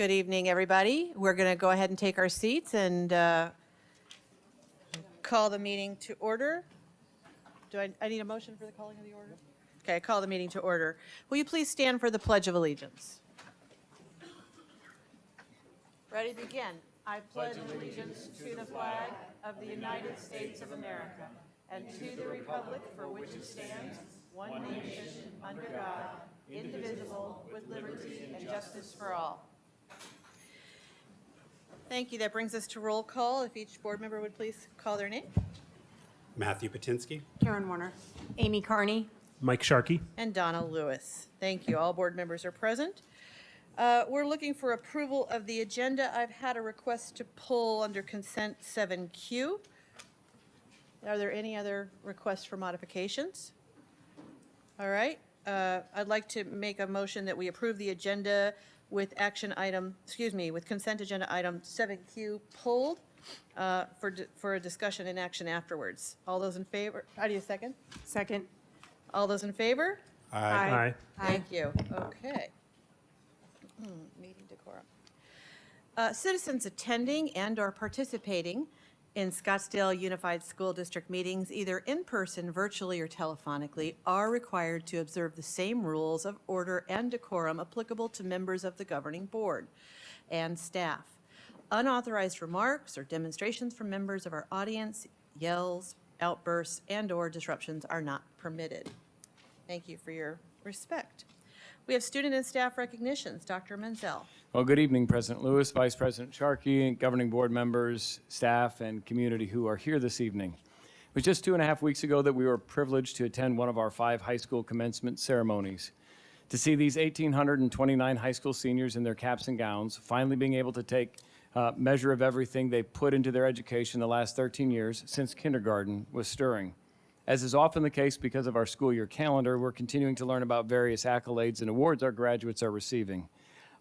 Good evening, everybody. We're going to go ahead and take our seats and call the meeting to order. Do I need a motion for the calling of the order? Okay, I call the meeting to order. Will you please stand for the Pledge of Allegiance? Ready, begin. I pledge allegiance to the flag of the United States of America and to the republic for which it stands, one nation, under God, indivisible, with liberty and justice for all. Thank you. That brings us to roll call. If each board member would please call their name. Matthew Patinsky. Karen Warner. Amy Carney. Mike Sharkey. And Donna Lewis. Thank you. All board members are present. We're looking for approval of the agenda. I've had a request to pull under consent 7Q. Are there any other requests for modifications? All right. I'd like to make a motion that we approve the agenda with with consent agenda item 7Q pulled for a discussion and action afterwards. All those in favor? I need a second. Second. All those in favor? Aye. Thank you. Okay. Meeting decorum. Citizens attending and/or participating in Scottsdale Unified School District meetings, either in person, virtually, or telephonically, are required to observe the same rules of order and decorum applicable to members of the governing board and staff. Unauthorized remarks or demonstrations from members of our audience, yells, outbursts, and/or disruptions are not permitted. Thank you for your respect. We have student and staff recognitions. Dr. Menzel. Well, good evening, President Lewis, Vice President Sharkey, governing board members, staff, and community who are here this evening. It was just 2.5 weeks ago that we were privileged to attend one of our 5 high school commencement ceremonies. To see these 1,829 high school seniors in their caps and gowns finally being able to take measure of everything they put into their education the last 13 years since kindergarten was stirring. As is often the case because of our school year calendar, we're continuing to learn about various accolades and awards our graduates are receiving.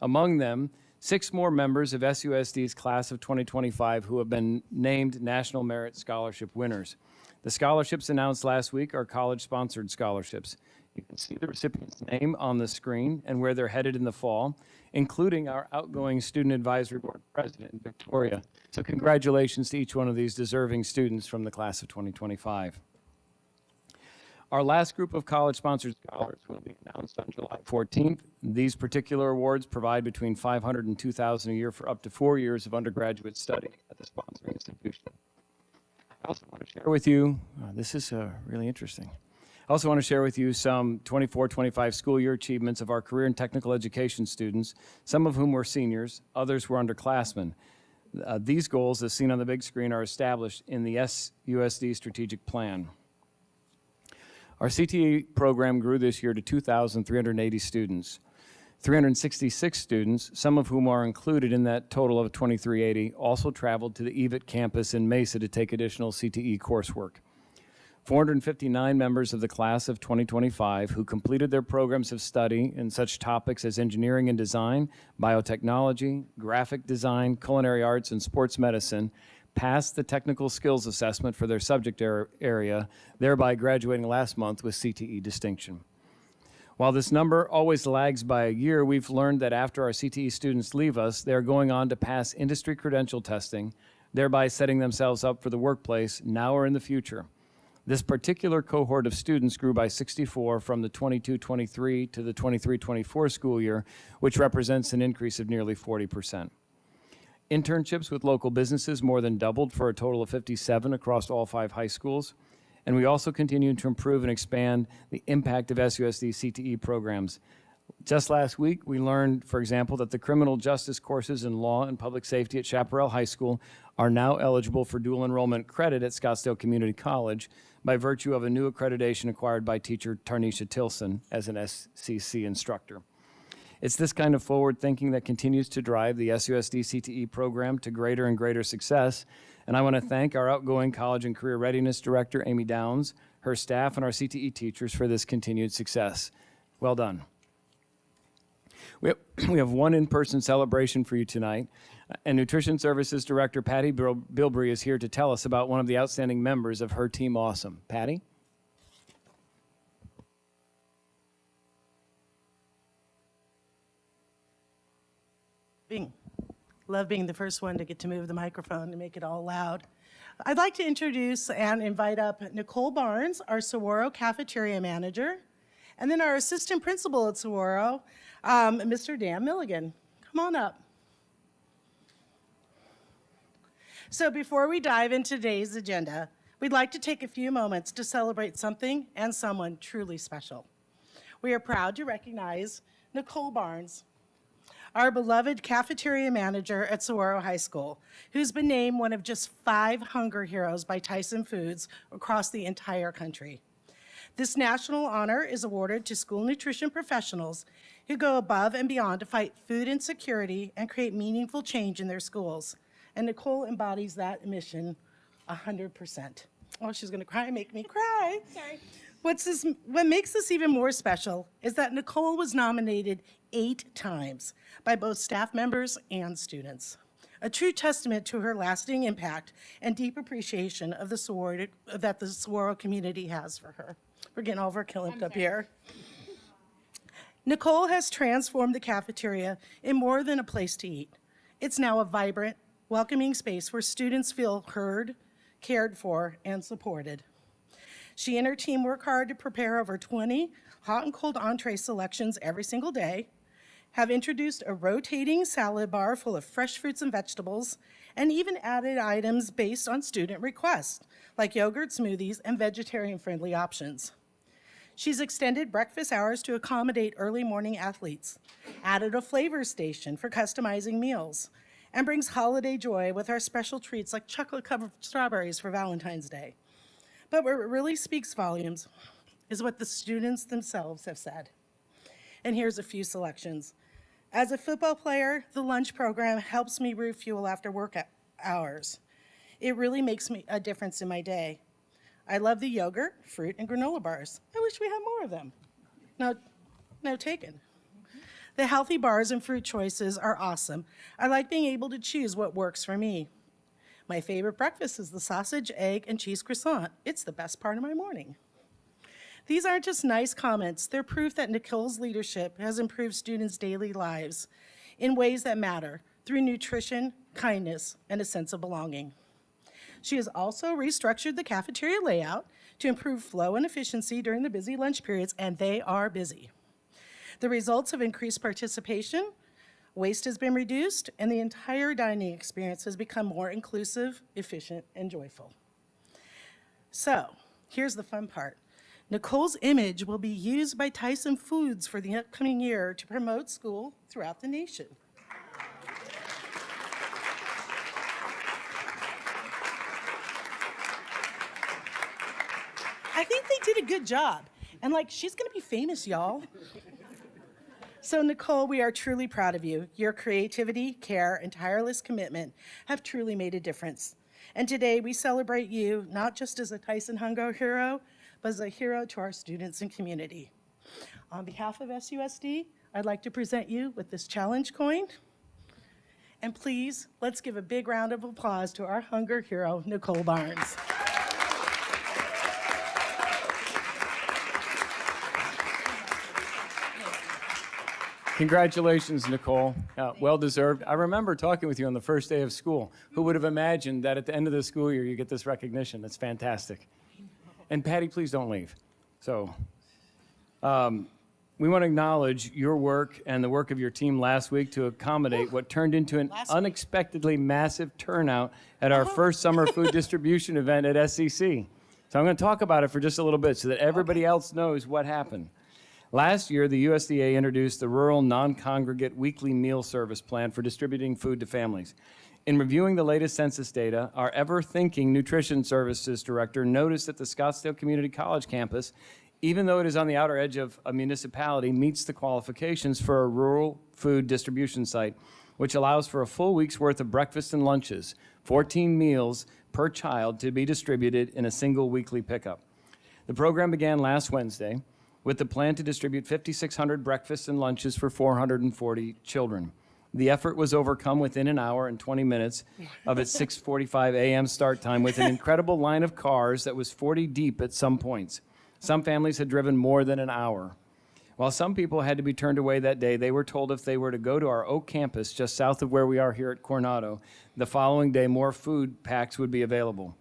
Among them, 6 more members of SUSD's class of 2025 who have been named National Merit Scholarship winners. The scholarships announced last week are college-sponsored scholarships. You can see the recipient's name on the screen and where they're headed in the fall, including our outgoing Student Advisory Board President, Victoria. So congratulations to each one of these deserving students from the class of 2025. Our last group of college-sponsored scholars will be announced on July 14th. These particular awards provide between $500 and $2,000 a year for up to 4 years of undergraduate study at the sponsoring institution. I also want to share with you, this is really interesting. I also want to share with you some 24-25 school year achievements of our career and technical education students, some of whom were seniors, others were underclassmen. These goals, as seen on the big screen, are established in the SUSD strategic plan. Our CTE program grew this year to 2,380 students. 366 students, some of whom are included in that total of 2,380, also traveled to the EVIT campus in Mesa to take additional CTE coursework. 459 members of the class of 2025 who completed their programs of study in such topics as engineering and design, biotechnology, graphic design, culinary arts, and sports medicine passed the technical skills assessment for their subject area, thereby graduating last month with CTE distinction. While this number always lags by a year, we've learned that after our CTE students leave us, they're going on to pass industry credential testing, thereby setting themselves up for the workplace now or in the future. This particular cohort of students grew by 64 from the 22-23 to the 23-24 school year, which represents an increase of nearly 40%. Internships with local businesses more than doubled for a total of 57 across all 5 high schools. And we also continue to improve and expand the impact of SUSD CTE programs. Just last week, we learned, for example, that the criminal justice courses in law and public safety at Chaparral High School are now eligible for dual enrollment credit at Scottsdale Community College by virtue of a new accreditation acquired by teacher Tarnisha Tilson as an SCC instructor. It's this kind of forward thinking that continues to drive the SUSD CTE program to greater and greater success. And I want to thank our outgoing College and Career Readiness Director, Amy Downs, her staff, and our CTE teachers for this continued success. Well done. We have one in-person celebration for you tonight, and Nutrition Services Director Patty Bilbrey is here to tell us about one of the outstanding members of her Team Awesome. Patty? Bing. Love being the first one to get to move the microphone and make it all loud. I'd like to introduce and invite up Nicole Barnes, our Saguaro cafeteria manager, and then our assistant principal at Saguaro, Mr. Dan Milligan. Come on up. So before we dive into today's agenda, we'd like to take a few moments to celebrate something and someone truly special. We are proud to recognize Nicole Barnes, our beloved cafeteria manager at Saguaro High School, who's been named one of just 5 Hunger Heroes by Tyson Foods across the entire country. This national honor is awarded to school nutrition professionals who go above and beyond to fight food insecurity and create meaningful change in their schools. And Nicole embodies that mission 100%. Oh, she's gonna cry, make me cry. Sorry. What makes this even more special is that Nicole was nominated 8 times by both staff members and students. A true testament to her lasting impact and deep appreciation of that the Saguaro community has for her. We're getting all verklempt up here. Nicole has transformed the cafeteria in more than a place to eat. It's now a vibrant, welcoming space where students feel heard, cared for, and supported. She and her team work hard to prepare over 20 hot and cold entree selections every single day, have introduced a rotating salad bar full of fresh fruits and vegetables, and even added items based on student requests, like yogurt smoothies and vegetarian-friendly options. She's extended breakfast hours to accommodate early morning athletes, added a flavor station for customizing meals, and brings holiday joy with our special treats like chocolate-covered strawberries for Valentine's Day. But what really speaks volumes is what the students themselves have said. And here's a few selections. As a football player, the lunch program helps me refuel after work hours. It really makes a difference in my day. I love the yogurt, fruit, and granola bars. I wish we had more of them. No taken. The healthy bars and fruit choices are awesome. I like being able to choose what works for me. My favorite breakfast is the sausage, egg, and cheese croissant. It's the best part of my morning. These aren't just nice comments. They're proof that Nicole's leadership has improved students' daily lives in ways that matter through nutrition, kindness, and a sense of belonging. She has also restructured the cafeteria layout to improve flow and efficiency during the busy lunch periods, and they are busy. The results have increased participation, waste has been reduced, and the entire dining experience has become more inclusive, efficient, and joyful. So, here's the fun part. Nicole's image will be used by Tyson Foods for the upcoming year to promote school throughout the nation. I think they did a good job. And she's gonna be famous, y'all. So Nicole, we are truly proud of you. Your creativity, care, and tireless commitment have truly made a difference. And today we celebrate you not just as a Tyson Hunger Hero, but as a hero to our students and community. On behalf of SUSD, I'd like to present you with this challenge coin. And please, let's give a big round of applause to our Hunger Hero, Nicole Barnes. Congratulations, Nicole. Well deserved. I remember talking with you on the first day of school. Who would have imagined that at the end of the school year you get this recognition? That's fantastic. And Patty, please don't leave. So we want to acknowledge your work and the work of your team last week to accommodate what turned into an unexpectedly massive turnout at our first summer food distribution event at SCC. So I'm going to talk about it for just a little bit so that everybody else knows what happened. Last year, the USDA introduced the Rural Non-Congregate Weekly Meal Service Plan for distributing food to families. In reviewing the latest census data, our ever-thinking Nutrition Services Director noticed that the Scottsdale Community College campus, even though it is on the outer edge of a municipality, meets the qualifications for a rural food distribution site, which allows for a full week's worth of breakfast and lunches, 14 meals per child to be distributed in a single weekly pickup. The program began last Wednesday with the plan to distribute 5,600 breakfasts and lunches for 440 children. The effort was overcome within an hour and 20 minutes of its 6:45 a.m. start time with an incredible line of cars that was 40 deep at some points. Some families had driven more than an hour. While some people had to be turned away that day, they were told if they were to go to our Oak campus, just south of where we are here at Coronado, the following day more food packs would be available.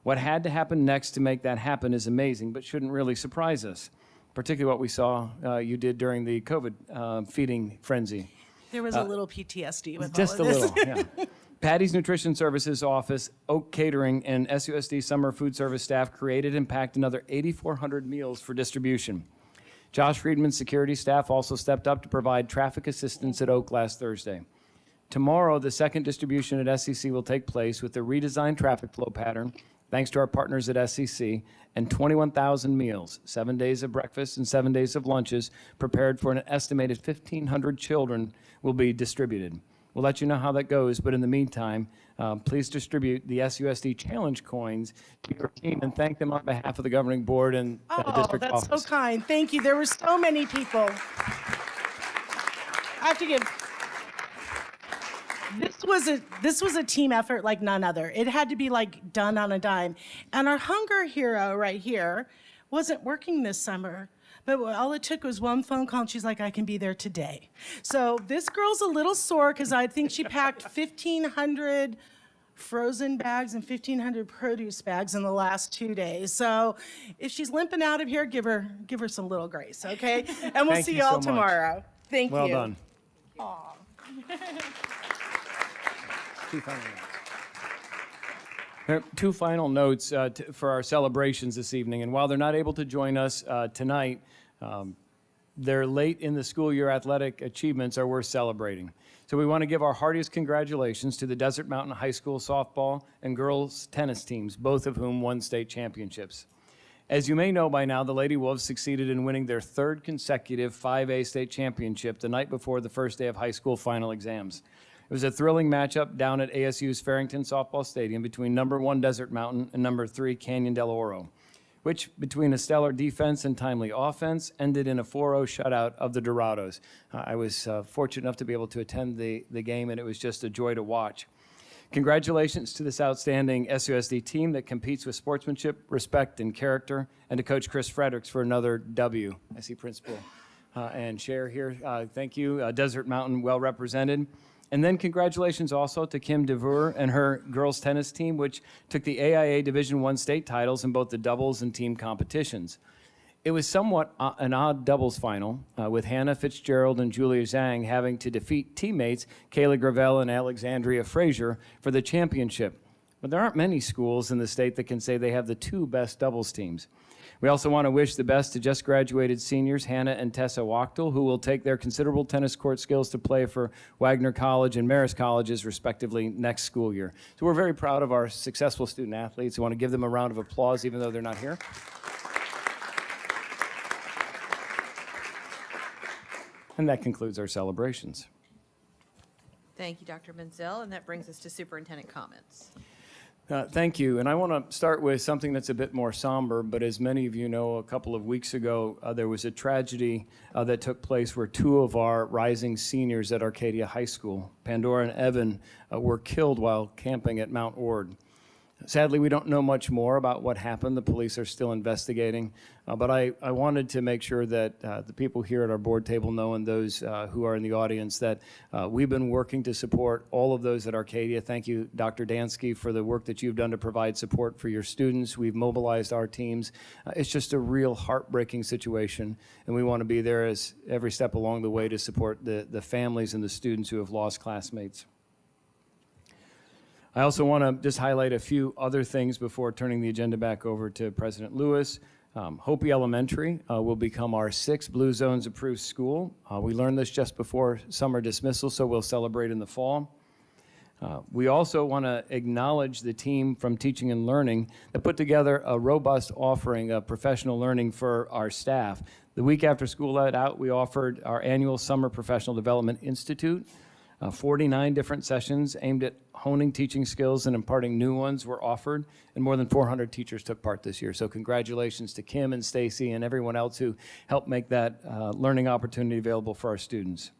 What had to happen next to make that happen is amazing, but shouldn't really surprise us, particularly what we saw you did during the COVID feeding frenzy. There was a little PTSD with Just all a of this. little, yeah. Patty's Nutrition Services Office, Oak Catering, and SUSD Summer Food Service staff created and packed another 8,400 meals for distribution. Josh Friedman's security staff also stepped up to provide traffic assistance at Oak last Thursday. Tomorrow, the second distribution at SEC will take place with the redesigned traffic flow pattern, thanks to our partners at SEC, and 21,000 meals, 7 days of breakfast and 7 days of lunches, prepared for an estimated 1,500 children will be distributed. We'll let you know how that goes, but in the meantime, please distribute the SUSD Challenge coins to your team and thank them on behalf of the governing board and the Oh, district that's office. so kind. Thank you. There were so many people. I have to give. This was a team effort like none other. It had to be like done on a dime. And our hunger hero right here wasn't working this summer, but all it took was one phone call, and she's like, I can be there today. So this girl's a little sore because I think she packed 1,500 frozen bags and 1,500 produce bags in the last 2 days. So if she's limping out of here, give her some little grace, okay? And we'll Thank see you you all so much. tomorrow. Thank Well you. done. Aw. Two final notes for our celebrations this evening. And while they're not able to join us tonight, their late in the school year athletic achievements are worth celebrating. So we want to give our heartiest congratulations to the Desert Mountain High School softball and girls tennis teams, both of whom won state championships. As you may know by now, the Lady Wolves succeeded in winning their third consecutive 5A state championship the night before the first day of high school final exams. It was a thrilling matchup down at ASU's Farrington Softball Stadium between number 1 Desert Mountain and number 3 Canyon del Oro, which, between a stellar defense and timely offense, ended in a 4-0 shutout of the Dorados. I was fortunate enough to be able to attend the game, and it was just a joy to watch. Congratulations to this outstanding SUSD team that competes with sportsmanship, respect, and character, and to Coach Chris Fredericks for another W. I see Principal and Chair here. Thank you. Desert Mountain well represented. And then congratulations also to Kim DeVoer and her girls tennis team, which took the AIA Division I state titles in both the doubles and team competitions. It was somewhat an odd doubles final, with Hannah Fitzgerald and Julia Zhang having to defeat teammates Kayla Gravel and Alexandria Frazier for the championship. But there aren't many schools in the state that can say they have the two best doubles teams. We also want to wish the best to just graduated seniors, Hannah and Tessa Wachtel, who will take their considerable tennis court skills to play for Wagner College and Marist Colleges, respectively, next school year. So we're very proud of our successful student athletes. We want to give them a round of applause, even though they're not here. And that concludes our celebrations. Thank you, Dr. Menzel, and that brings us to superintendent comments. Thank you. And I want to start with something that's a bit more somber, but as many of you know, a couple of weeks ago, there was a tragedy that took place where two of our rising seniors at Arcadia High School, Pandora and Evan, were killed while camping at Mount Ord. Sadly, we don't know much more about what happened. The police are still investigating. But I wanted to make sure that the people here at our board table know, and those who are in the audience, that we've been working to support all of those at Arcadia. Thank you, Dr. Dansky, for the work that you've done to provide support for your students. We've mobilized our teams. It's just a real heartbreaking situation, and we want to be there as every step along the way to support the families and the students who have lost classmates. I also want to just highlight a few other things before turning the agenda back over to President Lewis. Hopi Elementary will become our 6th Blue Zones approved school. We learned this just before summer dismissal, so we'll celebrate in the fall. We also want to acknowledge the team from Teaching and Learning that put together a robust offering of professional learning for our staff. The week after school let out, we offered our annual Summer Professional Development Institute. 49 different sessions aimed at honing teaching skills and imparting new ones were offered, and more than 400 teachers took part this year. So congratulations to Kim and Stacy and everyone else who helped make that learning opportunity available for our students.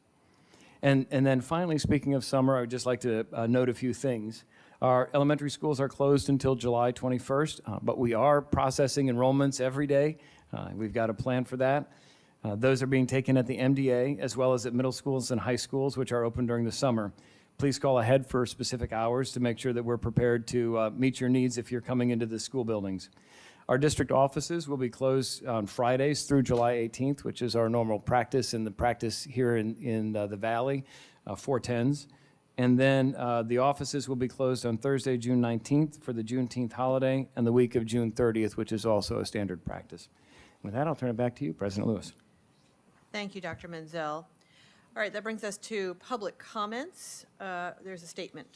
And then finally, speaking of summer, I would just like to note a few things. Our elementary schools are closed until July 21st, but we are processing enrollments every day. We've got a plan for that. Those are being taken at the MDA as well as at middle schools and high schools, which are open during the summer. Please call ahead for specific hours to make sure that we're prepared to meet your needs if you're coming into the school buildings. Our district offices will be closed on Fridays through July 18th, which is our normal practice and the practice here in the Valley, 410s. And then the offices will be closed on Thursday, June 19th for the Juneteenth holiday and the week of June 30th, which is also a standard practice. With that, I'll turn it back to you, President Lewis. Thank you, Dr. Menzel. All right, that brings us to public comments. There's a statement.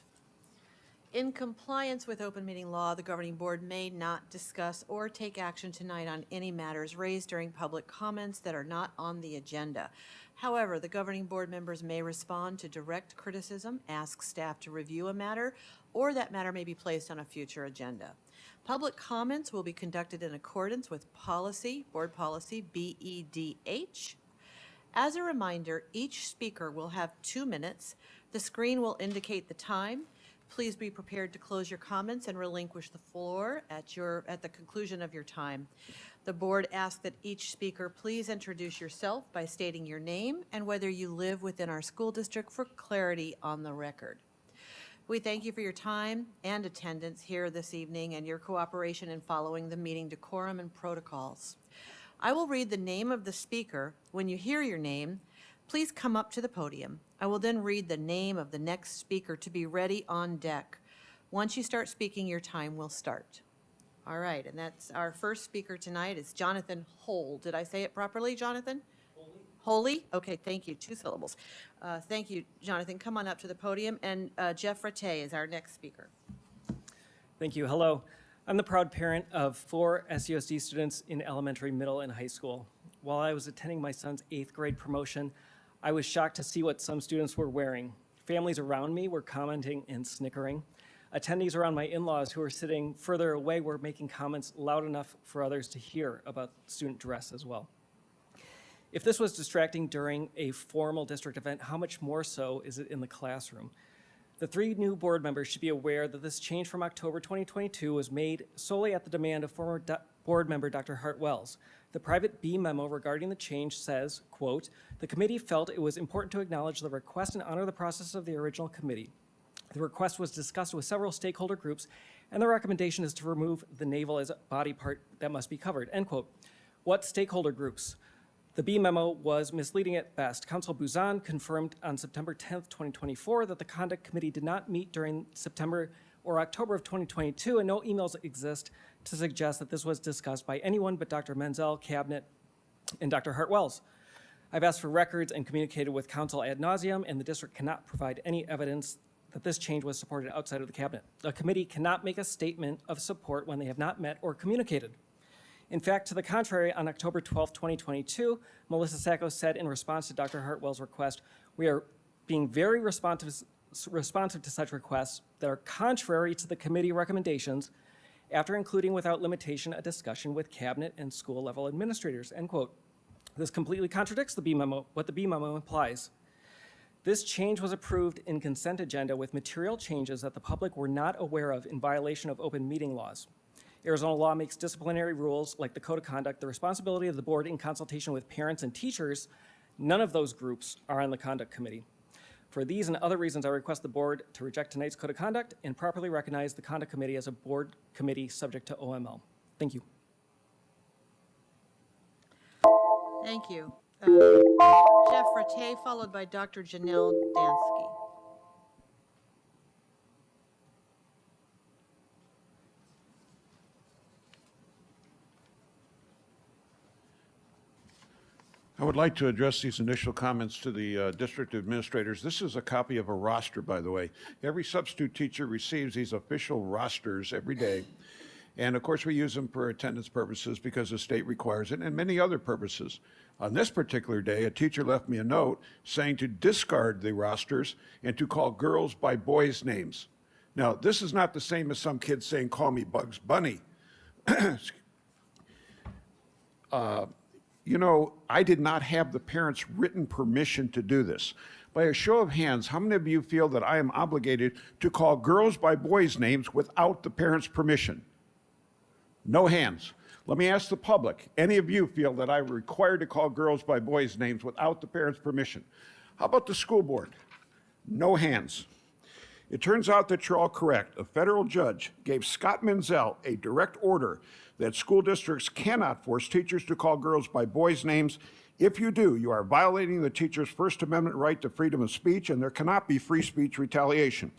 In compliance with open meeting law, the governing board may not discuss or take action tonight on any matters raised during public comments that are not on the agenda. However, the governing board members may respond to direct criticism, ask staff to review a matter, or that matter may be placed on a future agenda. Public comments will be conducted in accordance with policy, board policy BEDH. As a reminder, each speaker will have 2 minutes. The screen will indicate the time. Please be prepared to close your comments and relinquish the floor at the conclusion of your time. The board asks that each speaker please introduce yourself by stating your name and whether you live within our school district for clarity on the record. We thank you for your time and attendance here this evening and your cooperation in following the meeting decorum and protocols. I will read the name of the speaker. When you hear your name, please come up to the podium. I will then read the name of the next speaker to be ready on deck. Once you start speaking, your time will start. All right, and that's our first speaker tonight is Jonathan Hole. Did I say it properly, Jonathan? Holy? Okay, thank you. 2 syllables. Thank you, Jonathan. Come on up to the podium. And Jeff Rattay is our next speaker. Thank you. Hello. I'm the proud parent of 4 SUSD students in elementary, middle, and high school. While I was attending my son's 8th grade promotion, I was shocked to see what some students were wearing. Families around me were commenting and snickering. Attendees around my in-laws who were sitting further away were making comments loud enough for others to hear about student dress as well. If this was distracting during a formal district event, how much more so is it in the classroom? The 3 new board members should be aware that this change from October 2022 was made solely at the demand of former board member Dr. Hart Wells. The private B memo regarding the change says, quote, "The committee felt it was important to acknowledge the request and honor the process of the original committee. The request was discussed with several stakeholder groups, and the recommendation is to remove the navel as a body part that must be covered," end quote. What stakeholder groups? The B memo was misleading at best. Council Buzan confirmed on September 10th, 2024 that the Conduct Committee did not meet during September or October of 2022, and no emails exist to suggest that this was discussed by anyone but Dr. Menzel, Cabinet, and Dr. Hart Wells. I've asked for records and communicated with Council ad nauseum, and the district cannot provide any evidence that this change was supported outside of the Cabinet. A committee cannot make a statement of support when they have not met or communicated. In fact, to the contrary, on October 12, 2022, Melissa Sacco said in response to Dr. Hartwell's request, "We are being very responsive to such requests that are contrary to the committee recommendations, after including without limitation a discussion with cabinet and school level administrators," end quote. This completely contradicts the B memo, what the B memo implies. This change was approved in consent agenda with material changes that the public were not aware of in violation of open meeting laws. Arizona law makes disciplinary rules like the code of conduct the responsibility of the board in consultation with parents and teachers. None of those groups are on the conduct committee. For these and other reasons, I request the board to reject tonight's code of conduct and properly recognize the conduct committee as a board committee subject to OML. Thank you. Thank you. Jeff Rattay, followed by Dr. Janelle Dansky. I would like to address these initial comments to the district administrators. This is a copy of a roster, by the way. Every substitute teacher receives these official rosters every day. And of course, we use them for attendance purposes because the state requires it and many other purposes. On this particular day, a teacher left me a note saying to discard the rosters and to call girls by boys' names. Now, this is not the same as some kids saying, "Call me Bugs Bunny." You know, I did not have the parents' written permission to do this. By a show of hands, how many of you feel that I am obligated to call girls by boys' names without the parents' permission? No hands. Let me ask the public. Any of you feel that I'm required to call girls by boys' names without the parents' permission? How about the school board? No hands. It turns out that you're all correct. A federal judge gave Scott Menzel a direct order that school districts cannot force teachers to call girls by boys' names. If you do, you are violating the teacher's First Amendment right to freedom of speech, and there cannot be free speech retaliation.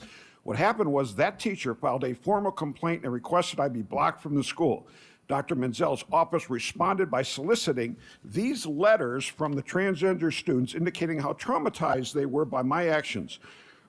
What happened was that teacher filed a formal complaint and requested I be blocked from the school. Dr. Menzel's office responded by soliciting these letters from the transgender students indicating how traumatized they were by my actions.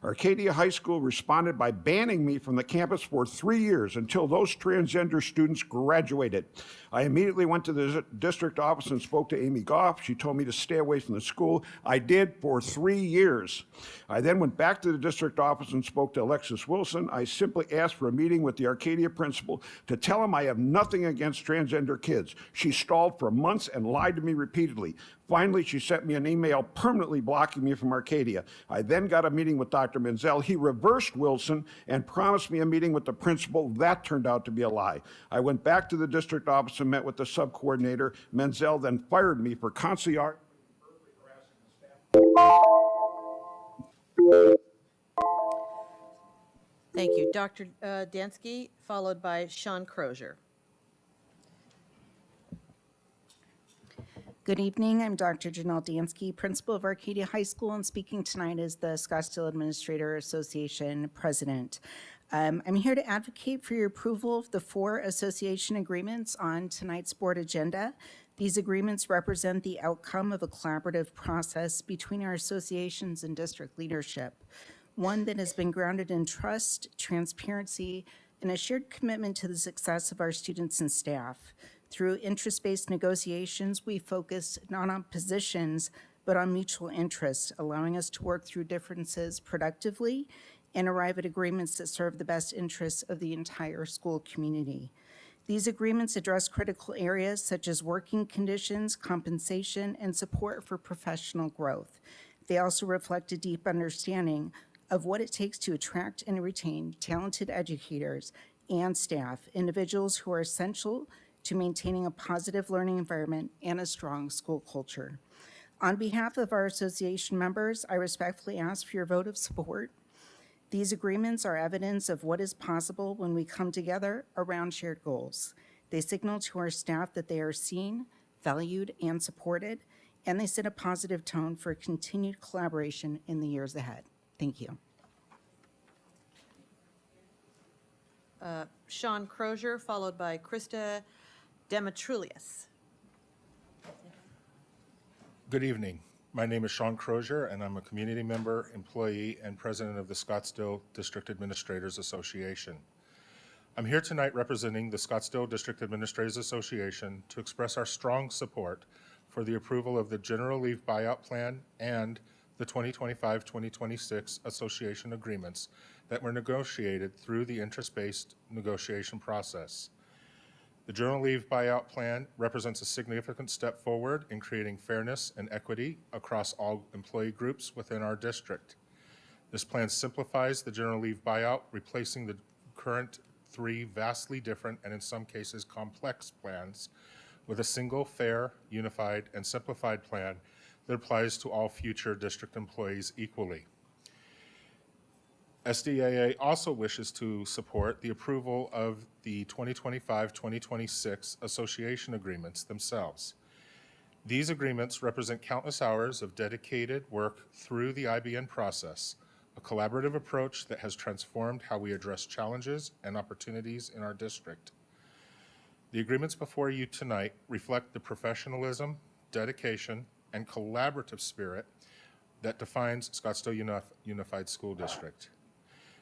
Arcadia High School responded by banning me from the campus for 3 years until those transgender students graduated. I immediately went to the district office and spoke to Amy Goff. She told me to stay away from the school. I did for 3 years. I then went back to the district office and spoke to Alexis Wilson. I simply asked for a meeting with the Arcadia principal to tell him I have nothing against transgender kids. She stalled for months and lied to me repeatedly. Finally, she sent me an email permanently blocking me from Arcadia. I then got a meeting with Dr. Menzel. He reversed Wilson and promised me a meeting with the principal. That turned out to be a lie. I went back to the district office and met with the sub-coordinator. Menzel then fired me for constantly Thank you. Dr. Dansky, followed by Sean Crozier. Good evening. I'm Dr. Janelle Dansky, principal of Arcadia High School, and speaking tonight as the Scottsdale Administrator Association president. I'm here to advocate for your approval of the 4 association agreements on tonight's board agenda. These agreements represent the outcome of a collaborative process between our associations and district leadership, one that has been grounded in trust, transparency, and a shared commitment to the success of our students and staff. Through interest-based negotiations, we focus not on positions, but on mutual interests, allowing us to work through differences productively and arrive at agreements that serve the best interests of the entire school community. These agreements address critical areas such as working conditions, compensation, and support for professional growth. They also reflect a deep understanding of what it takes to attract and retain talented educators and staff, individuals who are essential to maintaining a positive learning environment and a strong school culture. On behalf of our association members, I respectfully ask for your vote of support. These agreements are evidence of what is possible when we come together around shared goals. They signal to our staff that they are seen, valued, and supported, and they set a positive tone for continued collaboration in the years ahead. Thank you. Sean Crozier, followed by Krista Demetrulius. Good evening. My name is Sean Crozier, and I'm a community member, employee, and president of the Scottsdale District Administrators Association. I'm here tonight representing the Scottsdale District Administrators Association to express our strong support for the approval of the General Leave Buyout Plan and the 2025-2026 association agreements that were negotiated through the interest-based negotiation process. The General Leave Buyout Plan represents a significant step forward in creating fairness and equity across all employee groups within our district. This plan simplifies the General Leave Buyout, replacing the current 3 vastly different and in some cases complex plans with a single, fair, unified, and simplified plan that applies to all future district employees equally. SDAA also wishes to support the approval of the 2025-2026 association agreements themselves. These agreements represent countless hours of dedicated work through the IBN process, a collaborative approach that has transformed how we address challenges and opportunities in our district. The agreements before you tonight reflect the professionalism, dedication, and collaborative spirit that defines Scottsdale Unified School District.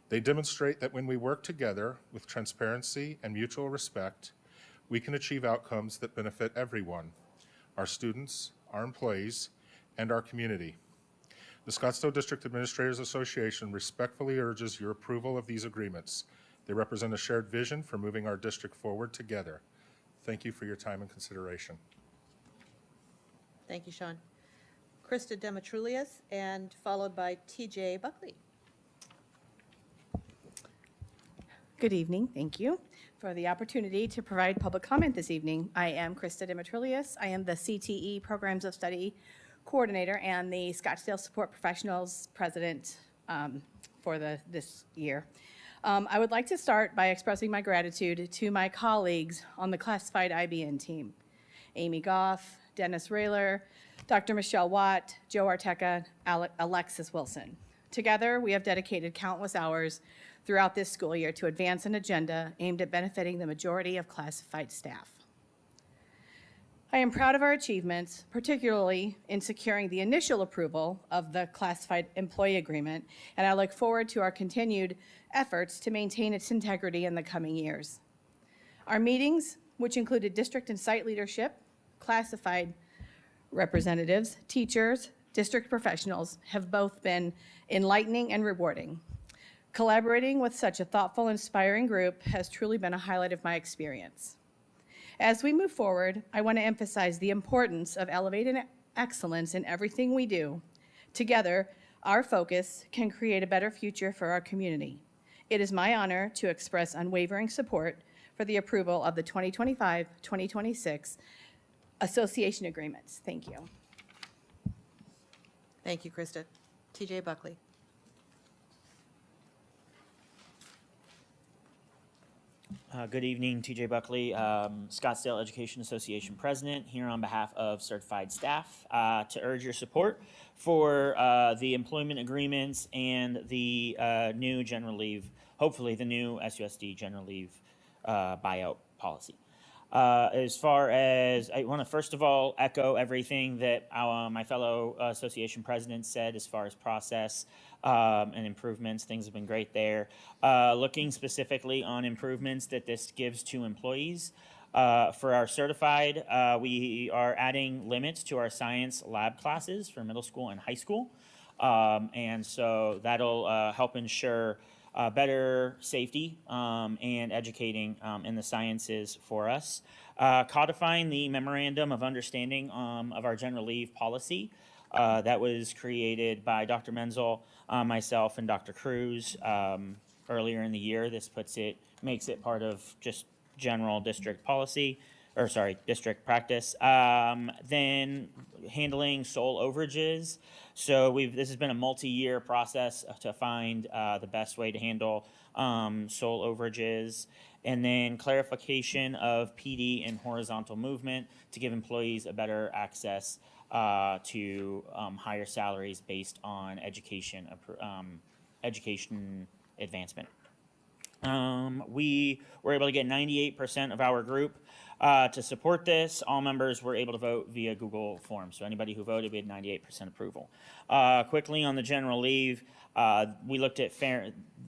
They demonstrate that when we work together with transparency and mutual respect, we can achieve outcomes that benefit everyone, our students, our employees, and our community. The Scottsdale District Administrators Association respectfully urges your approval of these agreements. They represent a shared vision for moving our district forward together. Thank you for your time and consideration. Thank you, Sean. Krista Demetrulius, and followed by TJ Buckley. Good evening. Thank you for the opportunity to provide public comment this evening. I am Krista Dimitrilius. I am the CTE Programs of Study Coordinator and the Scottsdale Support Professionals President for this year. I would like to start by expressing my gratitude to my colleagues on the classified IBN team, Amy Goff, Dennis Rayler, Dr. Michelle Watt, Joe Arteca, Alexis Wilson. Together, we have dedicated countless hours throughout this school year to advance an agenda aimed at benefiting the majority of classified staff. I am proud of our achievements, particularly in securing the initial approval of the classified employee agreement, and I look forward to our continued efforts to maintain its integrity in the coming years. Our meetings, which included district and site leadership, classified representatives, teachers, district professionals, have both been enlightening and rewarding. Collaborating with such a thoughtful, inspiring group has truly been a highlight of my experience. As we move forward, I want to emphasize the importance of elevating excellence in everything we do. Together, our focus can create a better future for our community. It is my honor to express unwavering support for the approval of the 2025-2026 association agreements. Thank you. Thank you, Krista. TJ Buckley. Good evening, TJ Buckley, Scottsdale Education Association President, here on behalf of certified staff to urge your support for the employment agreements and the new general leave, hopefully the new SUSD general leave buyout policy. As far as, I want to first of all echo everything that my fellow association presidents said as far as process and improvements. Things have been great there. Looking specifically on improvements that this gives to employees. For our certified, we are adding limits to our science lab classes for middle school and high school. And so that'll help ensure better safety and educating in the sciences for us. Codifying the memorandum of understanding of our general leave policy that was created by Dr. Menzel, myself, and Dr. Cruz earlier in the year. This makes it part of just general district policy, or sorry, district practice. Then handling sole overages. So this has been a multi-year process to find the best way to handle sole overages. And then clarification of PD and horizontal movement to give employees a better access to higher salaries based on education advancement. We were able to get 98% of our group to support this. All members were able to vote via Google Forms. So anybody who voted, we had 98% approval. Quickly on the general leave, we looked at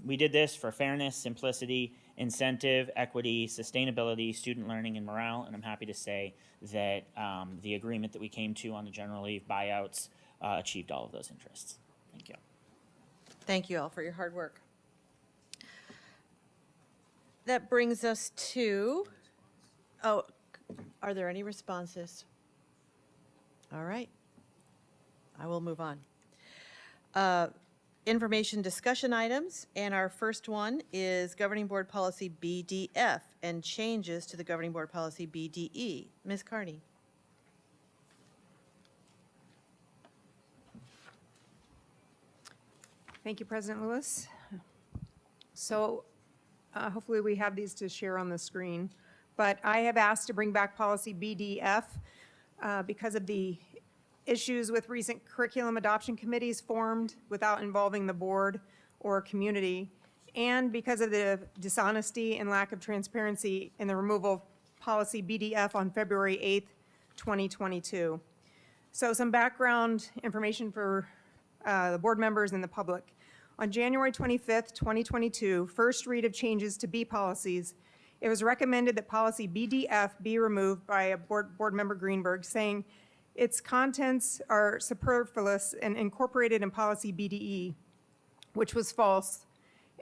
we did this for fairness, simplicity, incentive, equity, sustainability, student learning, and morale. And I'm happy to say that the agreement that we came to on the general leave buyouts achieved all of those interests. Thank you. Thank you all for your hard work. That brings us to, are there any responses? All right. I will move on. Information discussion items, and our first one is Governing Board Policy BDF and changes to the Governing Board Policy BDE. Ms. Carney. Thank you, President Lewis. So hopefully we have these to share on the screen, but I have asked to bring back policy BDF because of the issues with recent curriculum adoption committees formed without involving the board or community, and because of the dishonesty and lack of transparency in the removal of policy BDF on February 8th, 2022. So some background information for the board members and the public. On January 25th, 2022, first read of changes to B policies, it was recommended that policy BDF be removed by a board member Greenberg, saying its contents are superfluous and incorporated in policy BDE, which was false.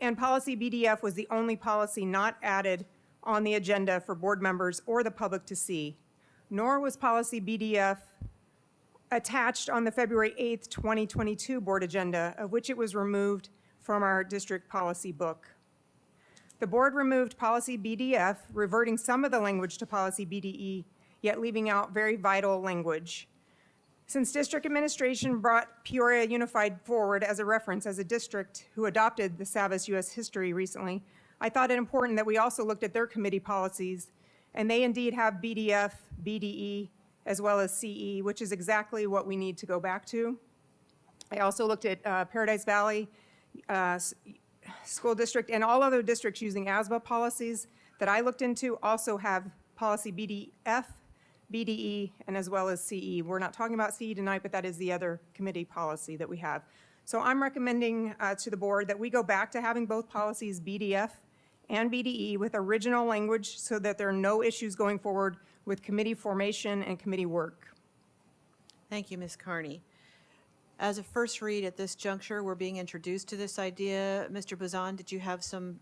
And policy BDF was the only policy not added on the agenda for board members or the public to see, nor was policy BDF attached on the February 8th, 2022 board agenda, of which it was removed from our district policy book. The board removed policy BDF, reverting some of the language to policy BDE, yet leaving out very vital language. Since district administration brought Peoria Unified forward as a reference as a district who adopted the Savas U.S. history recently, I thought it important that we also looked at their committee policies, and they indeed have BDF, BDE, as well as CE, which is exactly what we need to go back to. I also looked at Paradise Valley School District, and all other districts using ASBA policies that I looked into also have policy BDF, BDE, and as well as CE. We're not talking about CE tonight, but that is the other committee policy that we have. So I'm recommending to the board that we go back to having both policies BDF and BDE with original language so that there are no issues going forward with committee formation and committee work. Thank you, Ms. Carney. As a first read at this juncture, we're being introduced to this idea. Mr. Bazan, did you have some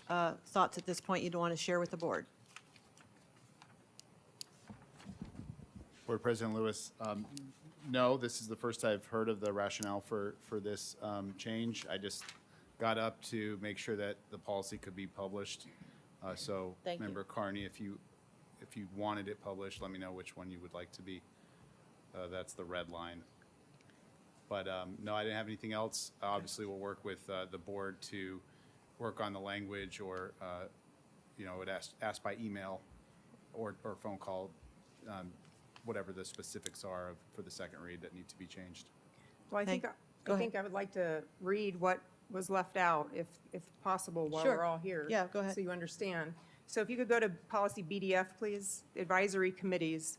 thoughts at this point you'd want to share with the board? Board President Lewis, no, this is the first I've heard of the rationale for this change. I just got up to make sure that the policy could be published. So, Thank you. Member Carney, if you wanted it published, let me know which one you would like to be. That's the red line. But no, I didn't have anything else. Obviously, we'll work with the board to work on the language, or would ask by email or phone call, whatever the specifics are for the second read that need to be changed. Well, Go I think I would like to read what was left out, if possible, while Sure. we're all here. Yeah, go ahead. So you understand. So if you could go to policy BDF, please, advisory committees.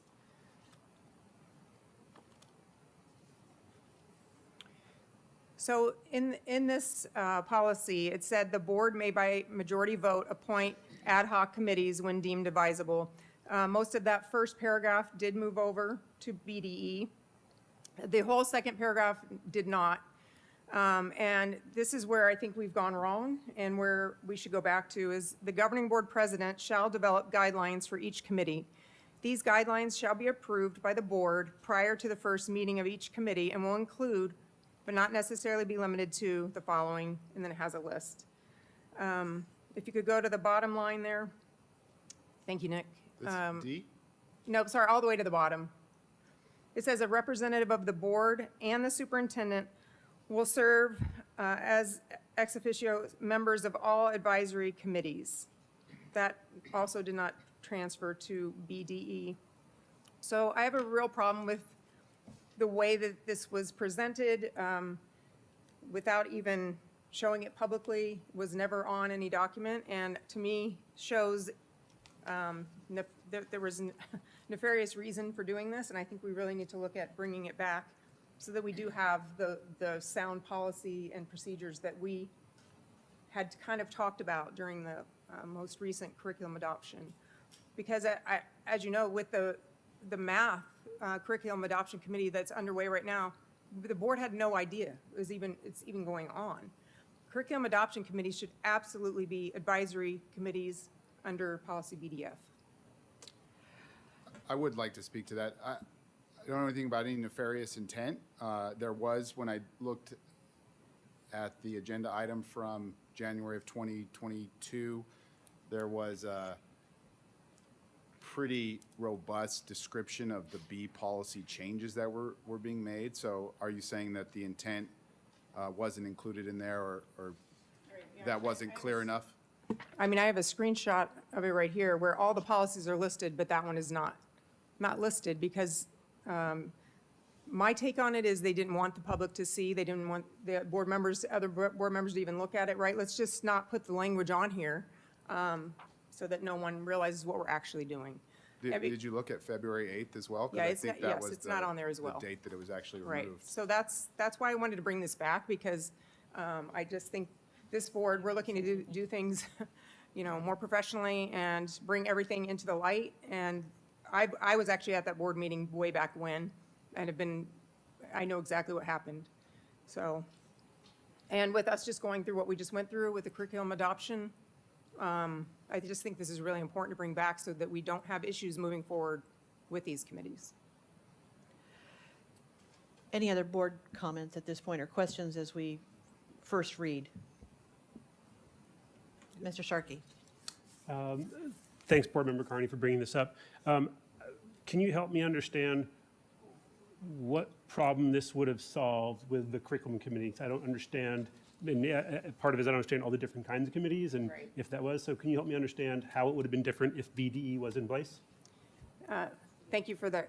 So in this policy, it said the board may by majority vote appoint ad hoc committees when deemed advisable. Most of that first paragraph did move over to BDE. The whole second paragraph did not. And this is where I think we've gone wrong, and where we should go back to is the governing board president shall develop guidelines for each committee. These guidelines shall be approved by the board prior to the first meeting of each committee and will include, but not necessarily be limited to, the following, and then it has a list. If you could go to the bottom line there. Thank you, Nick. This D? No, sorry, all the way to the bottom. It says a representative of the board and the superintendent will serve as ex officio members of all advisory committees. That also did not transfer to BDE. So I have a real problem with the way that this was presented without even showing it publicly, was never on any document, and to me shows there was nefarious reason for doing this, and I think we really need to look at bringing it back so that we do have the sound policy and procedures that we had kind of talked about during the most recent curriculum adoption. Because as you know, with the math curriculum adoption committee that's underway right now, the board had no idea it's even going on. Curriculum adoption committees should absolutely be advisory committees under policy BDF. I would like to speak to that. I don't know anything about any nefarious intent. There was, when I looked at the agenda item from January of 2022, there was a pretty robust description of the B policy changes that were being made. So are you saying that the intent wasn't included in there, or that wasn't clear enough? I mean, I have a screenshot of it right here where all the policies are listed, but that one is not listed because my take on it is they didn't want the public to see. They didn't want the other board members to even look at it, right? Let's just not put the language on here so that no one realizes what we're actually doing. Did you look at February 8th as well? 'Cause Yeah, I it's think not- that yes, was it's not on there as well. The date that it was actually Right. removed. So that's why I wanted to bring this back, because I just think this board, we're looking to do things, more professionally and bring everything into the light. And I was actually at that board meeting way back when, and I know exactly what happened. So, and with us just going through what we just went through with the curriculum adoption, I just think this is really important to bring back so that we don't have issues moving forward with these committees. Any other board comments at this point or questions as we first read? Mr. Sharkey? Thanks, Board Member Carney, for bringing this up. Can you help me understand what problem this would have solved with the curriculum committees? I don't understand, and part of it is I don't understand all the different kinds of committees and Right. if that was. So can you help me understand how it would have been different if BDE was in place? Thank you for the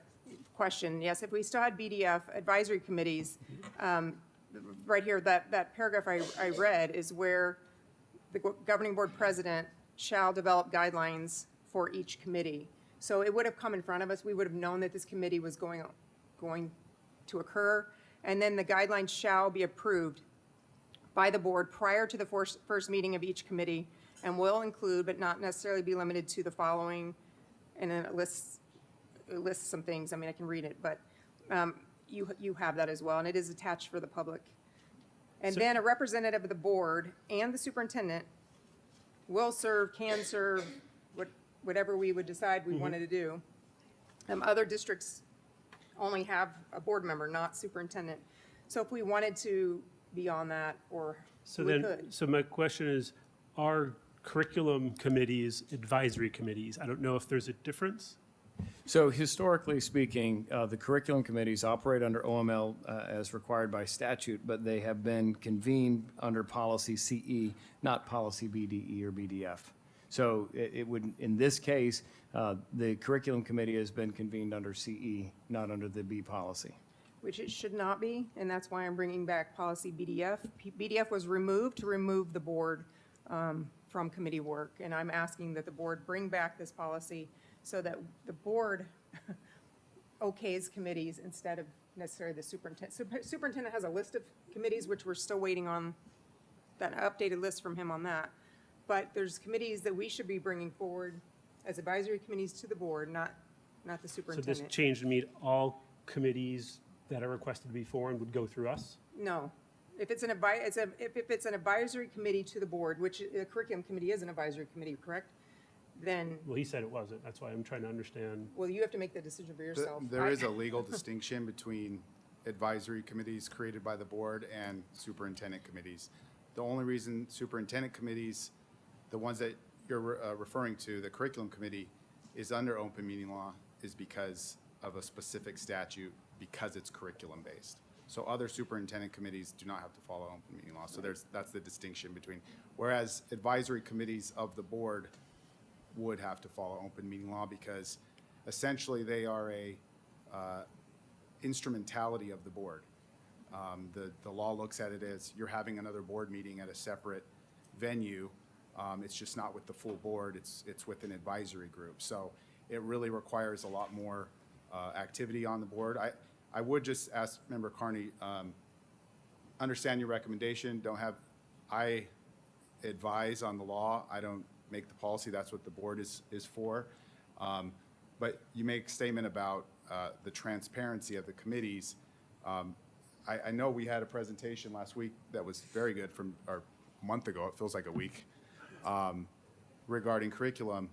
question. Yes, if we still had BDF advisory committees, right here, that paragraph I read is where the governing board president shall develop guidelines for each committee. So it would have come in front of us. We would have known that this committee was going to occur. And then the guidelines shall be approved by the board prior to the first meeting of each committee and will include, but not necessarily be limited to, the following. And then it lists some things. I mean, I can read it, but you have that as well, and it is attached for the public. And then a representative of the board and the superintendent will serve, can serve, whatever we would decide we wanted to do. Other districts only have a board member, not superintendent. So if we wanted to be on that, or we could. So my question is, are curriculum committees advisory committees? I don't know if there's a difference. So historically speaking, the curriculum committees operate under OML as required by statute, but they have been convened under policy CE, not policy BDE or BDF. So it would, in this case, the curriculum committee has been convened under CE, not under the B policy. Which it should not be, and that's why I'm bringing back policy BDF. BDF was removed to remove the board from committee work, and I'm asking that the board bring back this policy so that the board okays committees instead of necessarily the superintendent. Superintendent has a list of committees, which we're still waiting on that updated list from him on that. But there's committees that we should be bringing forward as advisory committees to the board, not the So superintendent. this change would mean all committees that are requested to be formed would go through us? No. If it's if it's an advisory committee to the board, which the curriculum committee is an advisory committee, correct? Then, Well, he said it wasn't. That's why I'm trying to understand. well, you have to make the decision for yourself. There is a legal distinction between advisory committees created by the board and superintendent committees. The only reason superintendent committees, the ones that you're referring to, the curriculum committee, is under open meeting law is because of a specific statute, because it's curriculum-based. So other superintendent committees do not have to follow open meeting law. So that's the distinction between, whereas advisory committees of the board would have to follow open meeting law because essentially they are a instrumentality of the board. The law looks at it as you're having another board meeting at a separate venue. It's just not with the full board, it's with an advisory group. So it really requires a lot more activity on the board. I would just ask Member Carney, understand your recommendation, I advise on the law, I don't make the policy, that's what the board is for. But you make a statement about the transparency of the committees. I know we had a presentation last week that was very good or a month ago, it feels like a week, regarding curriculum.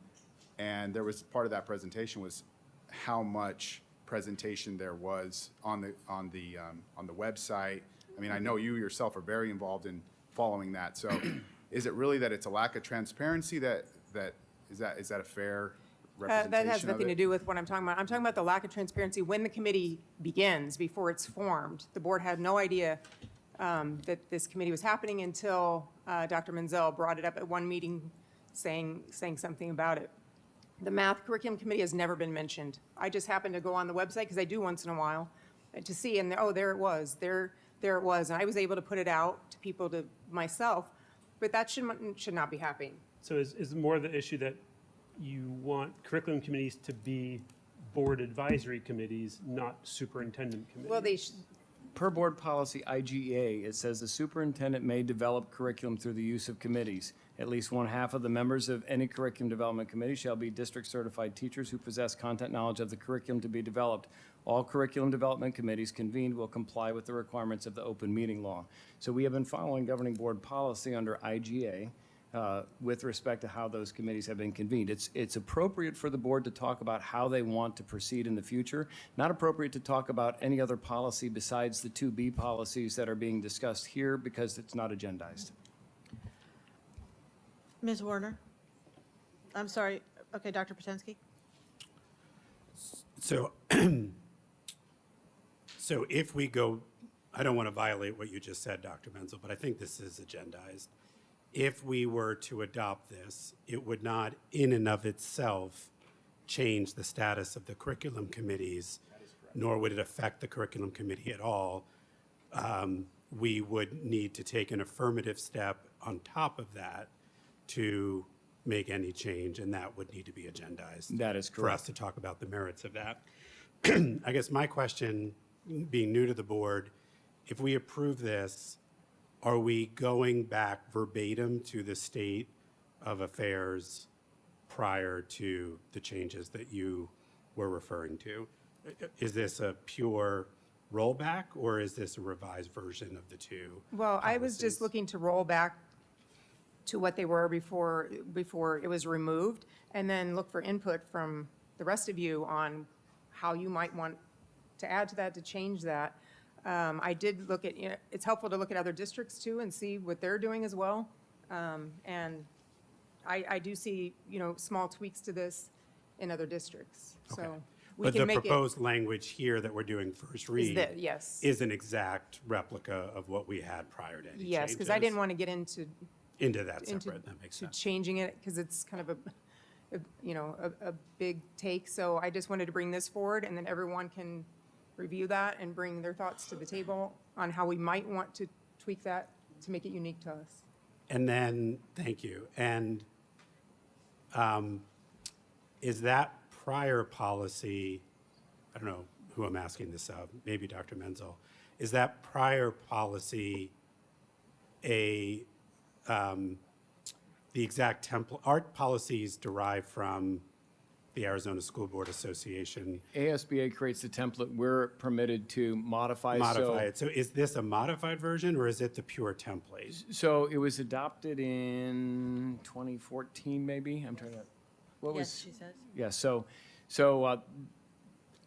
And there was part of that presentation was how much presentation there was on the website. I mean, I know you yourself are very involved in following that. So is it really that it's a lack of transparency is that a fair representation That has Uh, of nothing it? to do with what I'm talking about. I'm talking about the lack of transparency when the committee begins, before it's formed. The board had no idea that this committee was happening until Dr. Menzel brought it up at one meeting saying something about it. The math curriculum committee has never been mentioned. I just happened to go on the website, because I do once in a while, to see, and there it was. There it was. And I was able to put it out to people, to myself, but that should not be happening. So is more the issue that you want curriculum committees to be board advisory committees, not superintendent committees? Well, Per board policy IGA, it says the superintendent may develop curriculum through the use of committees. At least 1/2 of the members of any curriculum development committee shall be district certified teachers who possess content knowledge of the curriculum to be developed. All curriculum development committees convened will comply with the requirements of the open meeting law. So we have been following governing board policy under IGA with respect to how those committees have been convened. It's appropriate for the board to talk about how they want to proceed in the future, not appropriate to talk about any other policy besides the 2B policies that are being discussed here because it's not agendized. Ms. Warner? I'm sorry, okay, Dr. Potensky? So, so if we go, I don't want to violate what you just said, Dr. Menzel, but I think this is agendized. If we were to adopt this, it would not in and of itself change the status of the curriculum committees, nor would it affect the curriculum committee at all. We would need to take an affirmative step on top of that to make any change, and that would need to be agendized. That is For us correct. to talk about the merits of that. I guess my question, being new to the board, if we approve this, are we going back verbatim to the state of affairs prior to the changes that you were referring to? Is this a pure rollback, or is this a revised version of the two? Well, I was just policies? looking to roll back to what they were before it was removed, and then look for input from the rest of you on how you might want to add to that, to change that. I did look at, it's helpful to look at other districts too and see what they're doing as well. And I do see, small tweaks to this in other districts, Okay. so we But can the make it. proposed language here that we're doing first read Yes. is an exact replica of what we had prior to any changes. Yes, because I didn't want to get into That separate, that makes sense. changing it, because it's kind of a big take. So I just wanted to bring this forward, and then everyone can review that and bring their thoughts to the table on how we might want to tweak that to make it unique to us. And then, thank you. And is that prior policy, I don't know who I'm asking this of, maybe Dr. Menzel, is that prior policy the exact template? Our policies derive from the Arizona School Board Association. ASBA creates the template. We're permitted to modify. Modify it. So is this a modified version, or is it the pure template? So it was adopted in 2014, maybe? I'm trying to, what was? Yes, she says. Yeah, so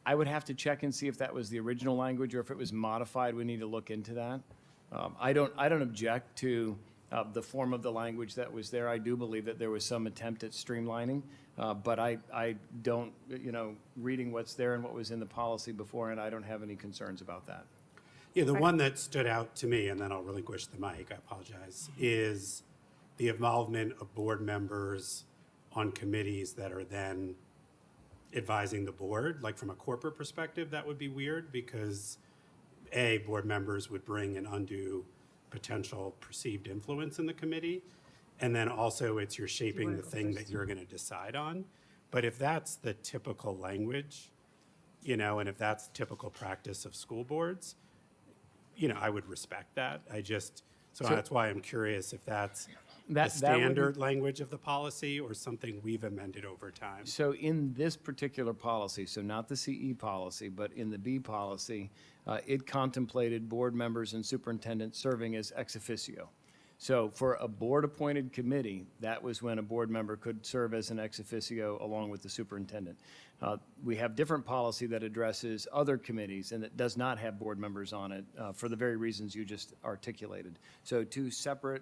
I would have to check and see if that was the original language or if it was modified. We need to look into that. I don't object to the form of the language that was there. I do believe that there was some attempt at streamlining, but I don't, reading what's there and what was in the policy before, and I don't have any concerns about that. Yeah, the one that stood out to me, and then I'll relinquish the mic, I apologize, is the involvement of board members on committees that are then advising the board. Like from a corporate perspective, that would be weird because board members would bring an undue potential perceived influence in the committee. And then also you're shaping the thing that you're going to decide on. But if that's the typical language, and if that's typical practice of school boards, I would respect that. So that's why I'm curious if that's the That would be- standard language of the policy or something we've amended over time. So in this particular policy, so not the CE policy, but in the B policy, it contemplated board members and superintendents serving as ex officio. So for a board-appointed committee, that was when a board member could serve as an ex officio along with the superintendent. We have different policy that addresses other committees and that does not have board members on it for the very reasons you just articulated. So two separate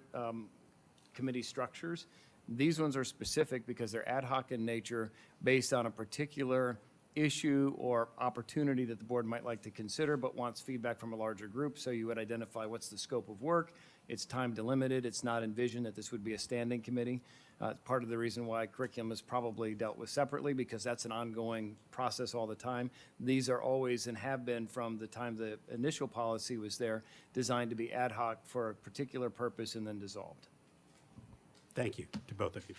committee structures. These ones are specific because they're ad hoc in nature based on a particular issue or opportunity that the board might like to consider but wants feedback from a larger group. So you would identify what's the scope of work. It's time delimited. It's not envisioned that this would be a standing committee. Part of the reason why curriculum is probably dealt with separately because that's an ongoing process all the time. These are always and have been from the time the initial policy was there, designed to be ad hoc for a particular purpose and then dissolved. Thank you to both of you.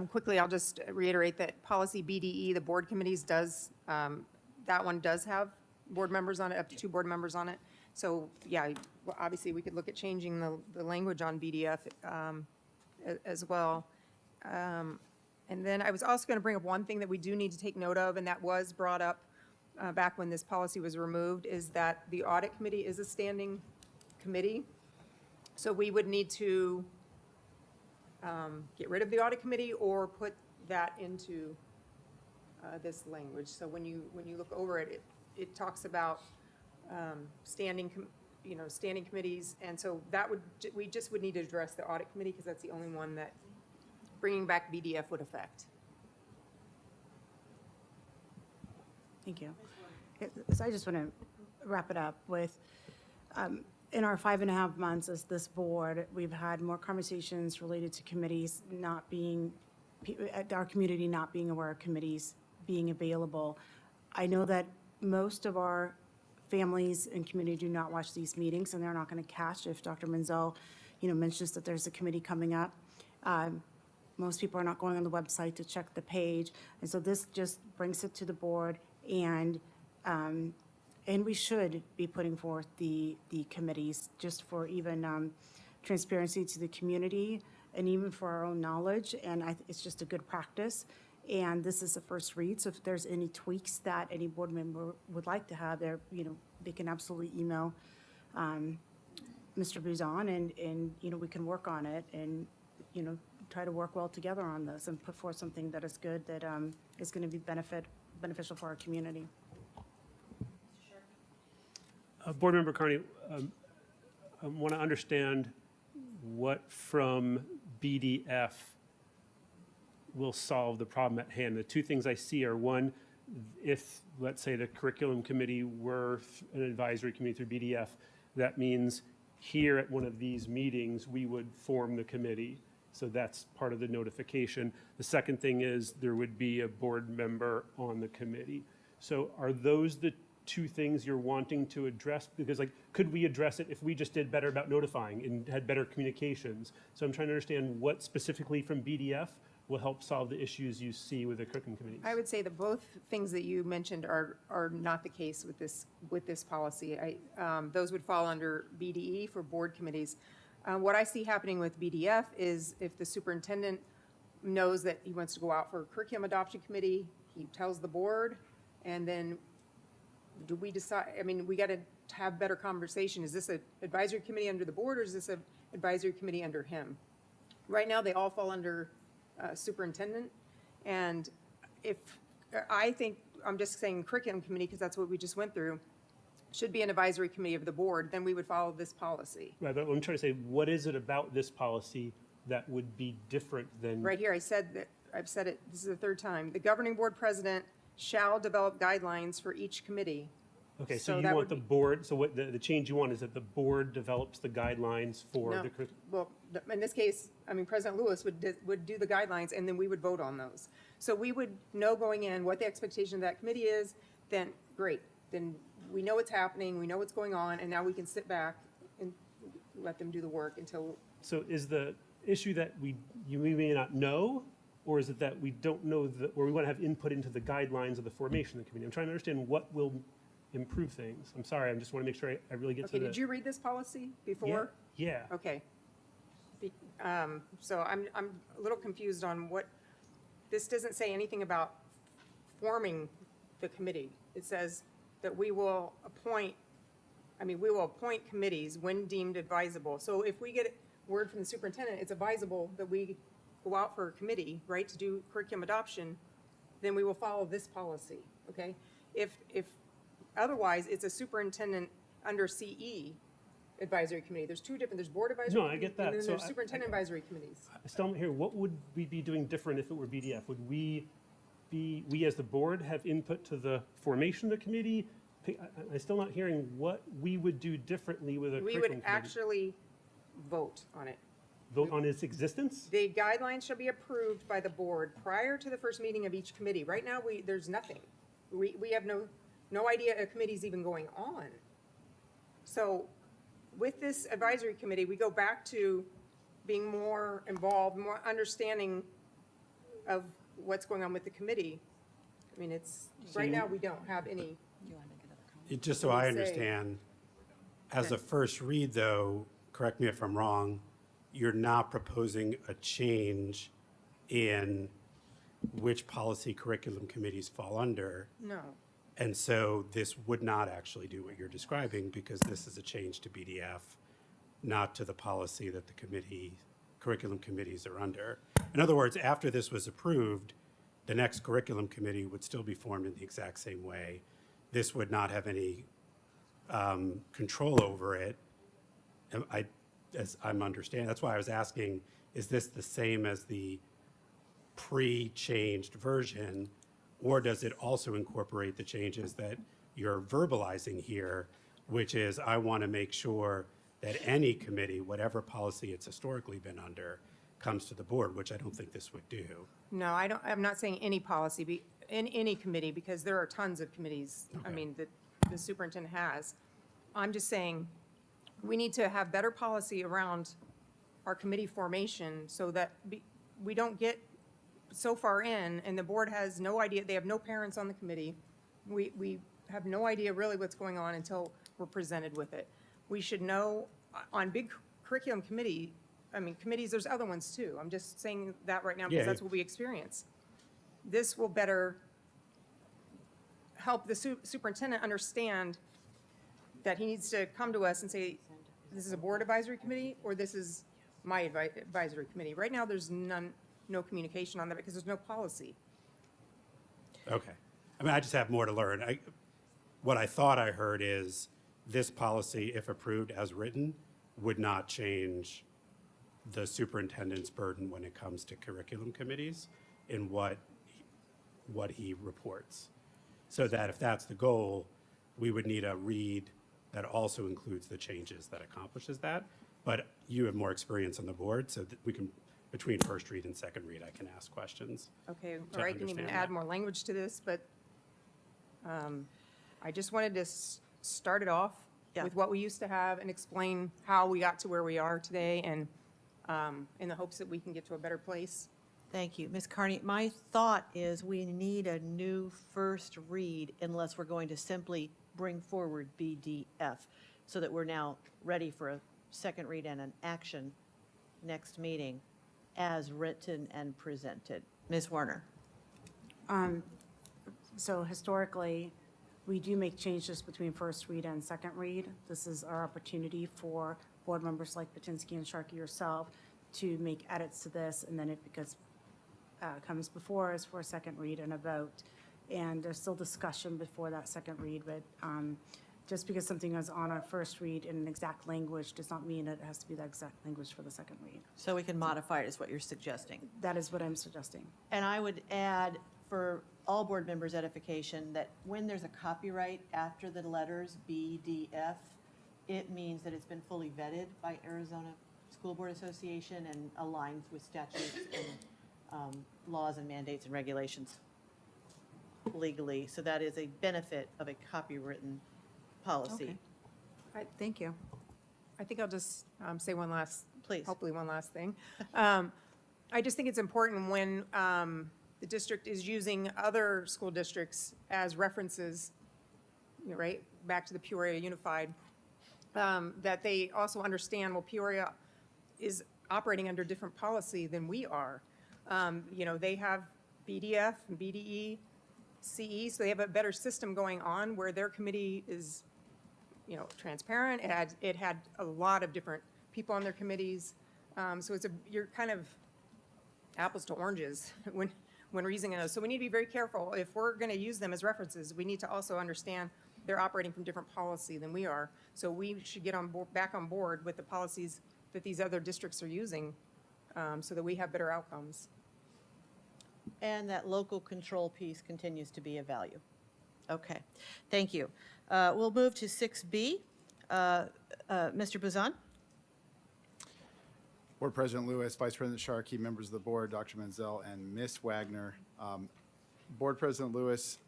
Quickly, I'll just reiterate that policy BDE, the board committees that one does have board members on it, up to 2 board members on it. So, yeah, well, obviously, we could look at changing the language on BDF as well. And then I was also going to bring up one thing that we do need to take note of, and that was brought up back when this policy was removed, is that the audit committee is a standing committee. So we would need to get rid of the audit committee or put that into this language. So when you look over it, it talks about standing standing committees. And so we just would need to address the audit committee because that's the only one that bringing back BDF would affect. Thank you. So I just want to wrap it up with, in our 5.5 months as this board, we've had more conversations related to committees not being, our community not being aware of committees being available. I know that most of our families and community do not watch these meetings, and they're not going to catch if Dr. Menzel, mentions that there's a committee coming up. Most people are not going on the website to check the page, and so this just brings it to the board, and we should be putting forth the committees just for even transparency to the community and even for our own knowledge, and it's just a good practice. And this is the first read, so if there's any tweaks that any board member would like to have, they can absolutely email Mr. Buzan, and we can work on it and, try to work well together on this and put forth something that is good, that is going to be beneficial for our community. Board Member Carney, I want to understand what from BDF will solve the problem at hand. The two things I see are, one, if, let's say, the curriculum committee were an advisory committee through BDF, that means here at one of these meetings, we would form the committee. So that's part of the notification. The second thing is there would be a board member on the committee. So are those the two things you're wanting to address? Because could we address it if we just did better about notifying and had better communications? So I'm trying to understand what specifically from BDF will help solve the issues you see with the curriculum committees. I would say that both things that you mentioned are not the case with this policy. Those would fall under BDE for board committees. What I see happening with BDF is if the superintendent knows that he wants to go out for a curriculum adoption committee, he tells the board, and then do we decide? I mean, we got to have better conversation. Is this an advisory committee under the board, or is this an advisory committee under him? Right now, they all fall under superintendent, and I think, I'm just saying curriculum committee because that's what we just went through, should be an advisory committee of the board, then we would follow this policy. Right, but I'm trying to say, what is it about this policy that would be different than? Right here, I've said it, this is the third time. The governing board president shall develop guidelines for each committee. Okay, so you that want would the board, so what the change you want is that the board develops the guidelines for No, the curriculum? well, in this case, President Lewis would do the guidelines, and then we would vote on those. So we would know going in what the expectation of that committee is, then great. Then we know what's happening, we know what's going on, and now we can sit back and let them do the work until. So is the issue that we may not know, or is it that we don't know, or we want to have input into the guidelines of the formation of the committee? I'm trying to understand what will improve things. I'm sorry, I just want to make sure I really get to Okay, the. did you read this policy before? Yeah. Okay. So I'm a little confused on what, this doesn't say anything about forming the committee. It says that we will appoint committees when deemed advisable. So if we get word from the superintendent, it's advisable that we go out for a committee, right, to do curriculum adoption, then we will follow this policy, okay? If otherwise, it's a superintendent under CE advisory committee. There's two different, there's board advisory. No, I get that. And then So there's superintendent advisory committees. I still don't hear, what would we be doing different if it were BDF? Would we as the board have input to the formation of the committee? I'm still not hearing what we would do differently with a We curriculum would committee. actually vote on it. Vote on its existence? The guidelines shall be approved by the board prior to the first meeting of each committee. Right now, there's nothing. We have no idea a committee's even going on. So with this advisory committee, we go back to being more involved, more understanding of what's going on with the committee. I mean, right now, we don't have any. Just so I understand, as a first read, though, correct me if I'm wrong, you're not proposing a change in which policy curriculum committees fall under. No. And so this would not actually do what you're describing because this is a change to BDF, not to the policy that the curriculum committees are under. In other words, after this was approved, the next curriculum committee would still be formed in the exact same way. This would not have any control over it. And as I'm understanding, that's why I was asking, is this the same as the pre-changed version? Or does it also incorporate the changes that you're verbalizing here, which is I want to make sure that any committee, whatever policy it's historically been under, comes to the board, which I don't think this would do. No, I'm not saying any policy, in any committee, because there are tons of committees, I mean, that the superintendent has. I'm just saying, we need to have better policy around our committee formation so that we don't get so far in, and the board has no idea, they have no parents on the committee. We have no idea really what's going on until we're presented with it. We should know on big curriculum committees, there's other ones too. I'm just saying that right now because that's what we experience. This will better help the superintendent understand that he needs to come to us and say, this is a board advisory committee or this is my advisory committee. Right now, there's no communication on that because there's no policy. Okay. I just have more to learn. What I thought I heard is this policy, if approved as written, would not change the superintendent's burden when it comes to curriculum committees in what he reports. So that if that's the goal, we would need a read that also includes the changes that accomplishes that. But you have more experience on the board, so that we can, between first read and second read, I can ask questions. Okay, to or I can even understand add that. more language to this, but I just wanted to start it off with what we used to have and explain how we got to where we are today, and in the hopes that we can get to a better place. Thank you. Ms. Carney, my thought is we need a new first read unless we're going to simply bring forward BDF so that we're now ready for a second read and an action next meeting as written and presented. Ms. Warner. So historically, we do make changes between first read and second read. This is our opportunity for board members like Patinsky and Sharkey, yourself, to make edits to this, and then it comes before us for a second read and a vote. And there's still discussion before that second read, but just because something is on our first read in an exact language does not mean it has to be the exact language for the second read. So we can modify it is what you're suggesting. That is what I'm suggesting. And I would add for all board members' edification that when there's a copyright after the letters BDF, it means that it's been fully vetted by Arizona School Board Association and aligns with statutes and laws and mandates and regulations legally. So that is a benefit of a copywritten policy. Okay. Thank you. I think I'll just say one last, Please. hopefully one last thing. I just think it's important when the district is using other school districts as references, right, back to the Peoria Unified, that they also understand, well, Peoria is operating under different policy than we are. They have BDF and BDE, CE, so they have a better system going on where their committee is, transparent. It had a lot of different people on their committees. So you're kind of apples to oranges when we're using those. So we need to be very careful. If we're going to use them as references, we need to also understand they're operating from different policy than we are. So we should get back on board with the policies that these other districts are using so that we have better outcomes. And that local control piece continues to be a value. Okay, thank you. We'll move to 6B. Mr. Buzan? Board President Lewis, Vice President Sharkey, members of the board, Dr. Menzel, and Ms. Wagner. Board President Lewis,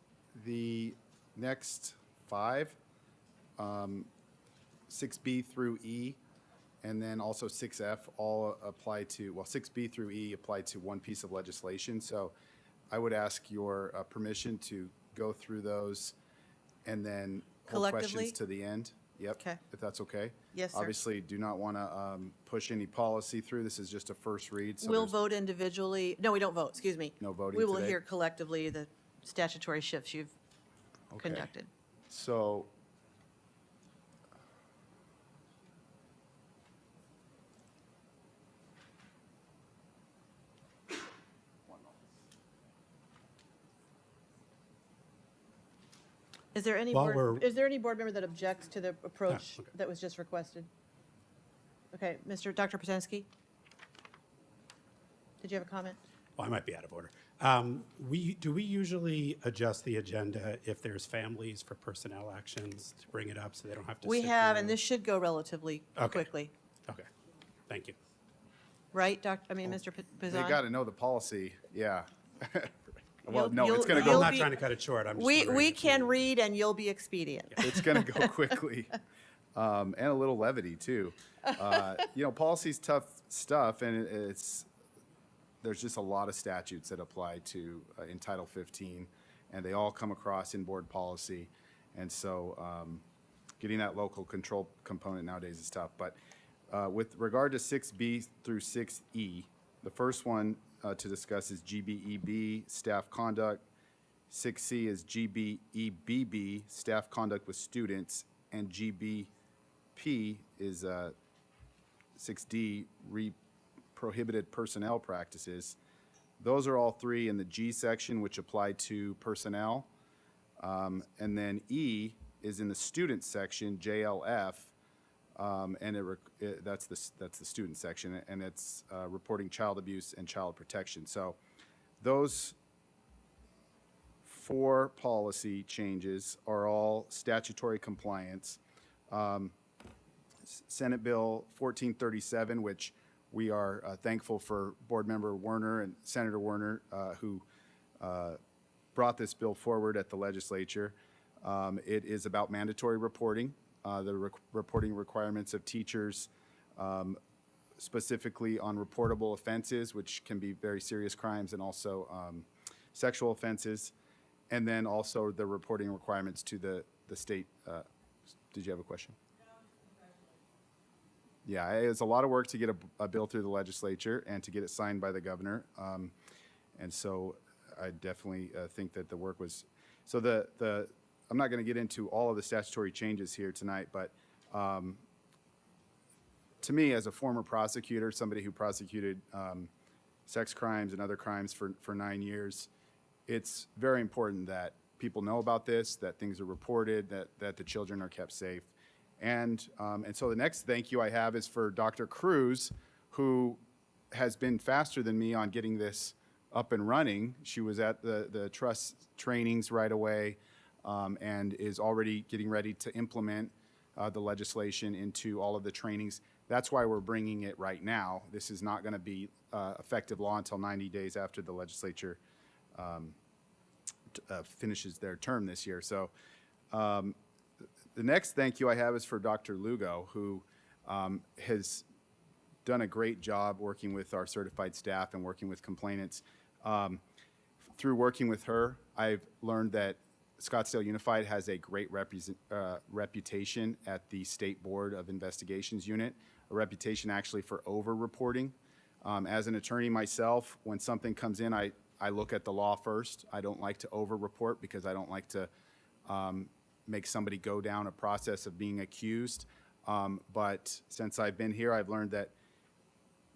the next 5, 6B through E, and then also 6F all apply to, 6B through E apply to one piece of legislation. So I would ask your permission to go through those and then hold Collectively? questions to the end. Yep. Okay. If that's okay. Yes, sir. Obviously, do not want to push any policy through. This is just a first read. So We'll there's vote individually. No, we don't vote, excuse me. No voting We will today? hear collectively the statutory shifts you've Okay. conducted. So Is there any While board, we're- is there any board member that objects to the approach okay. that was just requested? Okay, Dr. Potensky? Did you have a comment? Well, I might be out of order. Do we usually adjust the agenda if there's families for personnel actions to bring it up so they don't have to We sit have, through- and this should go relatively Okay. quickly, Okay, thank you. right, Mr. They Pizan? got to know the policy, yeah. Well, You'll- no, it's you'll- going to you'll go, I'm not be- trying to cut it short, I'm just We wondering if can read and you'll be expedient. it's going to go quickly. And a little levity, too. Policy's tough stuff, and there's just a lot of statutes that apply to, in Title 15, and they all come across in board policy. And so getting that local control component nowadays is tough. But with regard to 6B through 6E, the first one to discuss is GBEB, staff conduct. 6C is GBEBB, staff conduct with students, and GBP is 6D, prohibited personnel practices. Those are all three in the G section, which apply to personnel. And then E is in the student section, JLF, and that's the student section, and it's reporting child abuse and child protection. So those 4 policy changes are all statutory compliance. Senate Bill 1437, which we are thankful for Board Member Werner and Senator Werner, who brought this bill forward at the legislature. It is about mandatory reporting, the reporting requirements of teachers, specifically on reportable offenses, which can be very serious crimes, and also sexual offenses, and then also the reporting requirements to the state. Did you have a question? Yeah, it's a lot of work to get a bill through the legislature and to get it signed by the governor. And so I definitely think that the work was, so I'm not going to get into all of the statutory changes here tonight, but to me, as a former prosecutor, somebody who prosecuted sex crimes and other crimes for 9 years, it's very important that people know about this, that things are reported, that the children are kept safe. And so the next thank you I have is for Dr. Cruz, who has been faster than me on getting this up and running. She was at the trust trainings right away and is already getting ready to implement the legislation into all of the trainings. That's why we're bringing it right now. This is not going to be effective law until 90 days after the legislature finishes their term this year. So the next thank you I have is for Dr. Lugo, who has done a great job working with our certified staff and working with complainants. Through working with her, I've learned that Scottsdale Unified has a great reputation at the State Board of Investigations unit, a reputation actually for over-reporting. As an attorney myself, when something comes in, I look at the law first. I don't like to over-report because I don't like to make somebody go down a process of being accused. But since I've been here, I've learned that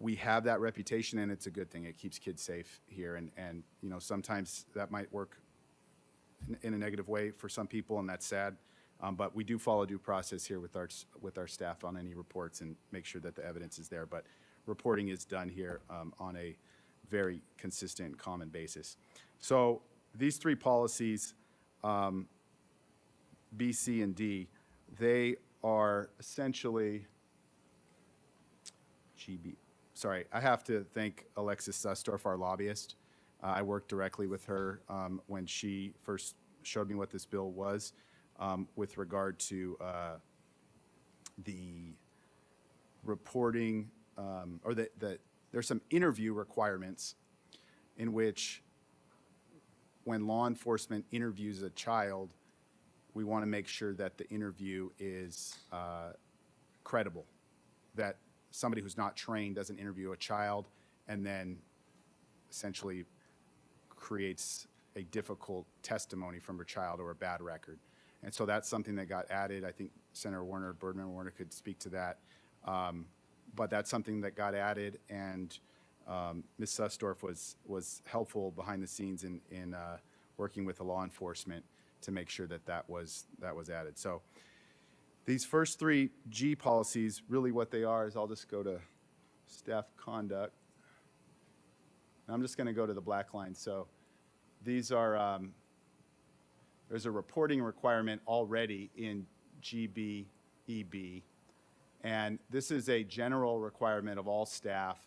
we have that reputation, and it's a good thing. It keeps kids safe here, and sometimes that might work in a negative way for some people, and that's sad. But we do follow due process here with our staff on any reports and make sure that the evidence is there. But reporting is done here on a very consistent, common basis. So these 3 policies, B, C, and D, they are essentially GB. Sorry, I have to thank Alexis Susdorf, our lobbyist. I worked directly with her when she first showed me what this bill was with regard to the reporting, or there's some interview requirements in which when law enforcement interviews a child, we want to make sure that the interview is credible, that somebody who's not trained doesn't interview a child and then essentially creates a difficult testimony from a child or a bad record. And so that's something that got added. I think Senator Werner, Board Member Werner could speak to that. But that's something that got added, and Ms. Susdorf was helpful behind the scenes in working with the law enforcement to make sure that that was added. So these first three G policies, really what they are is I'll just go to staff conduct. And I'm just going to go to the black line. So these are, there's a reporting requirement already in GBEB. And this is a general requirement of all staff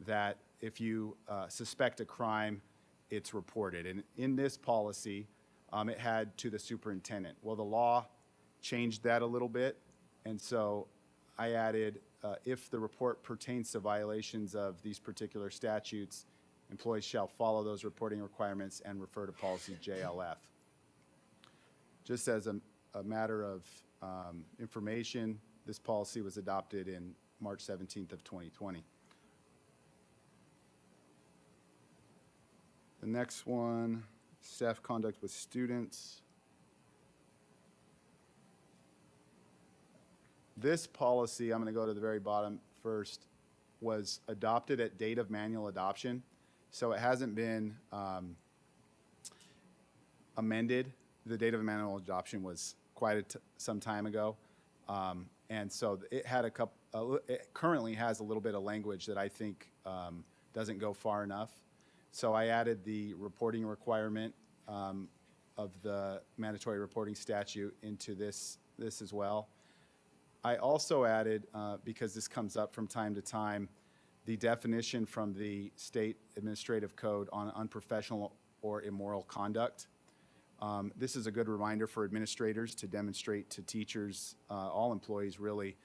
that if you suspect a crime, it's reported. And in this policy, it had to the superintendent. Well, the law changed that a little bit. And so I added, if the report pertains to violations of these particular statutes, employees shall follow those reporting requirements and refer to policy JLF. Just as a matter of information, this policy was adopted in March 17th of 2020. The next one, staff conduct with students. This policy, I'm going to go to the very bottom first, was adopted at date of manual adoption. So it hasn't been amended. The date of manual adoption was quite some time ago. And so it had it currently has a little bit of language that I think doesn't go far enough. So I added the reporting requirement of the mandatory reporting statute into this as well. I also added, because this comes up from time to time, the definition from the state administrative code on unprofessional or immoral conduct. This is a good reminder for administrators to demonstrate to teachers, all employees really,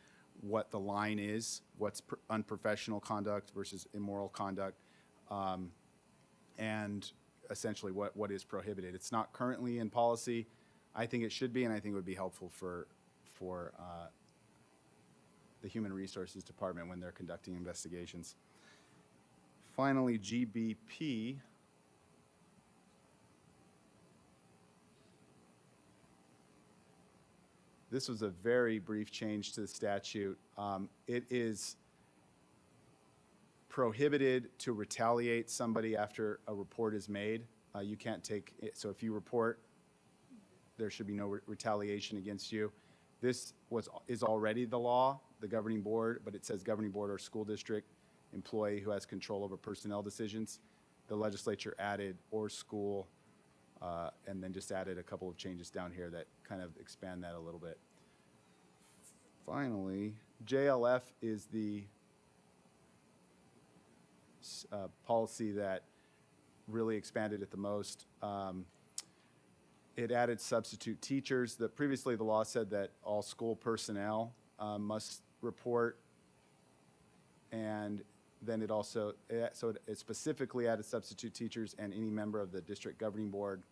what the line is, what's unprofessional conduct versus immoral conduct, and essentially what is prohibited. It's not currently in policy. I think it should be, and I think it would be helpful for the Human Resources Department when they're conducting investigations. Finally, GBP. This was a very brief change to the statute. It is prohibited to retaliate somebody after a report is made. You can't take it, so if you report, there should be no retaliation against you. This is already the law, the governing board, but it says governing board or school district employee who has control over personnel decisions. The legislature added or school, and then just added a couple of changes down here that kind of expand that a little bit. Finally, JLF is the policy that really expanded it the most. It added substitute teachers. Previously, the law said that all school personnel must report, and then it specifically added substitute teachers and any member of the district governing board.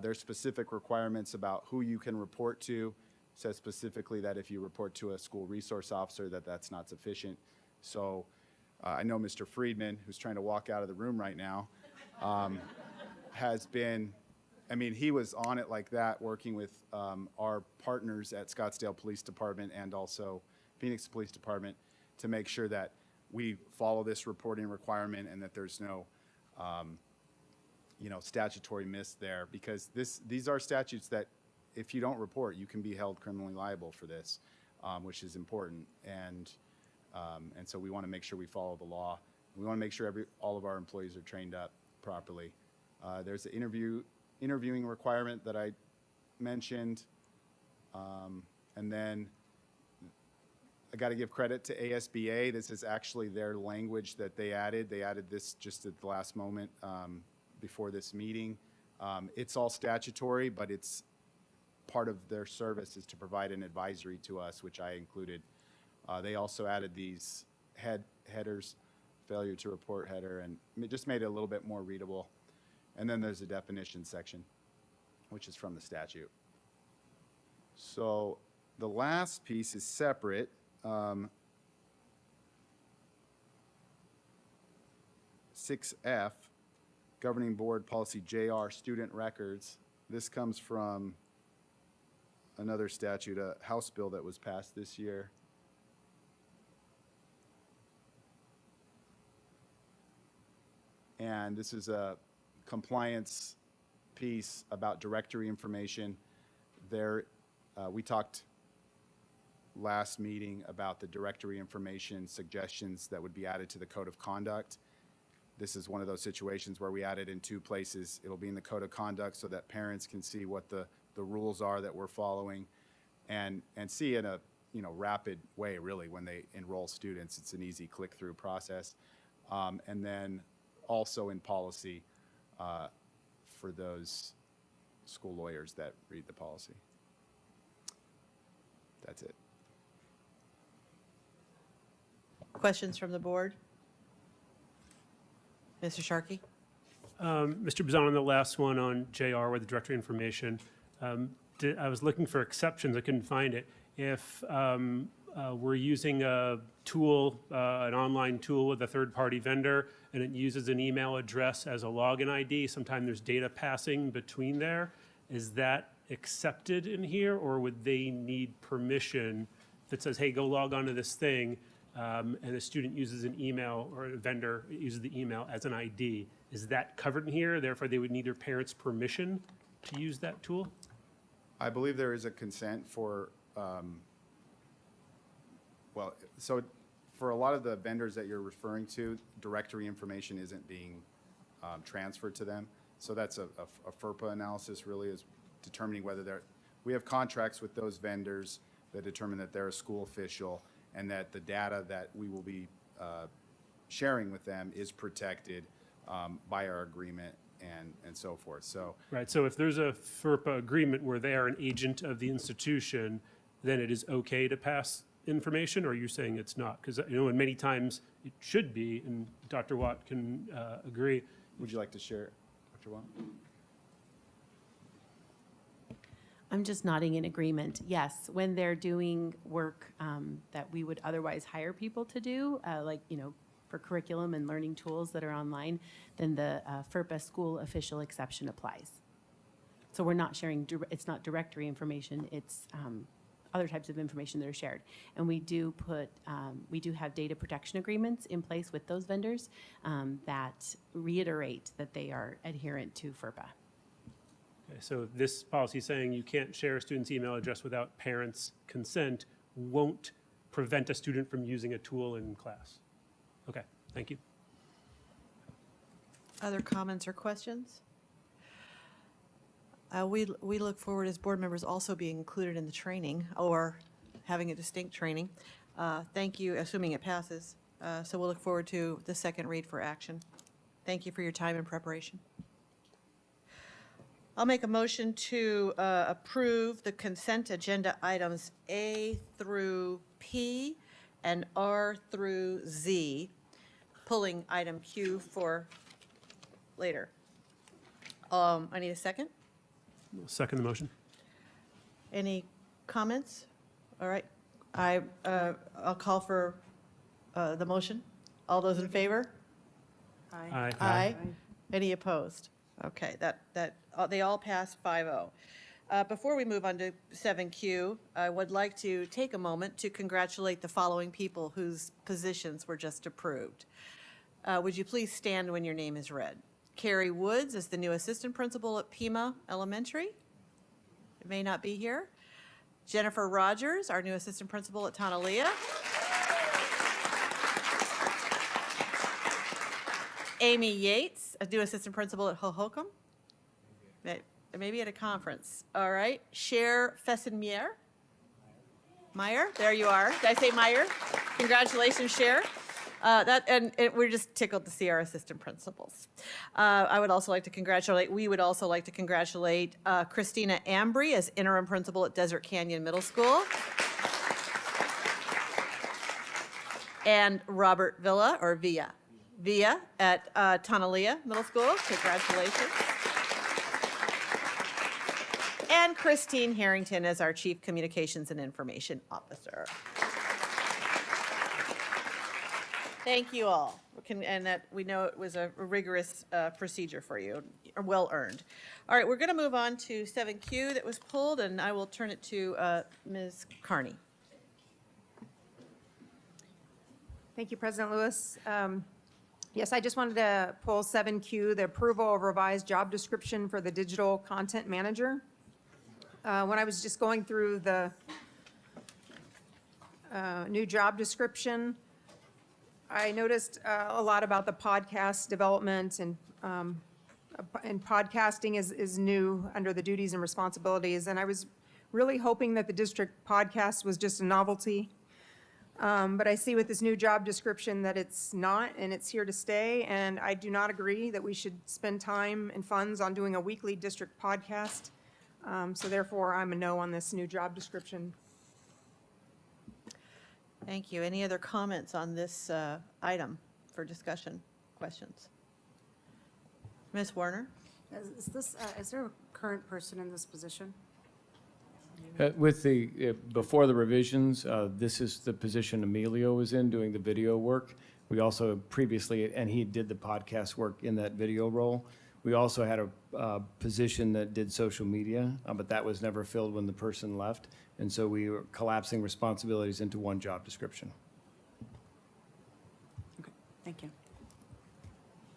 There's specific requirements about who you can report to. It says specifically that if you report to a school resource officer, that's not sufficient. So I know Mr. Friedman, who's trying to walk out of the room right now, has been, he was on it like that, working with our partners at Scottsdale Police Department and also Phoenix Police Department to make sure that we follow this reporting requirement and that there's no, statutory miss there, because these are statutes that if you don't report, you can be held criminally liable for this, which is important. And so we want to make sure we follow the law. We want to make sure all of our employees are trained up properly. There's an interviewing requirement that I mentioned. And then I got to give credit to ASBA. This is actually their language that they added. They added this just at the last moment before this meeting. It's all statutory, but it's part of their service is to provide an advisory to us, which I included. They also added these headers, failure to report header, and it just made it a little bit more readable. And then there's a definition section, which is from the statute. So the last piece is separate. 6F, Governing Board Policy JR, Student Records. This comes from another statute, a House bill that was passed this year. And this is a compliance piece about directory information. There, we talked last meeting about the directory information suggestions that would be added to the code of conduct. This is one of those situations where we added in two places. It'll be in the code of conduct so that parents can see what the rules are that we're following and see in a rapid way, really, when they enroll students. It's an easy click-through process. And then also in policy for those school lawyers that read the policy. That's it. Questions from the board? Mr. Sharkey? Mr. Bazan, on the last one on JR with the directory information, I was looking for exceptions. I couldn't find it. If we're using a tool, an online tool with a third-party vendor, and it uses an email address as a login ID, sometimes there's data passing between there. Is that accepted in here, or would they need permission that says, hey, go log on to this thing, and the student uses an email, or a vendor uses the email as an ID? Is that covered in here? Therefore, they would need their parents' permission to use that tool? I believe there is a consent for, well, so for a lot of the vendors that you're referring to, directory information isn't being transferred to them. So that's a FERPA analysis, really, is determining whether they're, we have contracts with those vendors that determine that they're a school official and that the data that we will be sharing with them is protected by our agreement and so forth. So Right, so if there's a FERPA agreement where they are an agent of the institution, then it is okay to pass information, or are you saying it's not? Because, and many times it should be, and Dr. Watt can agree. would you like to share, Dr. Watt? I'm just nodding in agreement. Yes, when they're doing work that we would otherwise hire people to do, like, for curriculum and learning tools that are online, then the FERPA school official exception applies. So we're not sharing, it's not directory information, it's other types of information that are shared. And we do have data protection agreements in place with those vendors that reiterate that they are adherent to FERPA. Okay, so this policy saying you can't share a student's email address without parents' consent won't prevent a student from using a tool in class. Okay, thank you. Other comments or questions? We look forward as board members also being included in the training or having a distinct training. Thank you, assuming it passes. So we'll look forward to the second read for action. Thank you for your time and preparation. I'll make a motion to approve the consent agenda items A through P and R through Z, pulling item Q for later. I need a second. I'll second the motion. Any comments? All right. I'll call for the motion. All those in favor? Aye. Aye. Any opposed? Okay, they all passed 5-0. Before we move on to 7Q, I would like to take a moment to congratulate the following people whose positions were just approved. Would you please stand when your name is read? Carrie Woods is the new assistant principal at Pima Elementary. It may not be here. Jennifer Rogers, our new assistant principal at Tonalea. Amy Yates, a new assistant principal at Hohokam. Maybe at a conference. All right. Cher Fessenmeyer. Meyer, there you are. Did I say Meyer? Congratulations, Cher. We're just tickled to see our assistant principals. We would also like to congratulate Christina Ambry as interim principal at Desert Canyon Middle School. And Robert Villa, or Villa at Tonalea Middle School. Congratulations. And Christine Harrington as our Chief Communications and Information Officer. Thank you all. And that we know it was a rigorous procedure for you, well earned. All right, we're going to move on to 7Q that was pulled, and I will turn it to Ms. Carney. Thank you, President Lewis. Yes, I just wanted to pull 7Q, the approval of revised job description for the digital content manager. When I was just going through the new job description, I noticed a lot about the podcast development, and podcasting is new under the duties and responsibilities. And I was really hoping that the district podcast was just a novelty. But I see with this new job description that it's not, and it's here to stay. And I do not agree that we should spend time and funds on doing a weekly district podcast. So therefore, I'm a no on this new job description. Thank you. Any other comments on this item for discussion, questions? Ms. Warner? Is there a current person in this position? With the, before the revisions, this is the position Emilio was in, doing the video work. We also previously, and he did the podcast work in that video role. We also had a position that did social media, but that was never filled when the person left. And so we were collapsing responsibilities into one job description. Okay, thank you.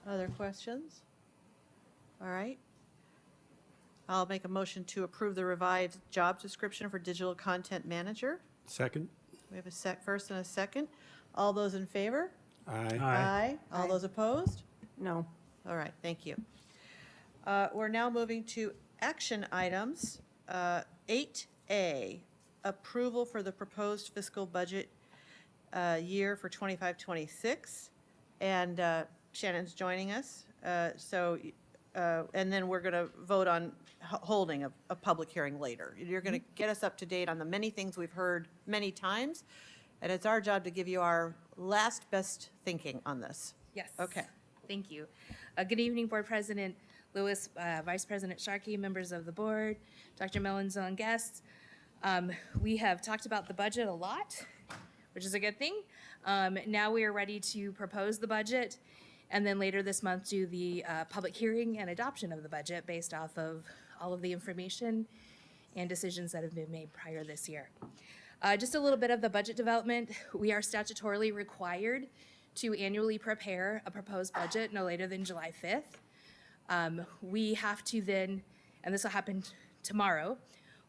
Other questions? All right. I'll make a motion to approve the revised job description for digital content manager. Second? We have a first and a second. All those in favor? Aye. Aye. All those opposed? No. All right, thank you. We're now moving to action items. 8A, approval for the proposed fiscal budget year for 25-26. And Shannon's joining us. And then we're going to vote on holding a public hearing later. You're going to get us up to date on the many things we've heard many times, and it's our job to give you our last best thinking on this. Yes. Okay. Thank you. Good evening, Board President Lewis, Vice President Sharkey, members of the board, Dr. Melanzon, guests. We have talked about the budget a lot, which is a good thing. Now we are ready to propose the budget, and then later this month do the public hearing and adoption of the budget based off of all of the information and decisions that have been made prior this year. Just a little bit of the budget development. We are statutorily required to annually prepare a proposed budget no later than July 5th. We have to then, and this will happen tomorrow,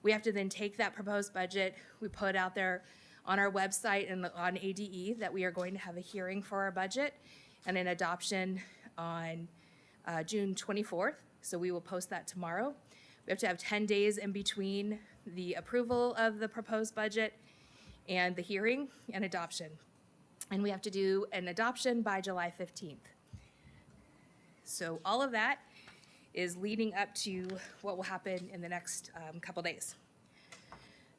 we have to then take that proposed budget, we put out there on our website and on ADE that we are going to have a hearing for our budget and an adoption on June 24th. So we will post that tomorrow. We have to have 10 days in between the approval of the proposed budget and the hearing and adoption. And we have to do an adoption by July 15th. So all of that is leading up to what will happen in the next couple days.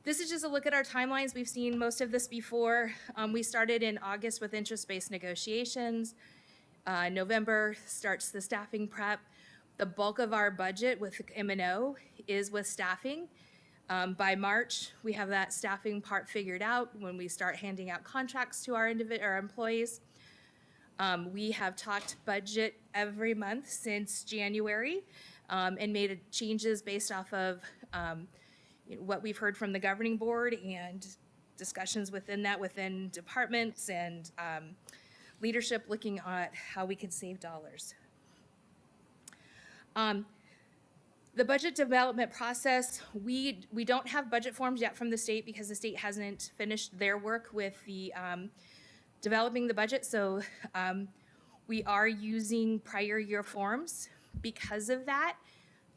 This is just a look at our timelines. We've seen most of this before. We started in August with interest-based negotiations. November starts the staffing prep. The bulk of our budget with M&O is with staffing. By March, we have that staffing part figured out when we start handing out contracts to our employees. We have talked budget every month since January and made changes based off of what we've heard from the governing board and discussions within that, within departments and leadership looking at how we could save dollars. The budget development process, we don't have budget forms yet from the state because the state hasn't finished their work with the developing the budget. So we are using prior year forms. Because of that,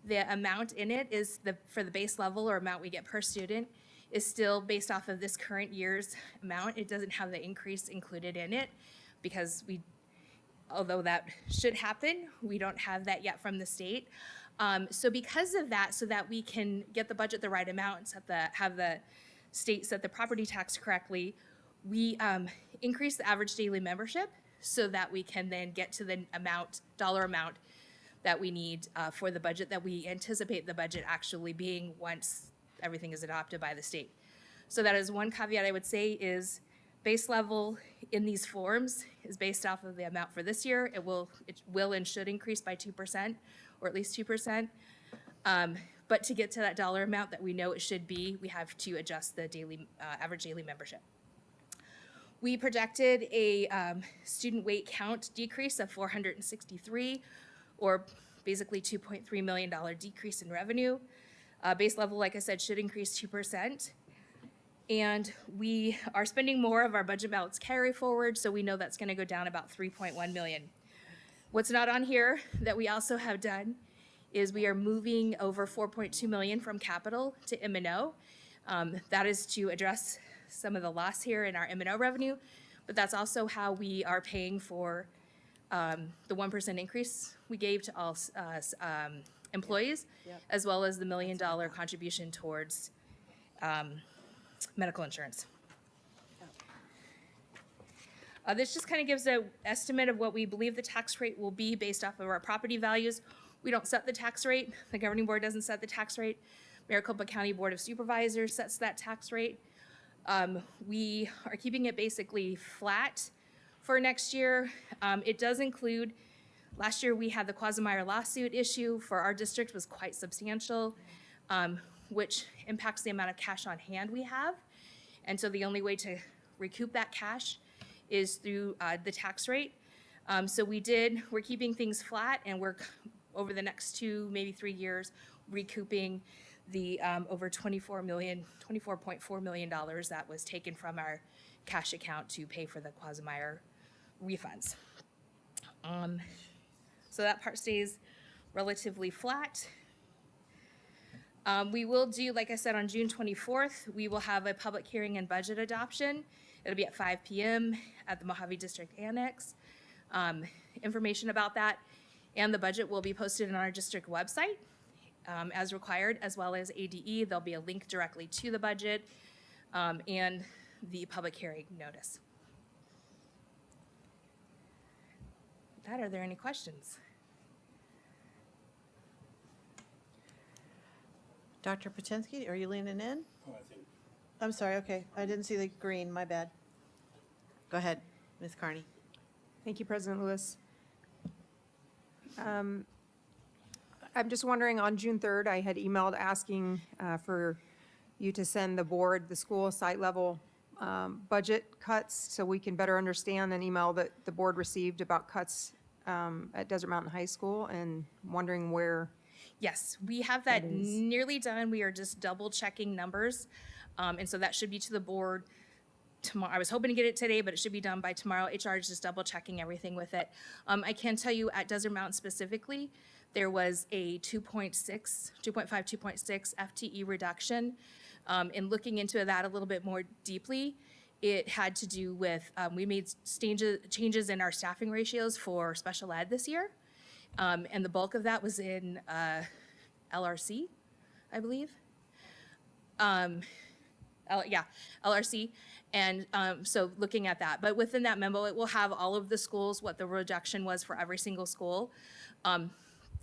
the amount in it is for the base level or amount we get per student is still based off of this current year's amount. It doesn't have the increase included in it because although that should happen, we don't have that yet from the state. So because of that, so that we can get the budget the right amount, have the state set the property tax correctly, we increase the average daily membership so that we can then get to the dollar amount that we need for the budget that we anticipate the budget actually being once everything is adopted by the state. So that is one caveat I would say is base level in these forms is based off of the amount for this year. It will and should increase by 2% or at least 2%. But to get to that dollar amount that we know it should be, we have to adjust the daily average daily membership. We projected a student weight count decrease of 463, or basically $2.3 million decrease in revenue. Base level, like I said, should increase 2%. And we are spending more of our budget balance carry forward, so we know that's going to go down about 3.1 million. What's not on here that we also have done is we are moving over 4.2 million from capital to M&O. That is to address some of the loss here in our M&O revenue, but that's also how we are paying for the 1% increase we gave to all employees, as well as the $1 million contribution towards medical insurance. This just kind of gives an estimate of what we believe the tax rate will be based off of our property values. We don't set the tax rate. The governing board doesn't set the tax rate. Maricopa County Board of Supervisors sets that tax rate. We are keeping it basically flat for next year. It does include, last year we had the Quagmire lawsuit issue for our district was quite substantial, which impacts the amount of cash on hand we have. And so the only way to recoup that cash is through the tax rate. So we're keeping things flat, and we're over the next 2, maybe 3 years, recouping the over $24.4 million that was taken from our cash account to pay for the Quagmire refunds. So that part stays relatively flat. We will do, like I said, on June 24th, we will have a public hearing and budget adoption. It'll be at 5 p.m. at the Mojave District Annex. Information about that and the budget will be posted on our district website as required, as well as ADE. There'll be a link directly to the budget and the public hearing notice. With that, are there any questions? Dr. Patinsky, are you leaning in? I'm sorry, okay. I didn't see the green, my bad. Go ahead, Ms. Carney. Thank you, President Lewis. I'm just wondering, on June 3rd, I had emailed asking for you to send the board the school site level budget cuts so we can better understand an email that the board received about cuts at Desert Mountain High School, and wondering where. Yes, we have that nearly done. We are just double checking numbers. And so that should be to the board tomorrow. I was hoping to get it today, but it should be done by tomorrow. HR is just double checking everything with it. I can tell you at Desert Mountain specifically, there was a 2.6 FTE reduction. In looking into that a little bit more deeply, it had to do with, we made changes in our staffing ratios for special ed this year. And the bulk of that was in LRC, I believe. LRC. And so looking at that. But within that memo, it will have all of the schools, what the reduction was for every single school.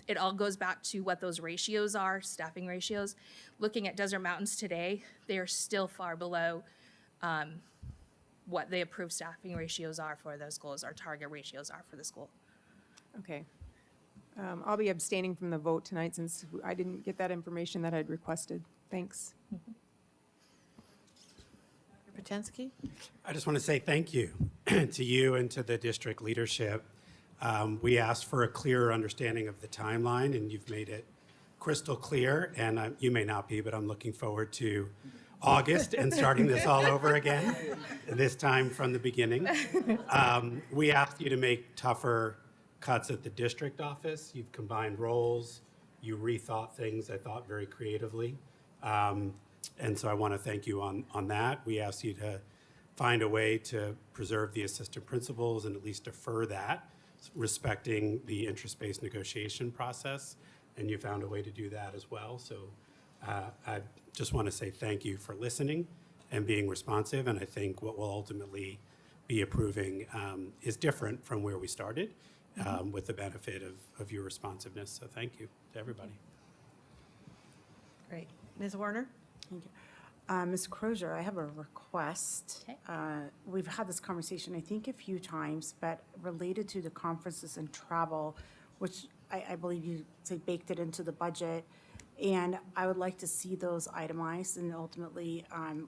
It all goes back to what those ratios are, staffing ratios. Looking at Desert Mountains today, they are still far below what the approved staffing ratios are for those schools, our target ratios are for the school. Okay. I'll be abstaining from the vote tonight since I didn't get that information that I'd requested. Thanks. Dr. Patinsky? I just want to say thank you to you and to the district leadership. We asked for a clearer understanding of the timeline, and you've made it crystal clear. And you may not be, but I'm looking forward to August and starting this all over again, this time from the beginning. We asked you to make tougher cuts at the district office. You've combined roles. You rethought things, I thought, very creatively. And so I want to thank you on that. We asked you to find a way to preserve the assistant principals and at least defer that, respecting the interest-based negotiation process. And you found a way to do that as well. So I just want to say thank you for listening and being responsive. And I think what we'll ultimately be approving is different from where we started, with the benefit of your responsiveness. So thank you to everybody. Great. Ms. Warner? Thank you. Ms. Crozier, I have a request. Okay. We've had this conversation, I think, a few times, but related to the conferences and travel, which I believe you say baked it into the budget. And I would like to see those itemized and ultimately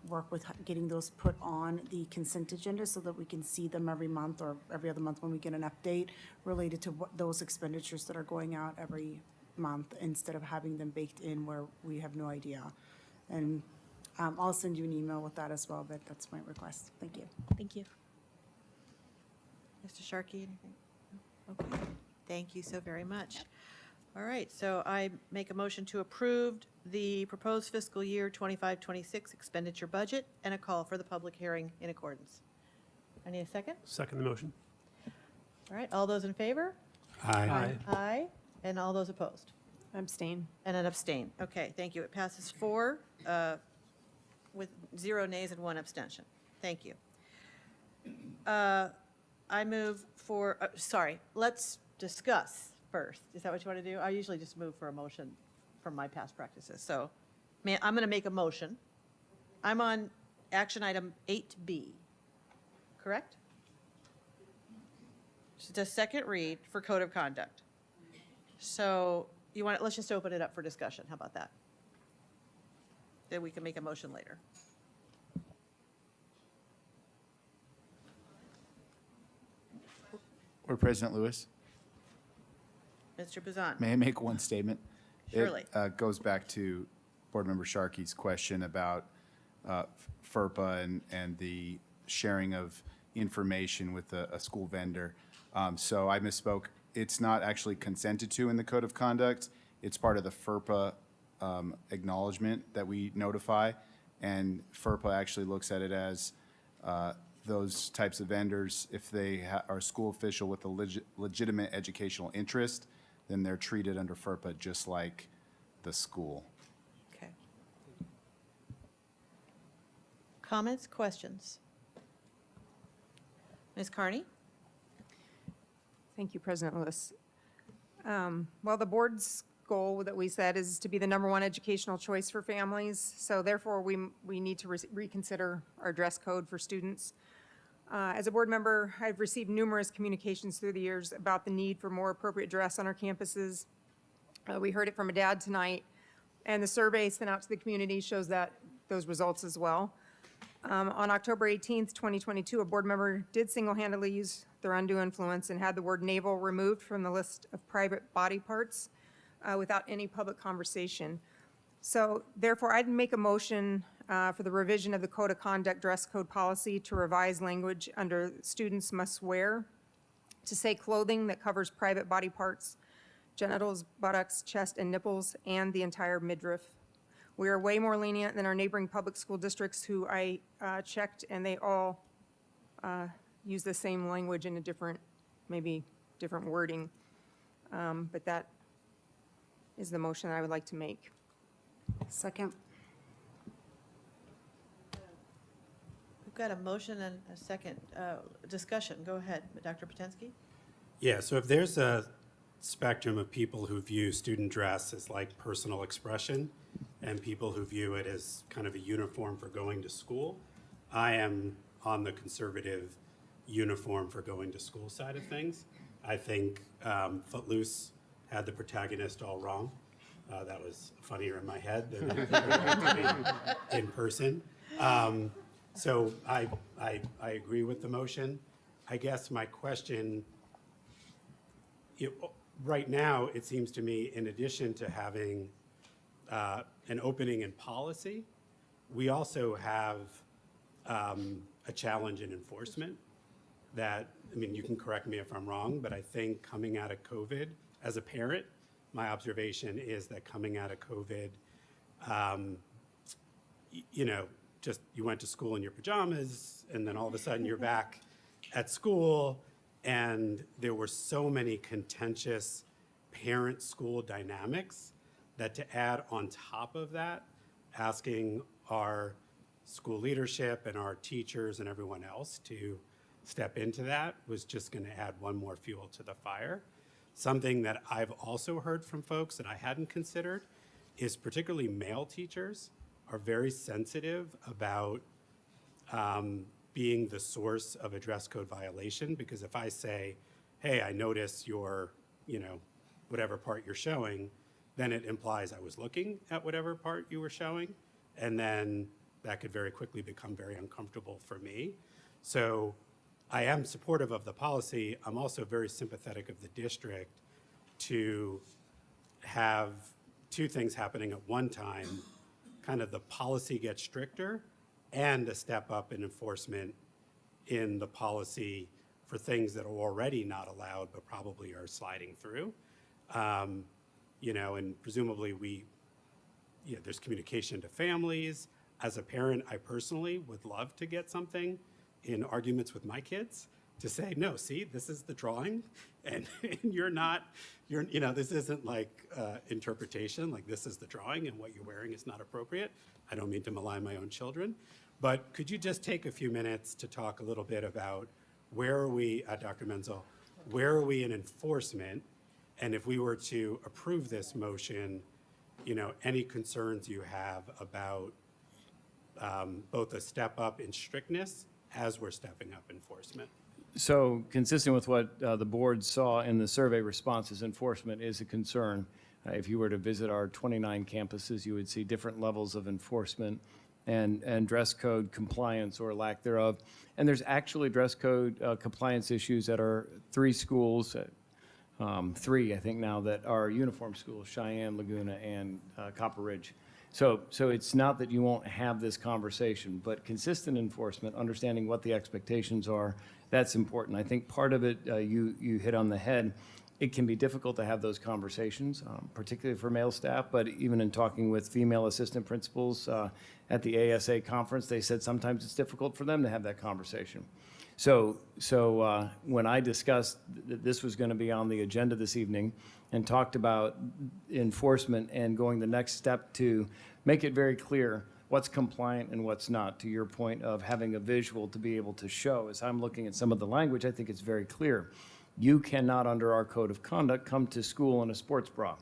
work with getting those put on the consent agenda so that we can see them every month or every other month when we get an update related to what those expenditures that are going out every month, instead of having them baked in where we have no idea. And I'll send you an email with that as well, but that's my request. Thank you. Thank you. Mr. Sharkey, anything? Okay, thank you so very much. All right, so I make a motion to approve the proposed fiscal year 25-26 expenditure budget and a call for the public hearing in accordance. I need a second? Second the motion. All right, all those in favor? Aye. Aye, and all those opposed? Abstain. And an abstain. Okay, thank you. It passes 4 with 0 nays and 1 abstention. Thank you. I move for, sorry, let's discuss first. Is that what you want to do? I usually just move for a motion from my past practices. So I'm going to make a motion. I'm on action item 8B, correct? Just a second read for code of conduct. So let's just open it up for discussion. How about that? Then we can make a motion later. Or President Lewis, Mr. Buzan? may I make one statement? Surely. It goes back to Board Member Sharkey's question about FERPA and the sharing of information with a school vendor. So I misspoke. It's not actually consented to in the Code of Conduct. It's part of the FERPA acknowledgement that we notify. And FERPA actually looks at it as those types of vendors, if they are a school official with a legitimate educational interest, then they're treated under FERPA just like the school. Okay. Comments, questions? Ms. Carney? Thank you, President Lewis. Well, the board's goal that we set is to be the #1 educational choice for families. So therefore, we need to reconsider our dress code for students. As a board member, I've received numerous communications through the years about the need for more appropriate dress on our campuses. We heard it from a dad tonight, and the survey sent out to the community shows those results as well. On October 18th, 2022, a board member did single-handedly use their undue influence and had the word navel removed from the list of private body parts without any public conversation. So therefore, I'd make a motion for the revision of the Code of Conduct dress code policy to revise language under students must wear to say clothing that covers private body parts, genitals, buttocks, chest, and nipples, and the entire midriff. We are way more lenient than our neighboring public school districts who I checked, and they all use the same language in a different, maybe different wording. But that is the motion that I would like to make. Second. We've got a motion and a second discussion. Go ahead, Dr. Potensky. Yeah, so if there's a spectrum of people who view student dress as like personal expression and people who view it as kind of a uniform for going to school, I am on the conservative uniform for going to school side of things. I think Footloose had the protagonist all wrong. That was funnier in my head than in person. So I agree with the motion. I guess my question, right now, it seems to me, in addition to having an opening in policy, we also have a challenge in enforcement that, I mean, you can correct me if I'm wrong, but I think coming out of COVID, as a parent, my observation is that coming out of COVID, just you went to school in your pajamas, and then all of a sudden you're back at school, and there were so many contentious parent-school dynamics that to add on top of that, asking our school leadership and our teachers and everyone else to step into that was just going to add one more fuel to the fire. Something that I've also heard from folks that I hadn't considered is particularly male teachers are very sensitive about being the source of a dress code violation, because if I say, hey, I notice your, whatever part you're showing, then it implies I was looking at whatever part you were showing, and then that could very quickly become very uncomfortable for me. So I am supportive of the policy. I'm also very sympathetic of the district to have two things happening at one time. Kind of the policy gets stricter and a step up in enforcement in the policy for things that are already not allowed but probably are sliding through. You know, and presumably there's communication to families. As a parent, I personally would love to get something in arguments with my kids to say, no, see, this is the drawing, and you know, this isn't like interpretation, like this is the drawing and what you're wearing is not appropriate. I don't mean to malign my own children, but could you just take a few minutes to talk a little bit about where are we, Dr. Menzel, where are we in enforcement? And if we were to approve this motion, you know, any concerns you have about both a step up in strictness as we're stepping up enforcement? So consistent with what the board saw in the survey responses, enforcement is a concern. If you were to visit our 29 campuses, you would see different levels of enforcement and dress code compliance or lack thereof. And there's actually dress code compliance issues at our 3 schools, 3 I think now, that are uniform schools, Cheyenne, Laguna, and Copper Ridge. So it's not that you won't have this conversation, but consistent enforcement, understanding what the expectations are, that's important. I think part of it, you hit on the head. It can be difficult to have those conversations, particularly for male staff, but even in talking with female assistant principals at the ASA conference, they said sometimes it's difficult for them to have that conversation. So when I discussed that this was going to be on the agenda this evening and talked about enforcement and going the next step to make it very clear what's compliant and what's not, to your point of having a visual to be able to show, as I'm looking at some of the language, I think it's very clear. You cannot, under our code of conduct, come to school in a sports bra.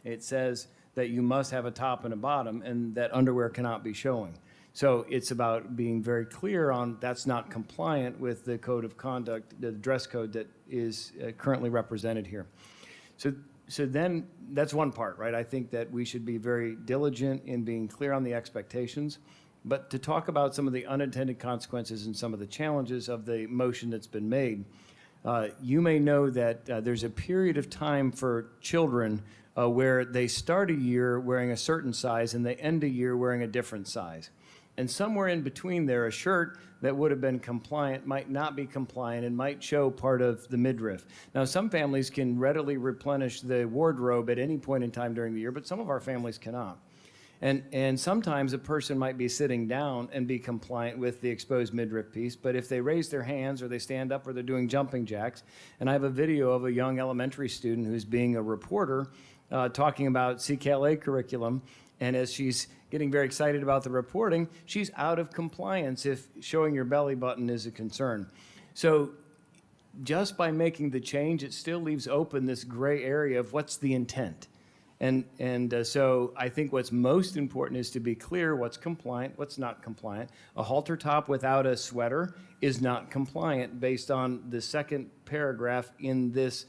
It says that you must have a top and a bottom and that underwear cannot be showing. So it's about being very clear on that's not compliant with the code of conduct, the dress code that is currently represented here. So then that's one part, right? I think that we should be very diligent in being clear on the expectations, but to talk about some of the unintended consequences and some of the challenges of the motion that's been made, you may know that there's a period of time for children where they start a year wearing a certain size and they end a year wearing a different size. And somewhere in between there, a shirt that would have been compliant might not be compliant and might show part of the midriff. Now, some families can readily replenish the wardrobe at any point in time during the year, but some of our families cannot. And sometimes a person might be sitting down and be compliant with the exposed midriff piece, but if they raise their hands or they stand up or they're doing jumping jacks, and I have a video of a young elementary student who's being a reporter talking about CKLA curriculum, and as she's getting very excited about the reporting, she's out of compliance if showing your belly button is a concern. So just by making the change, it still leaves open this gray area of what's the intent. So I think what's most important is to be clear what's compliant, what's not compliant. A halter top without a sweater is not compliant based on the second paragraph in this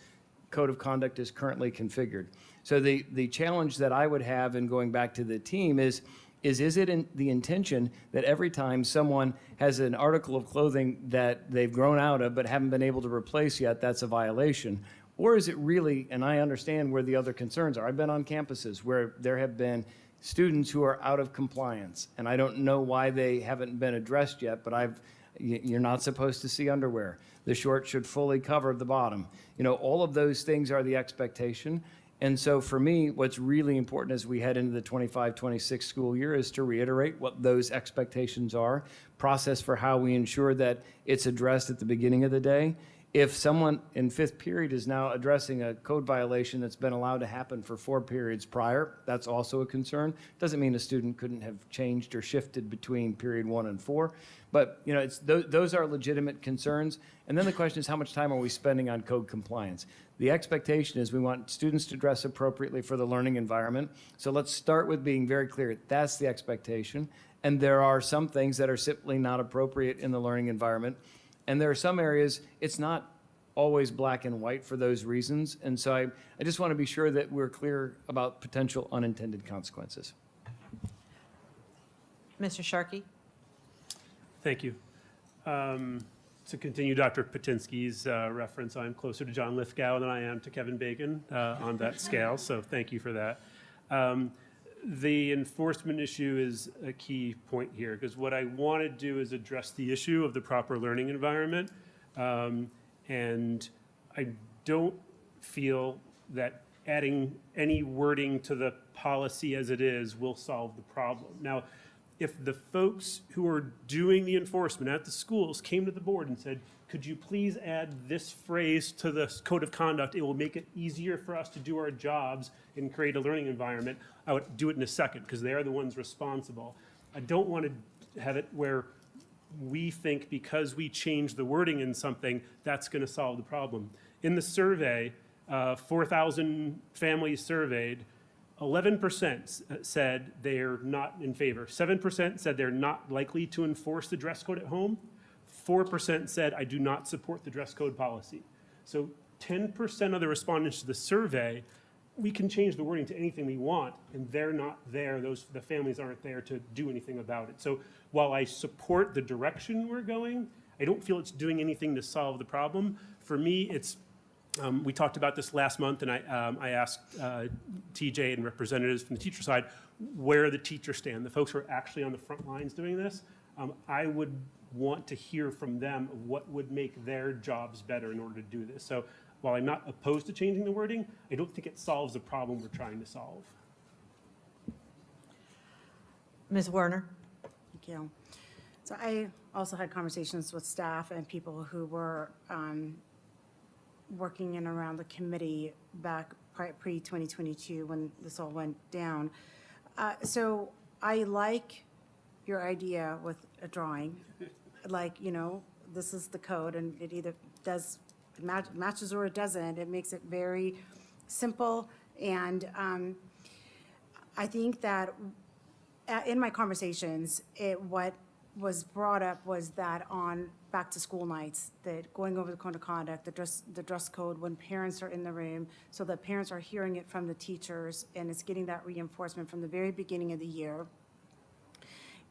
code of conduct is currently configured. So the challenge that I would have in going back to the team is it in the intention that every time someone has an article of clothing that they've grown out of but haven't been able to replace yet, that's a violation? Or is it really, and I understand where the other concerns are. I've been on campuses where there have been students who are out of compliance, and I don't know why they haven't been addressed yet, but you're not supposed to see underwear. The short should fully cover the bottom. You know, all of those things are the expectation. And so for me, what's really important as we head into the 25-26 school year is to reiterate what those expectations are, process for how we ensure that it's addressed at the beginning of the day. If someone in 5th period is now addressing a code violation that's been allowed to happen for 4 periods prior, that's also a concern. Doesn't mean a student couldn't have changed or shifted between period 1 and 4. But you know, those are legitimate concerns. And then the question is, how much time are we spending on code compliance? The expectation is we want students to dress appropriately for the learning environment. So let's start with being very clear. That's the expectation. And there are some things that are simply not appropriate in the learning environment. And there are some areas it's not always black and white for those reasons. And so I just want to be sure that we're clear about potential unintended consequences. Mr. Sharkey? Thank you. To continue Dr. Patinsky's reference, I'm closer to John Lithgow than I am to Kevin Bacon on that scale, so thank you for that. The enforcement issue is a key point here, because what I want to do is address the issue of the proper learning environment, and I don't feel that adding any wording to the policy as it is will solve the problem. Now, if the folks who are doing the enforcement at the schools came to the board and said, could you please add this phrase to the code of conduct, it will make it easier for us to do our jobs and create a learning environment, I would do it in a second, because they are the ones responsible. I don't want to have it where we think because we change the wording in something, that's going to solve the problem. In the survey, 4,000 families surveyed, 11% said they're not in favor. 7% said they're not likely to enforce the dress code at home. 4% said, I do not support the dress code policy. So 10% of the respondents to the survey, we can change the wording to anything we want, and they're not there. The families aren't there to do anything about it. So while I support the direction we're going, I don't feel it's doing anything to solve the problem. For me, it's we talked about this last month, and I asked TJ and representatives from the teacher side where the teachers stand, the folks who are actually on the front lines doing this. I would want to hear from them of what would make their jobs better in order to do this. So while I'm not opposed to changing the wording, I don't think it solves the problem we're trying to solve. Ms. Werner? Thank you. So I also had conversations with staff and people who were working in around the committee back pre-2022 when this all went down. So I like your idea with a drawing. Like, this is the code, and it either matches or it doesn't. It makes it very simple. And I think that in my conversations, what was brought up was that on back to school nights, that going over the code of conduct, the dress code when parents are in the room, so that parents are hearing it from the teachers, and it's getting that reinforcement from the very beginning of the year.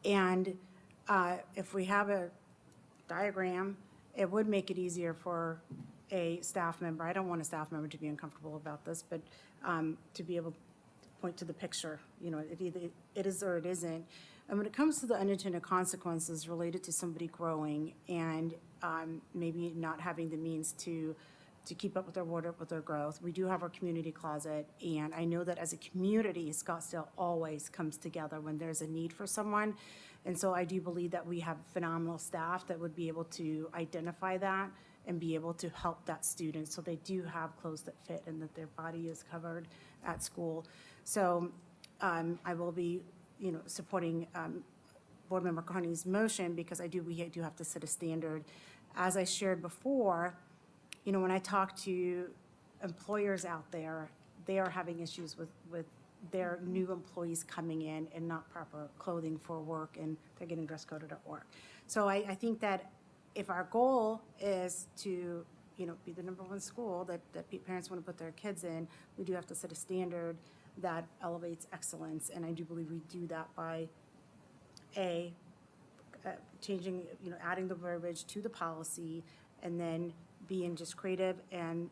And if we have a diagram, it would make it easier for a staff member. I don't want a staff member to be uncomfortable about this, but to be able to point to the picture, it is or it isn't. And when it comes to the unintended consequences related to somebody growing and maybe not having the means to keep up with their wardrobe, with their growth, we do have our community closet. And I know that as a community, Scottsdale always comes together when there's a need for someone. And so I do believe that we have phenomenal staff that would be able to identify that and be able to help that student so they do have clothes that fit and that their body is covered at school. So I will be supporting Board Member Carney's motion, because we do have to set a standard. As I shared before, when I talk to employers out there, they are having issues with their new employees coming in and not proper clothing for work, and they're getting dress coded at work. So I think that if our goal is to be the #1 school that parents want to put their kids in, we do have to set a standard that elevates excellence. And I do believe we do that by changing, adding the verbiage to the policy, and then being just creative and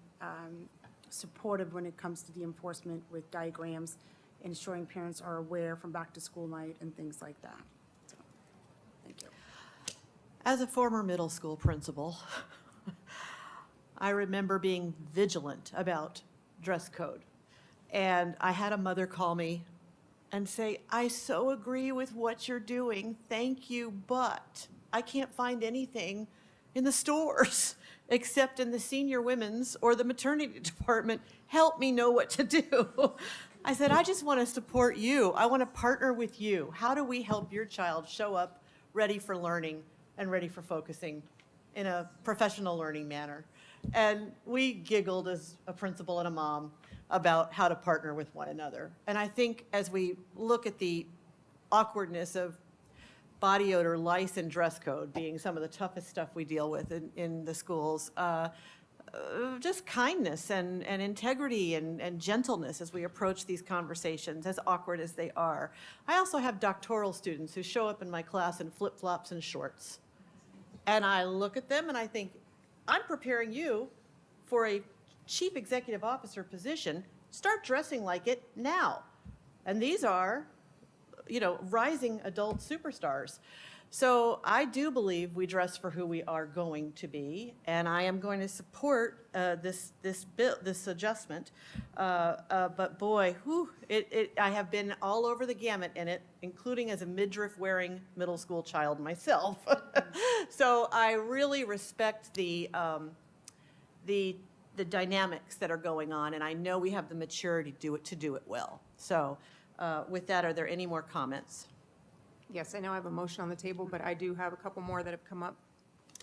supportive when it comes to the enforcement with diagrams, ensuring parents are aware from back to school night and things like that. So, thank you. As a former middle school principal, I remember being vigilant about dress code. And I had a mother call me and say, I so agree with what you're doing, thank you, but I can't find anything in the stores except in the senior women's or the maternity department. Help me know what to do. I said, I just want to support you. I want to partner with you. How do we help your child show up ready for learning and ready for focusing in a professional learning manner? And we giggled as a principal and a mom about how to partner with one another. And I think as we look at the awkwardness of body odor, lice, and dress code being some of the toughest stuff we deal with in the schools, just kindness and integrity and gentleness as we approach these conversations, as awkward as they are. I also have doctoral students who show up in my class in flip-flops and shorts. And I look at them and I think, I'm preparing you for a chief executive officer position. Start dressing like it now. And these are, rising adult superstars. So I do believe we dress for who we are going to be, and I am going to support this adjustment. But boy, I have been all over the gamut in it, including as a midriff-wearing middle school child myself. So I really respect the dynamics that are going on, and I know we have the maturity to do it well. So with that, are there any more comments? Yes, I know I have a motion on the table, but I do have a couple more that have come up.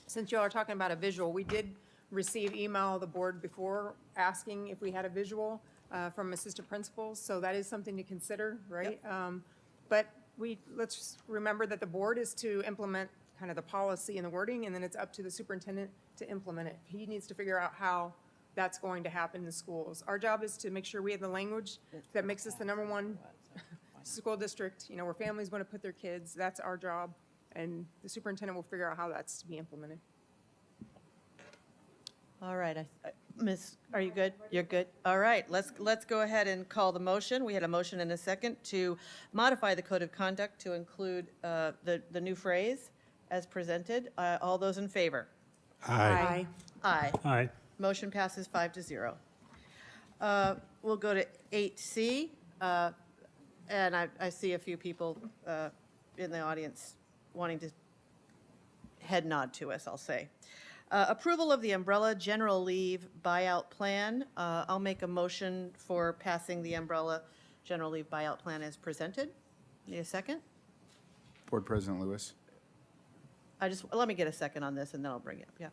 Since you all are talking about a visual, we did receive email the board before asking if we had a visual from assistant principals, so that is something to consider, right? But let's remember that the board is to implement kind of the policy and the wording, and then it's up to the superintendent to implement it. He needs to figure out how that's going to happen in the schools. Our job is to make sure we have the language that makes us the #1 school district, where families want to put their kids. That's our job, and the superintendent will figure out how that's to be implemented. All right, Miss, are you good? You're good? All right, let's go ahead and call the motion. We had a motion and a second to modify the code of conduct to include the new phrase as presented. All those in favor? Aye. Aye. Aye. Motion passes 5-0. We'll go to 8C. And I see a few people in the audience wanting to head nod to us, I'll say. Approval of the umbrella general leave buyout plan. I'll make a motion for passing the umbrella general leave buyout plan as presented. Need a second? Board President Lewis. Let me get a second on this and then I'll bring it up, yeah.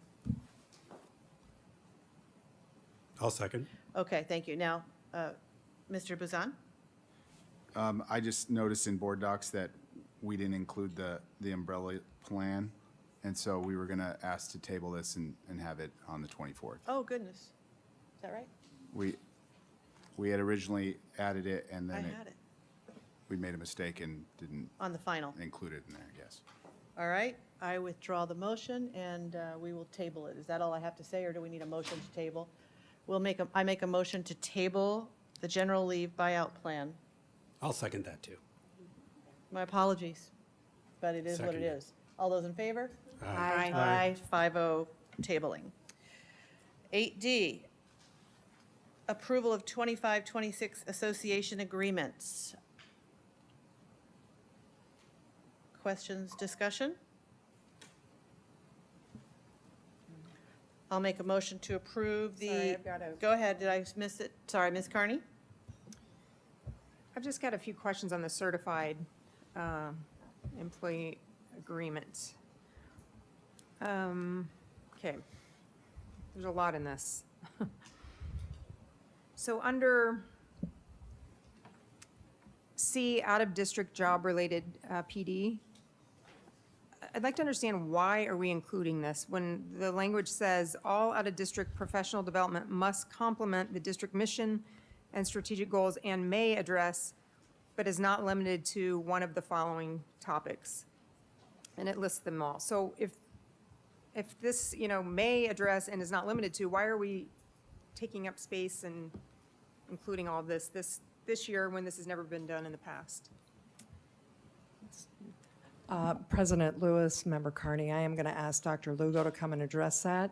I'll second. Okay, thank you. Now, Mr. Buzan? I just noticed in board docs that we didn't include the umbrella plan, and so we were going to ask to table this and have it on the 24th. Oh, goodness. Is that right? We had originally added it, and I then had it we made a mistake and didn't on the final. include it in there, yes. All right, I withdraw the motion and we will table it. Is that all I have to say, or do we need a motion to table? I make a motion to table the general leave buyout plan. I'll second that too. My apologies, but it is what it Second. is. All those in favor? Aye. Aye, 5-0, tabling. 8D, approval of 25-26 association agreements. Questions, discussion? I'll make a motion to approve the. Sorry, I've got a- Go ahead, did I miss it? Sorry, Ms. Carney? I've just got a few questions on the certified employee agreement. Okay, there's a lot in this. So under C, out-of-district job-related PD, I'd like to understand why are we including this when the language says all out-of-district professional development must complement the district mission and strategic goals and may address, but is not limited to one of the following topics. And it lists them all. So if this, may address and is not limited to, why are we taking up space and including all of this year when this has never been done in the past? President Lewis, Member Carney, I am going to ask Dr. Lugo to come and address that.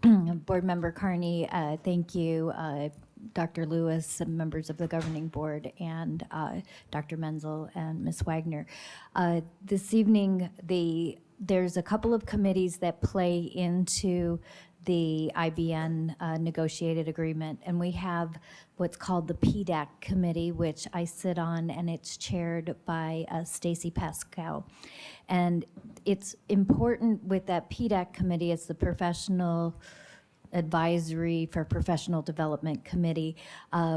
Board Member Carney, thank you, Dr. Lewis, members of the governing board, and Dr. Menzel and Ms. Wagner. This evening, there's a couple of committees that play into the IBN negotiated agreement, and we have what's called the PDAC committee, which I sit on, and it's chaired by Stacy Pascal. And it's important with that PDAC committee, it's the professional Advisory for Professional Development Committee,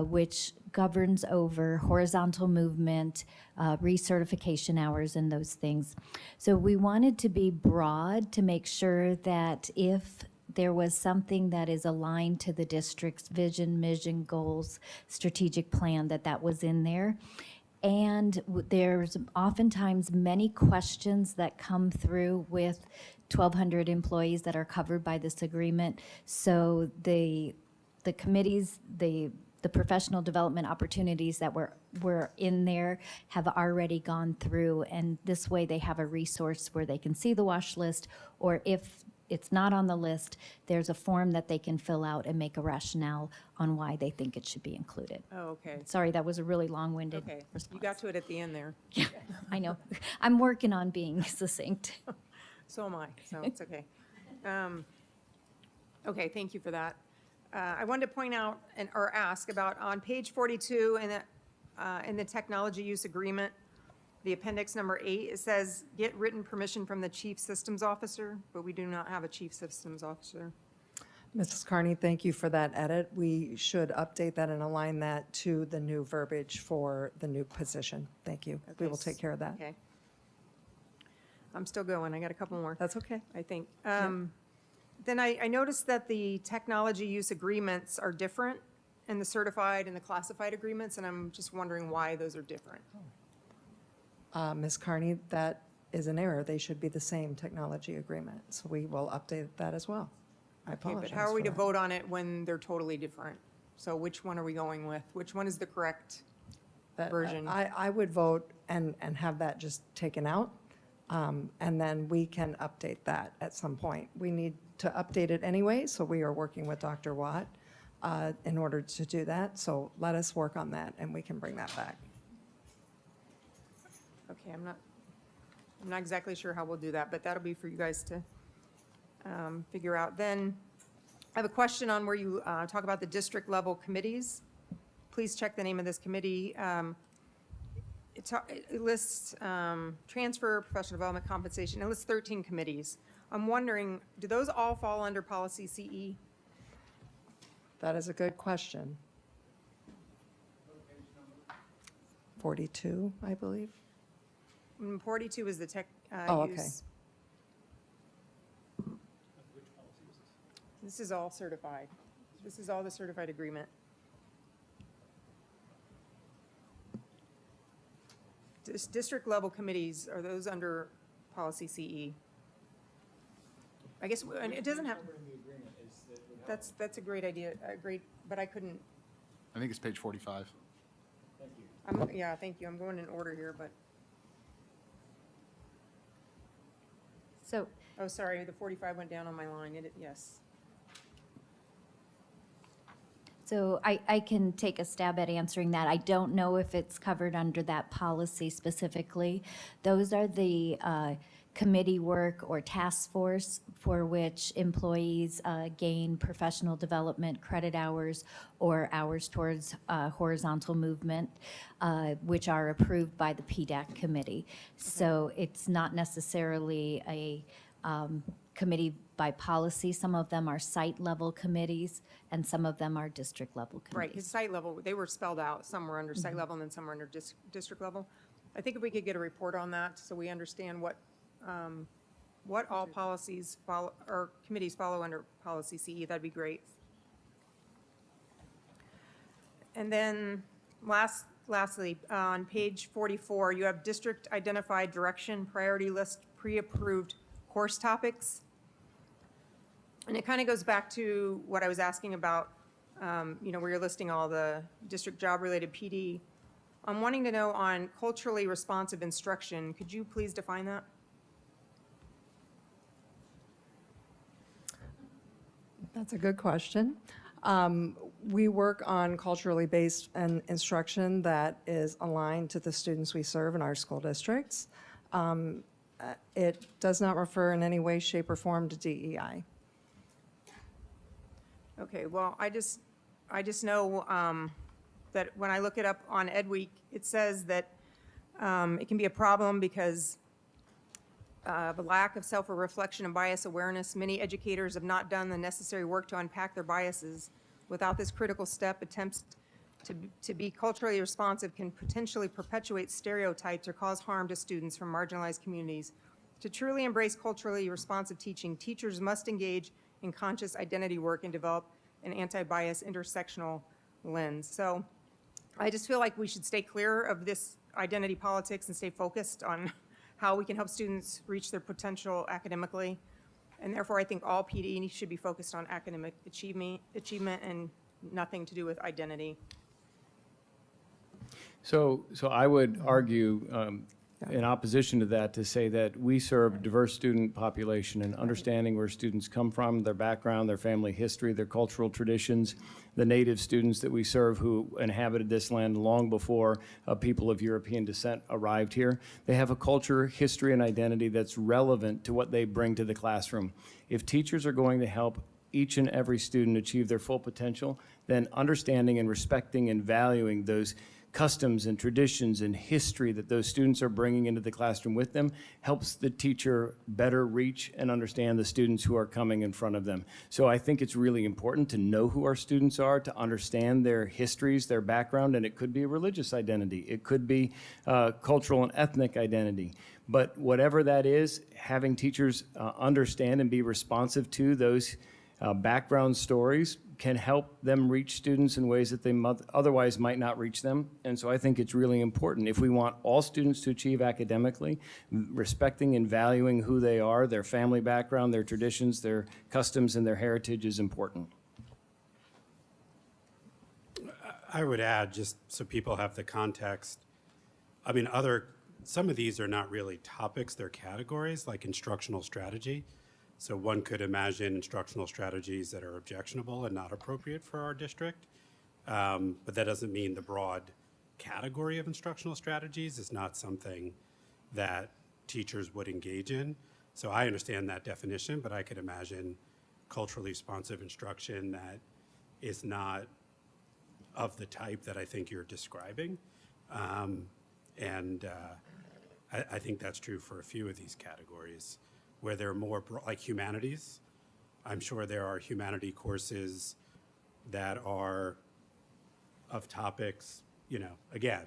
which governs over horizontal movement, recertification hours, and those things. So we wanted to be broad to make sure that if there was something that is aligned to the district's vision, mission, goals, strategic plan, that was in there. And there's oftentimes many questions that come through with 1,200 employees that are covered by this agreement. So the committees, the professional development opportunities that were in there have already gone through, and this way they have a resource where they can see the wash list, or if it's not on the list, there's a form that they can fill out and make a rationale on why they think it should be included. Oh, okay. Sorry, that was a really long-winded Okay, response. you got to it at the end there. Yeah, I know. I'm working on being succinct. So am I, so it's okay. Okay, thank you for that. I wanted to point out or ask about on page 42 in the technology use agreement, the appendix number 8, it says, get written permission from the chief systems officer, but we do not have a chief systems officer. Mrs. Carney, thank you for that edit. We should update that and align that to the new verbiage for the new position. Thank you. We will take care of that. Okay. I'm still going. I got a couple more. That's okay. I think. Then I noticed that the technology use agreements are different in the certified and the classified agreements, and I'm just wondering why those are different. Ms. Carney, that is an error. They should be the same technology agreement. So we will update that as well. I Okay, apologize but how are we for to that. vote on it when they're totally different? So which one are we going with? Which one is the correct version? I would vote and have that just taken out, and then we can update that at some point. We need to update it anyway, so we are working with Dr. Watt in order to do that. So let us work on that, and we can bring that back. Okay, I'm not exactly sure how we'll do that, but that'll be for you guys to figure out. Then I have a question on where you talk about the district level committees. Please check the name of this committee. It lists transfer, professional development, compensation. It lists 13 committees. I'm wondering, do those all fall under policy CE? That is a good question. 42, I believe. 42 is the tech Oh, okay. use. This is all certified. This is all the certified agreement. District level committees, are those under policy CE? I guess, and it doesn't have. That's a great idea, great, but I couldn't. I think it's page 45. Yeah, thank you. I'm going in order here, but. So, Oh, sorry, the 45 went down on my line. Yes. so I can take a stab at answering that. I don't know if it's covered under that policy specifically. Those are the committee work or task force for which employees gain professional development credit hours or hours towards horizontal movement, which are approved by the PDAC committee. So it's not necessarily a committee by policy. Some of them are site-level committees, and some of them are district-level committees. Right, because site level, they were spelled out. Some were under site level and then some were under district level. I think if we could get a report on that so we understand what all policies follow, or committees follow under policy CE, that'd be great. And then lastly, on page 44, you have district identified direction, priority list, pre-approved course topics. And it kind of goes back to what I was asking about, where you're listing all the district job-related PD. I'm wanting to know on culturally responsive instruction, could you please define that? That's a good question. We work on culturally based instruction that is aligned to the students we serve in our school districts. It does not refer in any way, shape, or form to DEI. Okay, well, I just know that when I look it up on Ed Week, it says that it can be a problem because of a lack of self-reflection and bias awareness. Many educators have not done the necessary work to unpack their biases. Without this critical step, attempts to be culturally responsive can potentially perpetuate stereotypes or cause harm to students from marginalized communities. To truly embrace culturally responsive teaching, teachers must engage in conscious identity work and develop an anti-bias intersectional lens. So I just feel like we should stay clear of this identity politics and stay focused on how we can help students reach their potential academically. And therefore, I think all PD should be focused on academic achievement and nothing to do with identity. So I would argue in opposition to that to say that we serve a diverse student population, and understanding where students come from, their background, their family history, their cultural traditions, the native students that we serve who inhabited this land long before people of European descent arrived here. They have a culture, history, and identity that's relevant to what they bring to the classroom. If teachers are going to help each and every student achieve their full potential, then understanding and respecting and valuing those customs and traditions and history that those students are bringing into the classroom with them helps the teacher better reach and understand the students who are coming in front of them. So I think it's really important to know who our students are, to understand their histories, their background, and it could be a religious identity. It could be cultural and ethnic identity. But whatever that is, having teachers understand and be responsive to those background stories can help them reach students in ways that they otherwise might not reach them. And so I think it's really important. If we want all students to achieve academically, respecting and valuing who they are, their family background, their traditions, their customs, and their heritage is important. I would add, just so people have the context, I mean, some of these are not really topics, they're categories, like instructional strategy. So one could imagine instructional strategies that are objectionable and not appropriate for our district. But that doesn't mean the broad category of instructional strategies is not something that teachers would engage in. So I understand that definition, but I could imagine culturally responsive instruction that is not of the type that I think you're describing. I think that's true for a few of these categories, where they're more like humanities. I'm sure there are humanity courses that are of topics, again,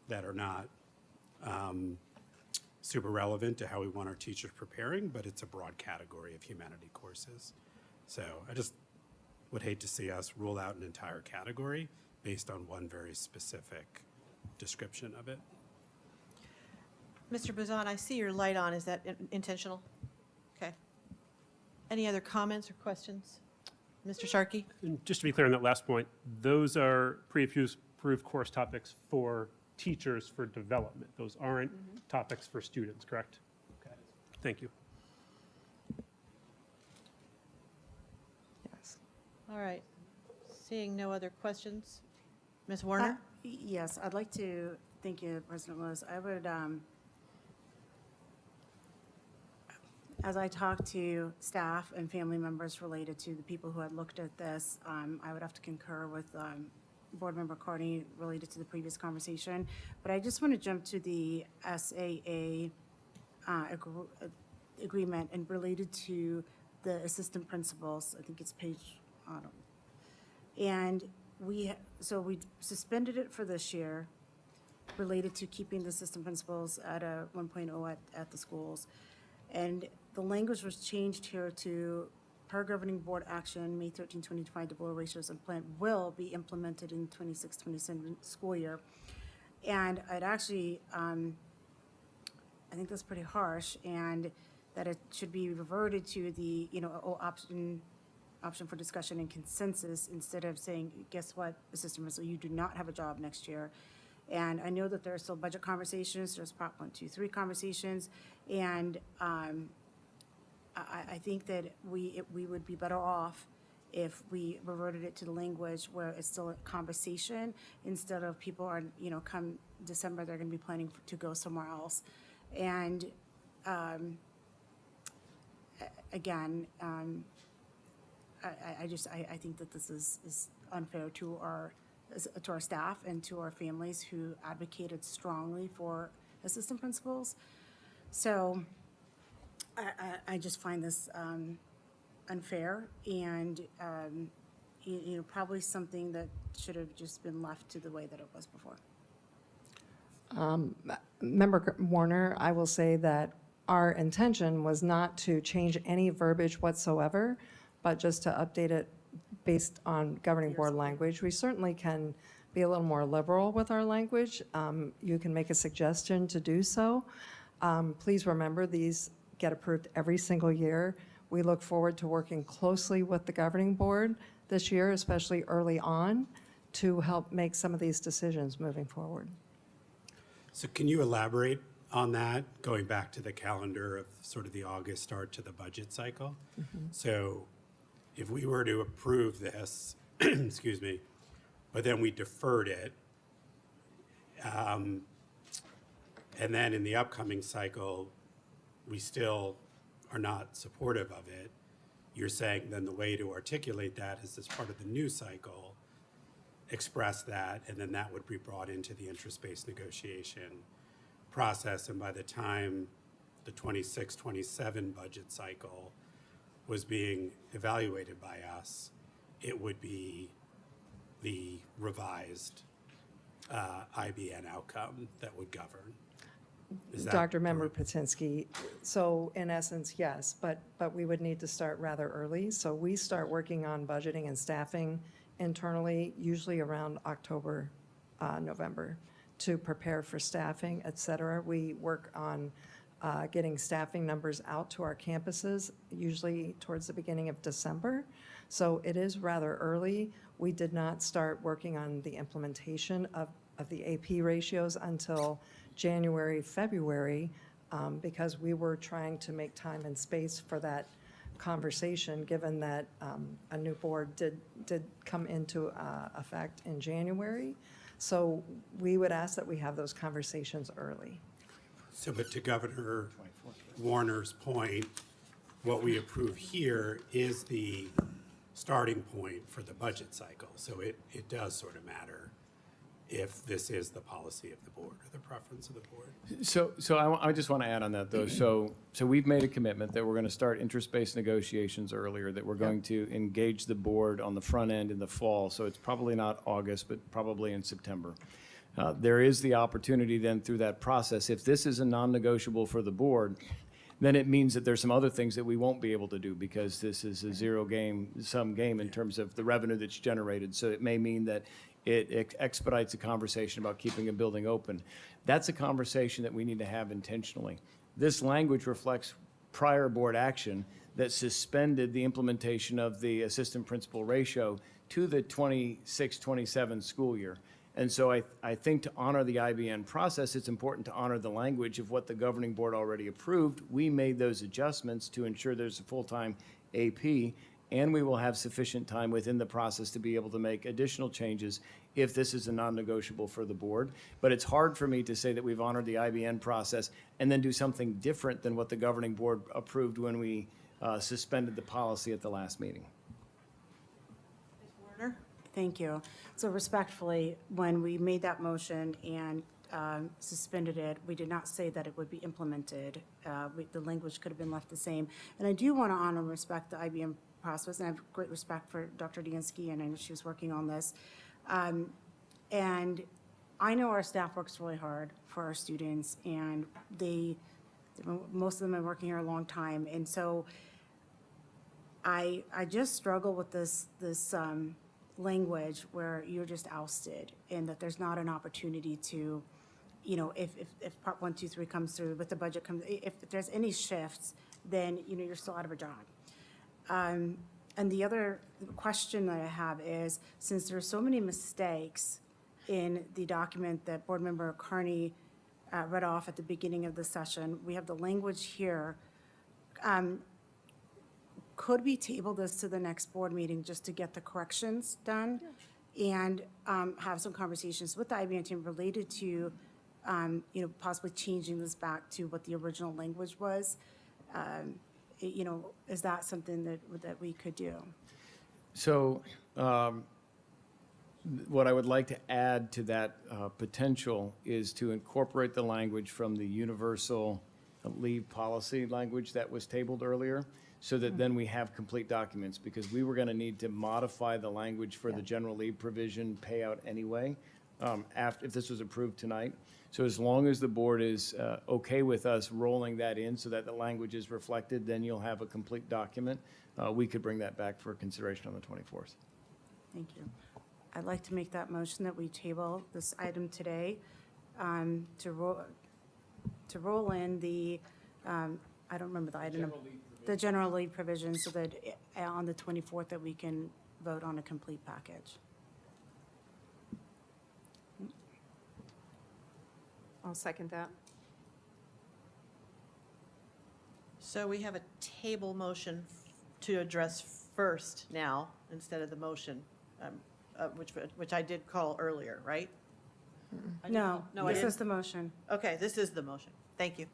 that are not super relevant to how we want our teachers preparing, but it's a broad category of humanity courses. So I just would hate to see us rule out an entire category based on one very specific description of it. Mr. Buzan, I see your light on. Is that intentional? Okay. Any other comments or questions? Mr. Sharkey? And just to be clear on that last point, those are pre-approved course topics for teachers for development. Those aren't topics for students, correct? Okay. Thank you. Yes. All right. Seeing no other questions. Ms. Warner? Yes, I'd like to thank you, President Lewis. I would, as I talk to staff and family members related to the people who had looked at this, I would have to concur with Board Member Carney related to the previous conversation. But I just want to jump to the SAA agreement and related to the assistant principals. I think it's page, and we suspended it for this year related to keeping the assistant principals at a 1.0 at the schools. And the language was changed here to, per governing board action, May 13, 2025, the board ratios and plan will be implemented in 26-27 school year. And I'd actually, I think that's pretty harsh, and that it should be reverted to the, option for discussion and consensus instead of saying, guess what, assistant principal, you do not have a job next year. And I know that there are still budget conversations, there's Prop 123 conversations, and I think that we would be better off if we reverted it to the language where it's still a conversation instead of people are, come December, they're going to be planning to go somewhere else. And again, I think that this is unfair to our staff and to our families who advocated strongly for assistant principals. So I just find this unfair and, probably something that should have just been left to the way that it was before. Member Warner, I will say that our intention was not to change any verbiage whatsoever, but just to update it based on governing board language. We certainly can be a little more liberal with our language. You can make a suggestion to do so. Please remember, these get approved every single year. We look forward to working closely with the governing board this year, especially early on, to help make some of these decisions moving forward. So can you elaborate on that, going back to the calendar of sort of the August start to the budget cycle? So if we were to approve this, excuse me, but then we deferred it, and then in the upcoming cycle, we still are not supportive of it, you're saying then the way to articulate that is as part of the new cycle, express that, and then that would be brought into the interest-based negotiation process. And by the time the 26-27 budget cycle was being evaluated by us, it would be the revised IBN outcome that would govern. Is that Dr. Member Patinsky, so in essence, yes, but we would need to start rather early. So we start working on budgeting and staffing internally, usually around October, November, to prepare for staffing, et cetera. We work on getting staffing numbers out to our campuses, usually towards the beginning of December. So it is rather early. We did not start working on the implementation of the AP ratios until January, February, because we were trying to make time and space for that conversation, given that a new board did come into effect in January. So we would ask that we have those conversations early. So, but to Governor Warner's point, what we approve here is the starting point for the budget cycle. So it does sort of matter if this is the policy of the board or the preference of the board. So I just want to add on that, though. So we've made a commitment that we're going to start interest-based negotiations earlier, that we're going to engage the board on the front end in the fall. So it's probably not August, but probably in September. There is the opportunity then through that process, if this is a non-negotiable for the board, then it means that there's some other things that we won't be able to do because this is a zero-sum game in terms of the revenue that's generated. So it may mean that it expedites a conversation about keeping a building open. That's a conversation that we need to have intentionally. This language reflects prior board action that suspended the implementation of the assistant principal ratio to the 26-27 school year. And so I think to honor the IBN process, it's important to honor the language of what the governing board already approved. We made those adjustments to ensure there's a full-time AP, and we will have sufficient time within the process to be able to make additional changes if this is a non-negotiable for the board. But it's hard for me to say that we've honored the IBN process and then do something different than what the governing board approved when we suspended the policy at the last meeting. Warner? Thank you. So respectfully, when we made that motion and suspended it, we did not say that it would be implemented. The language could have been left the same. And I do want to honor and respect the IBM process, and I have great respect for Dr. Diansky, and I know she was working on this. And I know our staff works really hard for our students, and most of them have been working here a long time. And so I just struggle with this language where you're just ousted and that there's not an opportunity to, if Part 1, 2, 3 comes through, but the budget comes, if there's any shifts, then, you're still out of a job. And the other question that I have is, since there are so many mistakes in the document that Board Member Carney read off at the beginning of the session, we have the language here. Could we table this to the next board meeting just to get the corrections done? And have some conversations with the IBM team related to, possibly changing this back to what the original language was? Is that something that we could do? So what I would like to add to that potential is to incorporate the language from the universal leave policy language that was tabled earlier, so that then we have complete documents, because we were going to need to modify the language for the general leave provision payout anyway, if this was approved tonight. So as long as the board is okay with us rolling that in so that the language is reflected, then you'll have a complete document. We could bring that back for consideration on the 24th. Thank you. I'd like to make that motion that we table this item today to roll in the, I don't remember the item. The general leave provision, so that on the 24th that we can vote on a complete package. I'll second that. So we have a table motion to address first now, instead of the motion, which I did call earlier, right? I did No, call- I this didn't? is the motion. Okay, this is the motion. Thank you.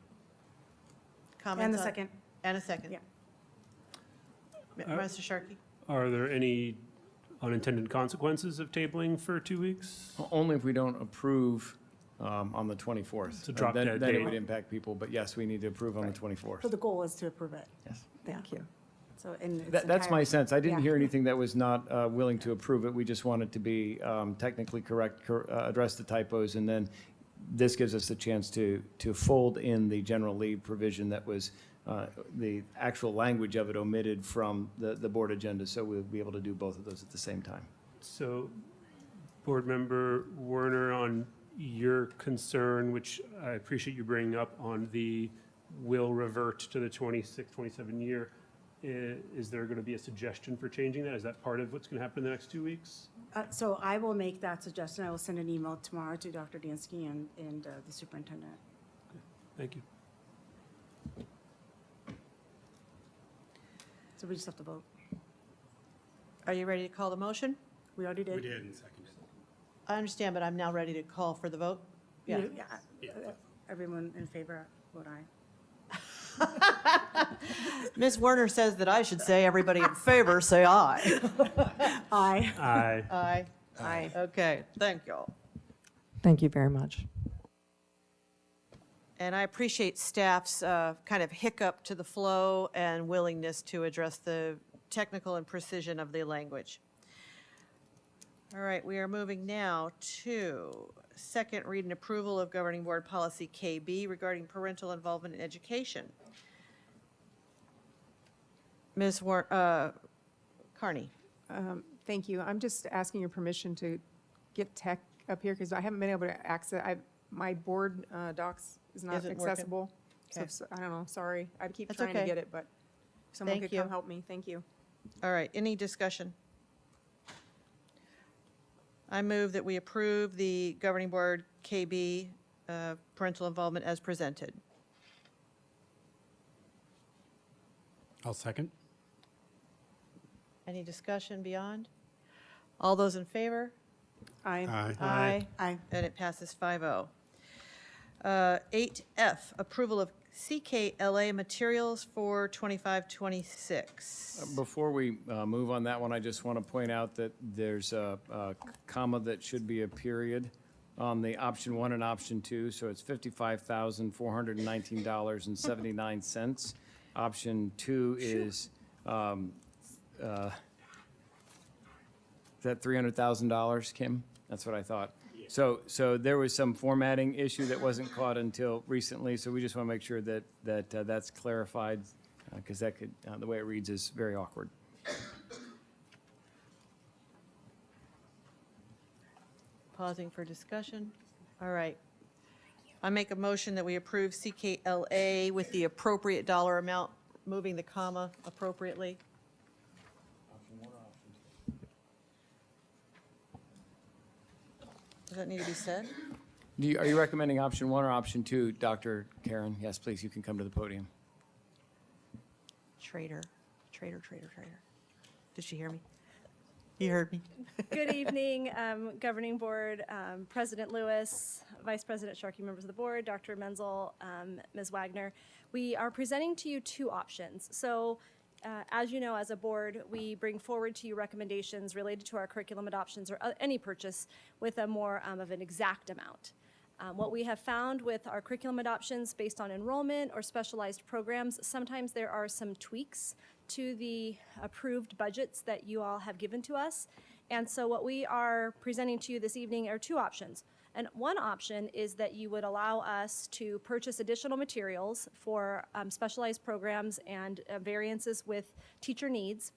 Comments And the on- second. And a second. Yeah. Mr. Sharkey? Are there any unintended consequences of tabling for 2 weeks? Only if we don't approve on the 24th. It's a drop Then dead it date. would impact people, but yes, we need to approve on the 24th. So the goal is to approve it. Yes. Thank you. So, and it's That's my entirely- sense. I didn't Yeah. hear anything that was not willing to approve it. We just wanted to be technically correct, address the typos, and then this gives us a chance to fold in the general leave provision that was, the actual language of it omitted from the board agenda, so we'll be able to do both of those at the same time. So, Board Member Werner, on your concern, which I appreciate you bringing up, on the will revert to the 26, 27 year, is there going to be a suggestion for changing that? Is that part of what's going to happen in the next 2 weeks? So I will make that suggestion. I will send an email tomorrow to Dr. Dansky and the superintendent. Thank you. So we just have to vote. Are you ready to call the motion? We already did. We did and seconded. I understand, but I'm now ready to call for the vote. Yeah. Everyone in favor, vote aye. Ms. Werner says that I should say everybody in favor, say aye. Aye. Aye. Aye. Aye. Okay, thank you. Thank you very much. And I appreciate staff's kind of hiccup to the flow and willingness to address the technical and precision of the language. All right, we are moving now to second read and approval of Governing Board Policy KB regarding parental involvement in education. Ms. Carney. Thank you. I'm just asking your permission to get tech up here because I haven't been able to access, my board docs is not Isn't working? accessible. So, Okay. I don't know, sorry. I keep That's trying to okay. get it, but if someone Thank could come you. help me. Thank you. All right, any discussion? I move that we approve the Governing Board KB parental involvement as presented. I'll second. Any discussion beyond? All those in favor? Aye. Aye. Aye. Aye. And it passes 5-0. 8F, approval of CKLA materials for 25-26. Before we move on that one, I just want to point out that there's a comma that should be a period on the option 1 and option 2, so it's $55,419.79. Option 2 is that $300,000, Kim? That's what I thought. So there was some formatting issue that wasn't caught until recently, so we just want to make sure that that's clarified, because that could, the way it reads is very awkward. Pausing for discussion. All right. I make a motion that we approve CKLA with the appropriate dollar amount, moving the comma appropriately. Does that need to be said? Are you recommending option 1 or option 2, Dr. Karen? Yes, please, you can come to the podium. Traitor. Did she hear me? You heard me. Good evening, Governing Board, President Lewis, Vice President Sharkey, members of the board, Dr. Menzel, Ms. Wagner. We are presenting to you two options. So as you know, as a board, we bring forward to you recommendations related to our curriculum adoptions or any purchase with a more of an exact amount. What we have found with our curriculum adoptions based on enrollment or specialized programs, sometimes there are some tweaks to the approved budgets that you all have given to us. And so what we are presenting to you this evening are two options. And one option is that you would allow us to purchase additional materials for specialized programs and variances with teacher needs.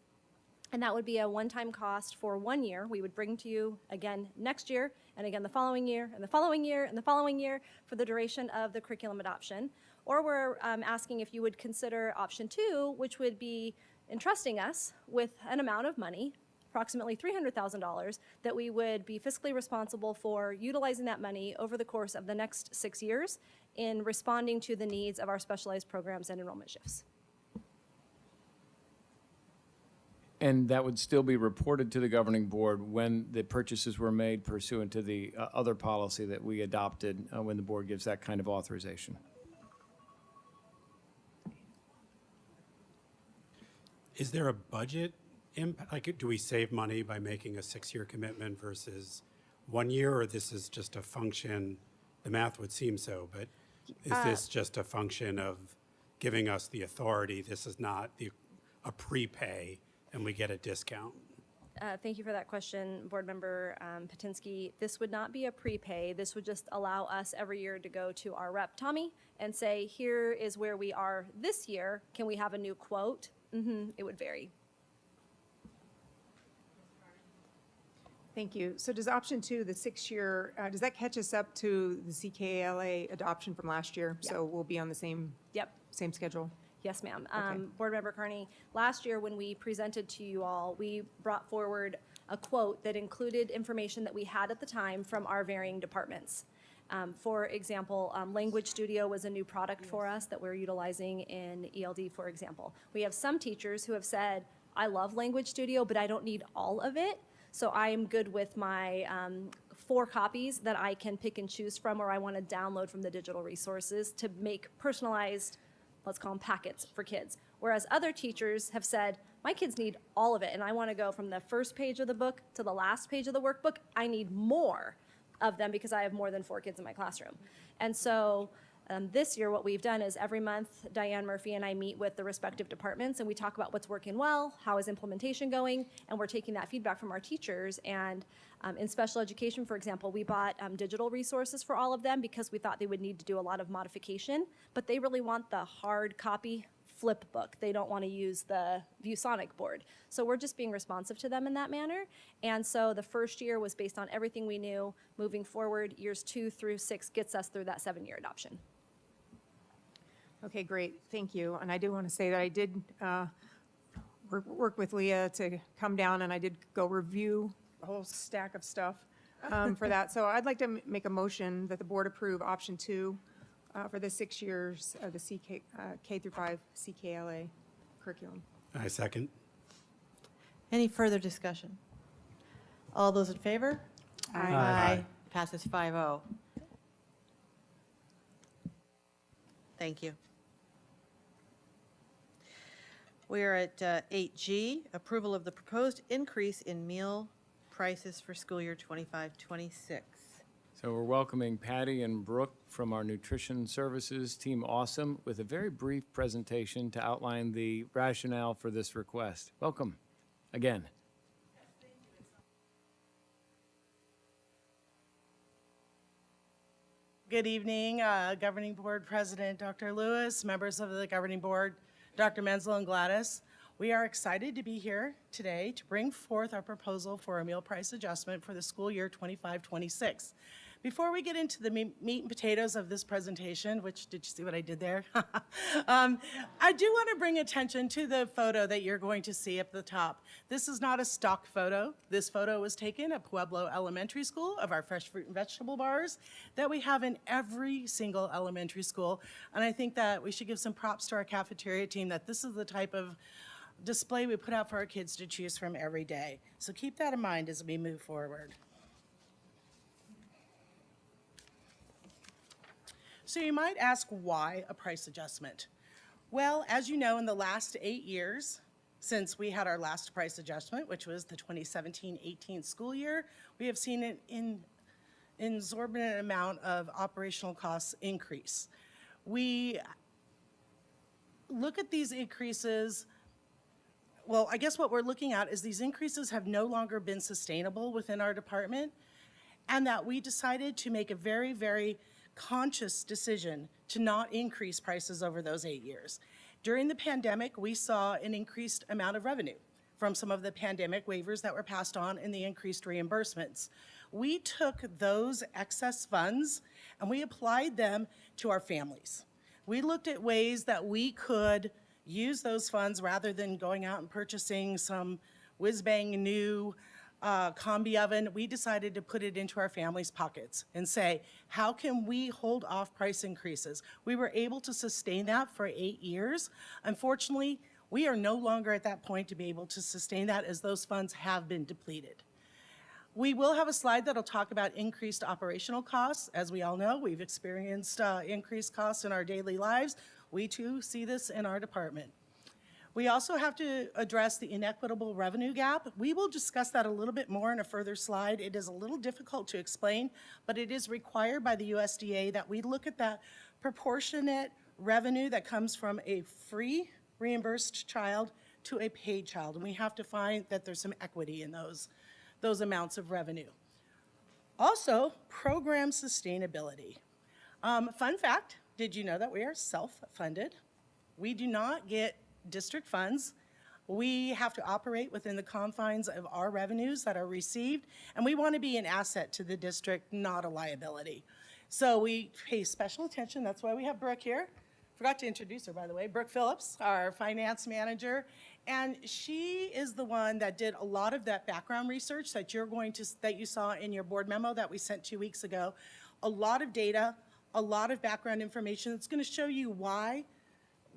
And that would be a one-time cost for 1 year. We would bring to you again next year, and again the following year, and the following year, and the following year for the duration of the curriculum adoption. Or we're asking if you would consider option 2, which would be entrusting us with an amount of money, approximately $300,000, that we would be fiscally responsible for utilizing that money over the course of the next 6 years in responding to the needs of our specialized programs and enrollment shifts. And that would still be reported to the governing board when the purchases were made pursuant to the other policy that we adopted when the board gives that kind of authorization. Is there a budget impact? Like, do we save money by making a 6-year commitment versus 1 year, or this is just a function? The math would seem so, but is this just a function of giving us the authority? This is not a prepay, and we get a discount. Thank you for that question, Board Member Patinsky. This would not be a prepay. This would just allow us every year to go to our rep, Tommy, and say, here is where we are this year. Can we have a new quote? It would vary. Thank you. So does option 2, the 6-year, does that catch us up to the CKLA adoption from last year? Yep. So we'll be on the same schedule? Yes, ma'am. Okay. Board Member Carney, last year when we presented to you all, we brought forward a quote that included information that we had at the time from our varying departments. For example, Language Studio was a new product for us that we're utilizing in ELD, for example. We have some teachers who have said, I love Language Studio, but I don't need all of it. So I'm good with my 4 copies that I can pick and choose from, or I want to download from the digital resources to make personalized, let's call them packets for kids. Whereas other teachers have said, my kids need all of it, and I want to go from the first page of the book to the last page of the workbook. I need more of them because I have more than 4 kids in my classroom. And so this year what we've done is every month Diane Murphy and I meet with the respective departments and we talk about what's working well, how is implementation going, and we're taking that feedback from our teachers. And in special education, for example, we bought digital resources for all of them because we thought they would need to do a lot of modification, but they really want the hard copy flip book. They don't want to use the ViewSonic board. So we're just being responsive to them in that manner. And so the first year was based on everything we knew. Moving forward, years 2 through 6 gets us through that 7-year adoption. Okay, great. Thank you. And I do want to say that I did work with Leah to come down, and I did go review a whole stack of stuff for that. So I'd like to make a motion that the board approve option 2 for the 6 years of the K through 5 CKLA curriculum. I second. Any further discussion? All those in favor? Aye. Passes 5-0. Thank you. We are at 8G, approval of the proposed increase in meal prices for school year 25-26. So we're welcoming Patty and Brooke from our Nutrition Services Team Awesome with a very brief presentation to outline the rationale for this request. Welcome again. Good evening, Governing Board President Dr. Lewis, members of the Governing Board, Dr. Menzel and Gladys. We are excited to be here today to bring forth our proposal for a meal price adjustment for the school year 25-26. Before we get into the meat and potatoes of this presentation, which, did you see what I did there? I do want to bring attention to the photo that you're going to see up the top. This is not a stock photo. This photo was taken at Pueblo Elementary School of our fresh fruit and vegetable bars that we have in every single elementary school. And I think that we should give some props to our cafeteria team that this is the type of display we put out for our kids to choose from every day. So keep that in mind as we move forward. So you might ask, why a price adjustment? Well, as you know, in the last 8 years, since we had our last price adjustment, which was the 2017-18 school year, we have seen an exorbitant amount of operational costs increase. We look at these increases, well, I guess what we're looking at is these increases have no longer been sustainable within our department, and that we decided to make a very, very conscious decision to not increase prices over those 8 years. During the pandemic, we saw an increased amount of revenue from some of the pandemic waivers that were passed on and the increased reimbursements. We took those excess funds and we applied them to our families. We looked at ways that we could use those funds rather than going out and purchasing some whiz-bang new combi oven. We decided to put it into our families' pockets and say, how can we hold off price increases? We were able to sustain that for 8 years. Unfortunately, we are no longer at that point to be able to sustain that as those funds have been depleted. We will have a slide that'll talk about increased operational costs. As we all know, we've experienced increased costs in our daily lives. We too see this in our department. We also have to address the inequitable revenue gap. We will discuss that a little bit more in a further slide. It is a little difficult to explain, but it is required by the USDA that we look at that proportionate revenue that comes from a free reimbursed child to a paid child. And we have to find that there's some equity in those amounts of revenue. Also, program sustainability. Fun fact, did you know that we are self-funded? We do not get district funds. We have to operate within the confines of our revenues that are received, and we want to be an asset to the district, not a liability. So we pay special attention. That's why we have Brooke here. Forgot to introduce her, by the way. Brooke Phillips, our finance manager, and she is the one that did a lot of that background research that you saw in your board memo that we sent 2 weeks ago. A lot of data, a lot of background information that's going to show you why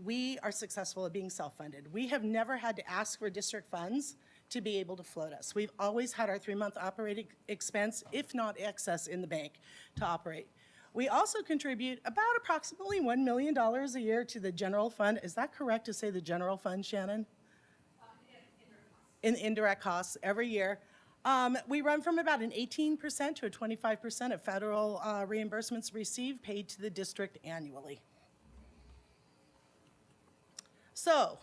we are successful at being self-funded. We have never had to ask for district funds to be able to float us. We've always had our 3-month operating expense, if not excess, in the bank to operate. We also contribute about approximately $1 million a year to the general fund. Is that correct to say the general fund, Shannon? In indirect costs every year. We run from about an 18% to a 25% of federal reimbursements received paid to the district annually. So,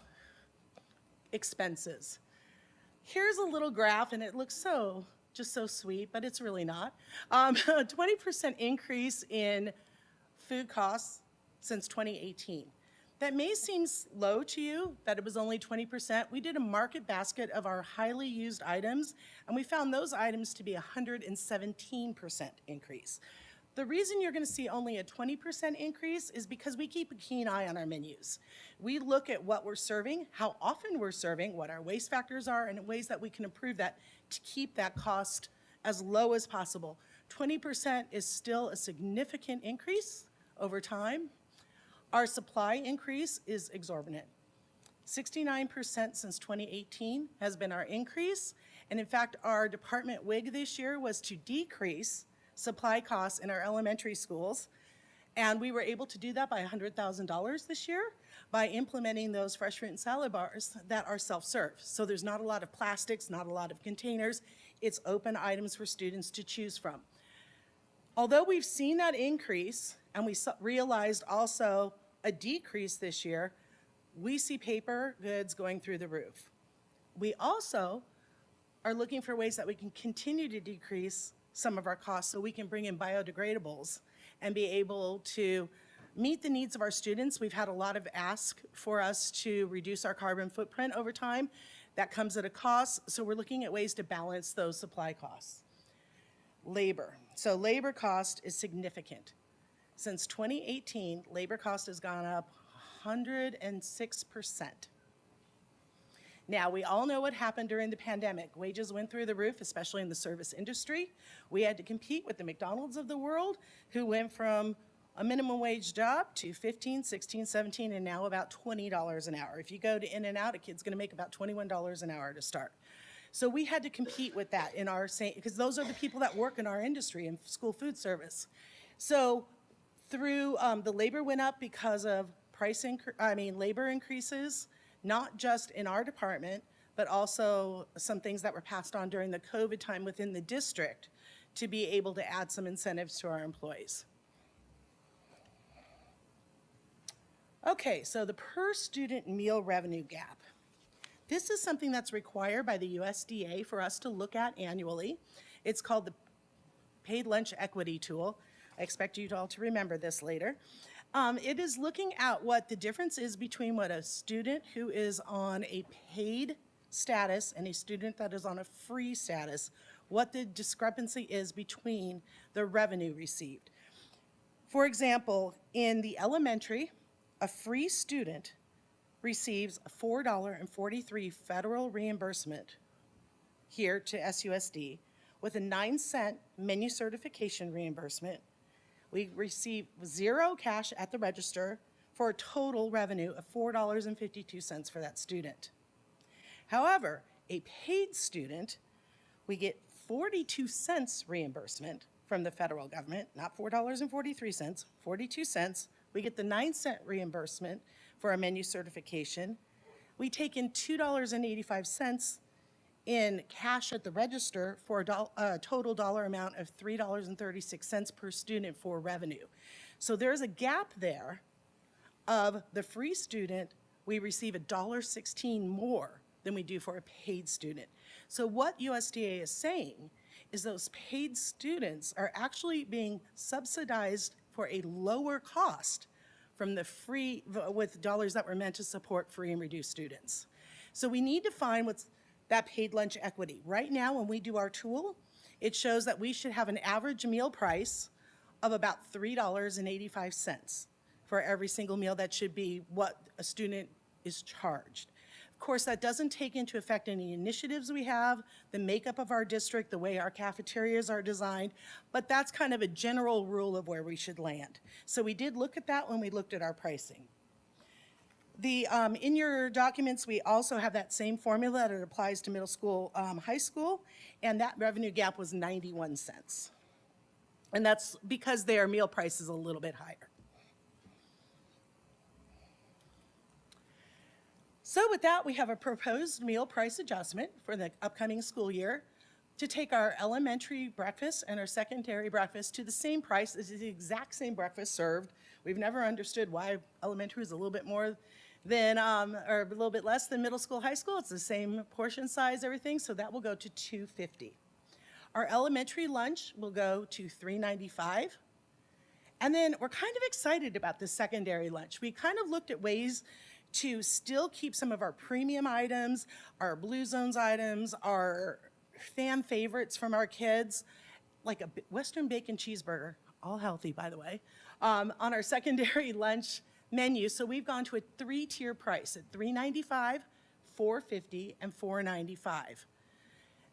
expenses. Here's a little graph, and it looks just so sweet, but it's really not. A 20% increase in food costs since 2018. That may seem low to you, that it was only 20%. We did a market basket of our highly used items, and we found those items to be 117% increase. The reason you're going to see only a 20% increase is because we keep a keen eye on our menus. We look at what we're serving, how often we're serving, what our waste factors are, and ways that we can improve that to keep that cost as low as possible. 20% is still a significant increase over time. Our supply increase is exorbitant. 69% since 2018 has been our increase, and in fact, our department WIG this year was to decrease supply costs in our elementary schools, and we were able to do that by $100,000 this year by implementing those fresh fruit and salad bars that are self-serve. So there's not a lot of plastics, not a lot of containers. It's open items for students to choose from. Although we've seen that increase, and we realized also a decrease this year, we see paper goods going through the roof. We also are looking for ways that we can continue to decrease some of our costs so we can bring in biodegradables and be able to meet the needs of our students. We've had a lot of ask for us to reduce our carbon footprint over time. That comes at a cost, so we're looking at ways to balance those supply costs. Labor. So labor cost is significant. Since 2018, labor cost has gone up 106%. Now, we all know what happened during the pandemic. Wages went through the roof, especially in the service industry. We had to compete with the McDonald's of the world, who went from a minimum wage job to $15, $16, $17, and now about $20 an hour. If you go to In-N-Out, a kid's gonna make about $21 an hour to start. So we had to compete with that in our, because those are the people that work in our industry, in school food service. So through, the labor went up because of labor increases, not just in our department, but also some things that were passed on during the COVID time within the district to be able to add some incentives to our employees. Okay, so the per student meal revenue gap. This is something that's required by the USDA for us to look at annually. It's called the Paid Lunch Equity Tool. I expect you all to remember this later. It is looking at what the difference is between what a student who is on a paid status and a student that is on a free status, what the discrepancy is between the revenue received. For example, in the elementary, a free student receives a $4.43 federal reimbursement here to SUSD with a 9-cent menu certification reimbursement. We receive 0 cash at the register for a total revenue of $4.52 for that student. However, a paid student, we get 42 cents reimbursement from the federal government, not $4.43, 42 cents. We get the 9-cent reimbursement for our menu certification. We take in $2.85 in cash at the register for a total dollar amount of $3.36 per student for revenue. So there's a gap there of the free student, we receive $1.16 more than we do for a paid student. So what USDA is saying is those paid students are actually being subsidized for a lower cost from the free, with dollars that were meant to support free and reduced students. So we need to find what's that paid lunch equity. Right now, when we do our tool, it shows that we should have an average meal price of about $3.85 for every single meal. That should be what a student is charged. Of course, that doesn't take into effect any initiatives we have, the makeup of our district, the way our cafeterias are designed, but that's kind of a general rule of where we should land. So we did look at that when we looked at our pricing. In your documents, we also have that same formula that applies to middle school, high school, and that revenue gap was 91 cents. And that's because their meal price is a little bit higher. So with that, we have a proposed meal price adjustment for the upcoming school year to take our elementary breakfast and our secondary breakfast to the same price as the exact same breakfast served. We've never understood why elementary is a little bit more than, or a little bit less than middle school, high school. It's the same portion size, everything, so that will go to $2.50. Our elementary lunch will go to $3.95. And then we're kind of excited about the secondary lunch. We kind of looked at ways to still keep some of our premium items, our Blue Zones items, our fan favorites from our kids, like a Western bacon cheeseburger, all healthy, by the way, on our secondary lunch menu. So we've gone to a 3-tier price at $3.95, $4.50, and $4.95.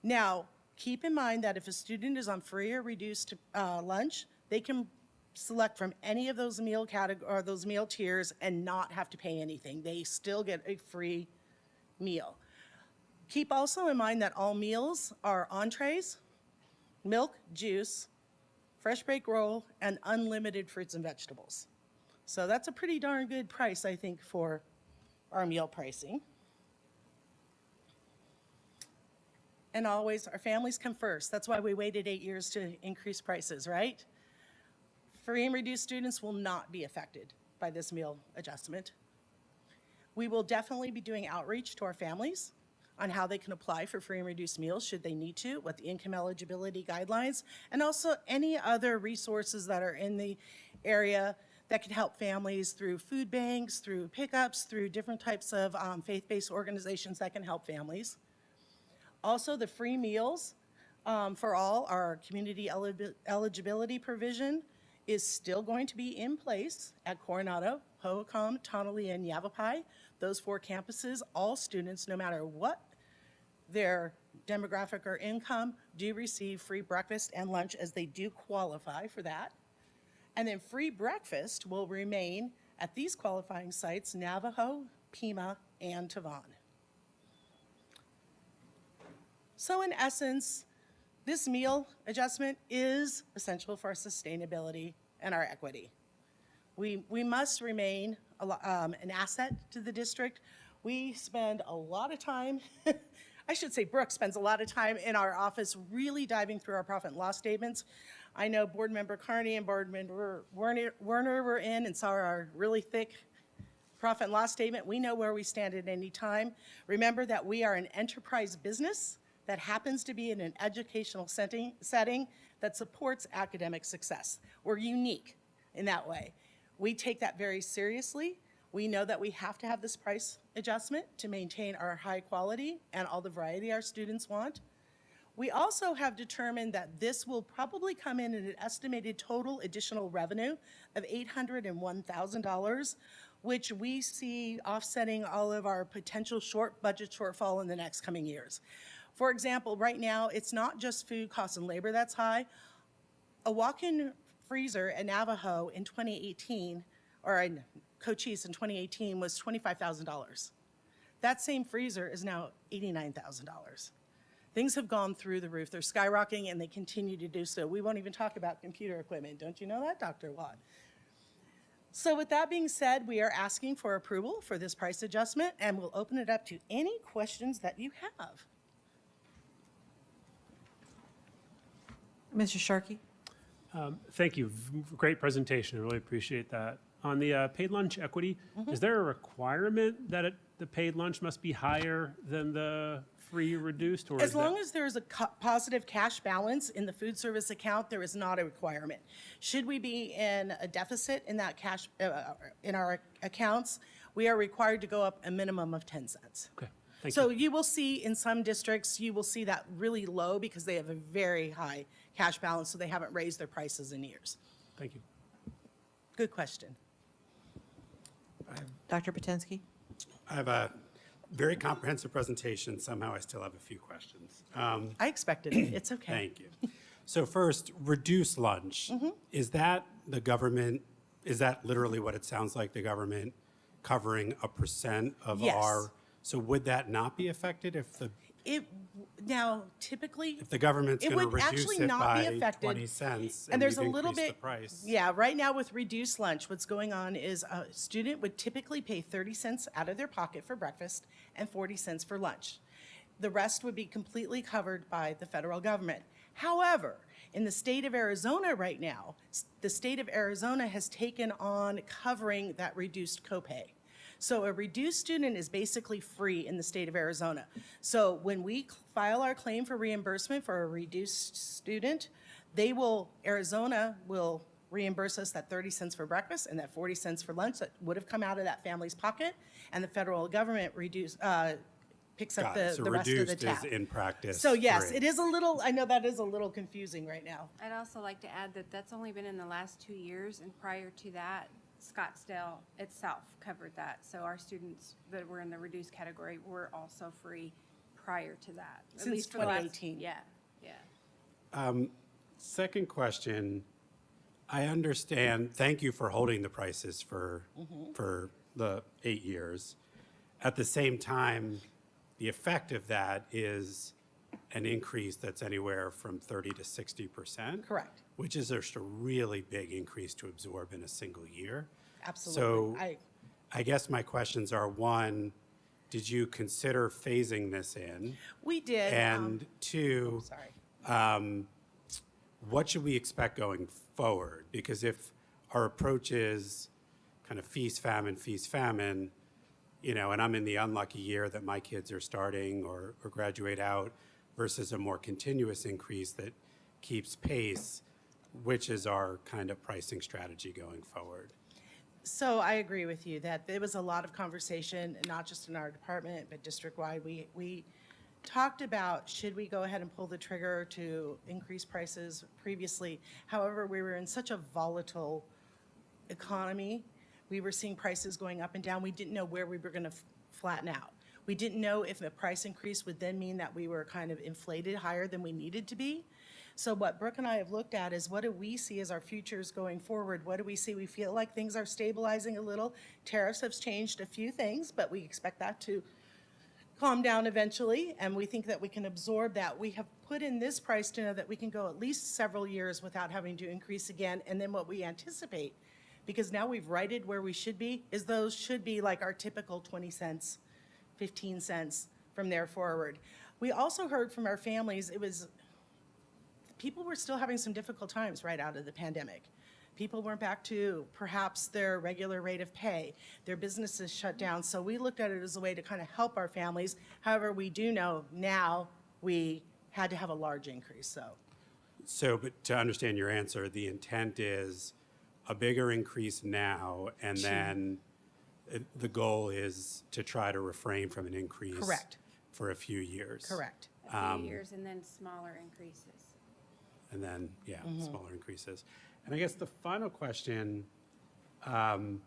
Now, keep in mind that if a student is on free or reduced lunch, they can select from any of those meal or those meal tiers and not have to pay anything. They still get a free meal. Keep also in mind that all meals are entrees, milk, juice, fresh baked roll, and unlimited fruits and vegetables. So that's a pretty darn good price, I think, for our meal pricing. And always, our families come first. That's why we waited 8 years to increase prices, right? Free and reduced students will not be affected by this meal adjustment. We will definitely be doing outreach to our families on how they can apply for free and reduced meals should they need to, what the income eligibility guidelines, and also any other resources that are in the area that can help families through food banks, through pickups, through different types of faith-based organizations that can help families. Also, the free meals for all, our community eligibility provision is still going to be in place at Coronado, Hohokam, Tonelli, and Yavapai. Those 4 campuses, all students, no matter what their demographic or income, do receive free breakfast and lunch as they do qualify for that. And then free breakfast will remain at these qualifying sites, Navajo, Pima, and Tavon. So in essence, this meal adjustment is essential for our sustainability and our equity. We must remain an asset to the district. We spend a lot of time, I should say Brooke spends a lot of time in our office really diving through our profit and loss statements. I know Board Member Carney and Board Member Werner were in and saw our really thick profit and loss statement. We know where we stand at any time. Remember that we are an enterprise business that happens to be in an educational setting that supports academic success. We're unique in that way. We take that very seriously. We know that we have to have this price adjustment to maintain our high quality and all the variety our students want. We also have determined that this will probably come in at an estimated total additional revenue of $801,000, which we see offsetting all of our potential budget shortfall in the next coming years. For example, right now, it's not just food costs and labor that's high. A walk-in freezer at Navajo in 2018, or in Cochise in 2018, was $25,000. That same freezer is now $89,000. Things have gone through the roof. They're skyrocketing, and they continue to do so. We won't even talk about computer equipment. Don't you know that, Dr. Watt? So with that being said, we are asking for approval for this price adjustment, and we'll open it up to any questions that you have. Mr. Sharkey? Thank you. Great presentation. I really appreciate that. On the paid lunch equity, is there a requirement that the paid lunch must be higher than the free reduced? Or As long as there is a positive cash balance in the food service account, there is not a requirement. Should we be in a deficit in that cash, in our accounts, we are required to go up a minimum of 10 cents. Okay, thank So you. you will see in some districts, you will see that really low because they have a very high cash balance, so they haven't raised their prices in years. Thank you. Good question. Dr. Potensky? I have a very comprehensive presentation. Somehow I still have a few questions. I expected it. It's okay. Thank you. So first, reduce lunch. Is that the government, is that literally what it sounds like, the government covering a percent of Yes. our, so would that not be affected if the Now, typically, if the government's it going to would reduce actually it not be by affected. 20 cents And there's a we've little increased bit, the price? yeah, right now with reduced lunch, what's going on is a student would typically pay 30 cents out of their pocket for breakfast and 40 cents for lunch. The rest would be completely covered by the federal government. However, in the state of Arizona right now, the state of Arizona has taken on covering that reduced copay. So a reduced student is basically free in the state of Arizona. So when we file our claim for reimbursement for a reduced student, Arizona will reimburse us that 30 cents for breakfast and that 40 cents for lunch that would have come out of that family's pocket, and the federal government picks up Got it. So the rest of the reduced tab. is in practice So yes, free. it is a little, I know that is a little confusing right now. I'd also like to add that that's only been in the last 2 years, and prior to that, Scottsdale itself covered that. So our students that were in the reduced category were also free prior to that. At Since least for the last- 2018. Yeah. Second question, I understand, thank you for holding the prices for the 8 years. At the same time, the effect of that is an increase that's anywhere from 30 to 60%. Correct. Which is just a really big increase to absorb in a single year. Absolutely. So I guess my questions are, one, did you consider phasing this in? We did. And two, sorry. what should we expect going forward? Because if our approach is kind of feast, famine, you know, and I'm in the unlucky year that my kids are starting or graduate out versus a more continuous increase that keeps pace, which is our kind of pricing strategy going forward? So I agree with you that there was a lot of conversation, not just in our department, but district-wide. We talked about, should we go ahead and pull the trigger to increase prices previously? However, we were in such a volatile economy. We were seeing prices going up and down. We didn't know where we were going to flatten out. We didn't know if a price increase would then mean that we were kind of inflated higher than we needed to be. So what Brooke and I have looked at is, what do we see as our futures going forward? What do we see? We feel like things are stabilizing a little. Tariffs have changed a few things, but we expect that to calm down eventually, and we think that we can absorb that. We have put in this price to know that we can go at least several years without having to increase again. And then what we anticipate, because now we've righted where we should be, is those should be like our typical 20 cents, 15 cents from there forward. We also heard from our families, people were still having some difficult times right out of the pandemic. People weren't back to perhaps their regular rate of pay. Their businesses shut down. So we looked at it as a way to kind of help our families. However, we do know now we had to have a large increase, So, but to understand your answer, the intent is a bigger increase now, and then the goal is to try to refrain from an increase. Correct. For a few years. Correct. A few years and then smaller increases. And then, smaller increases. And I guess the final question, and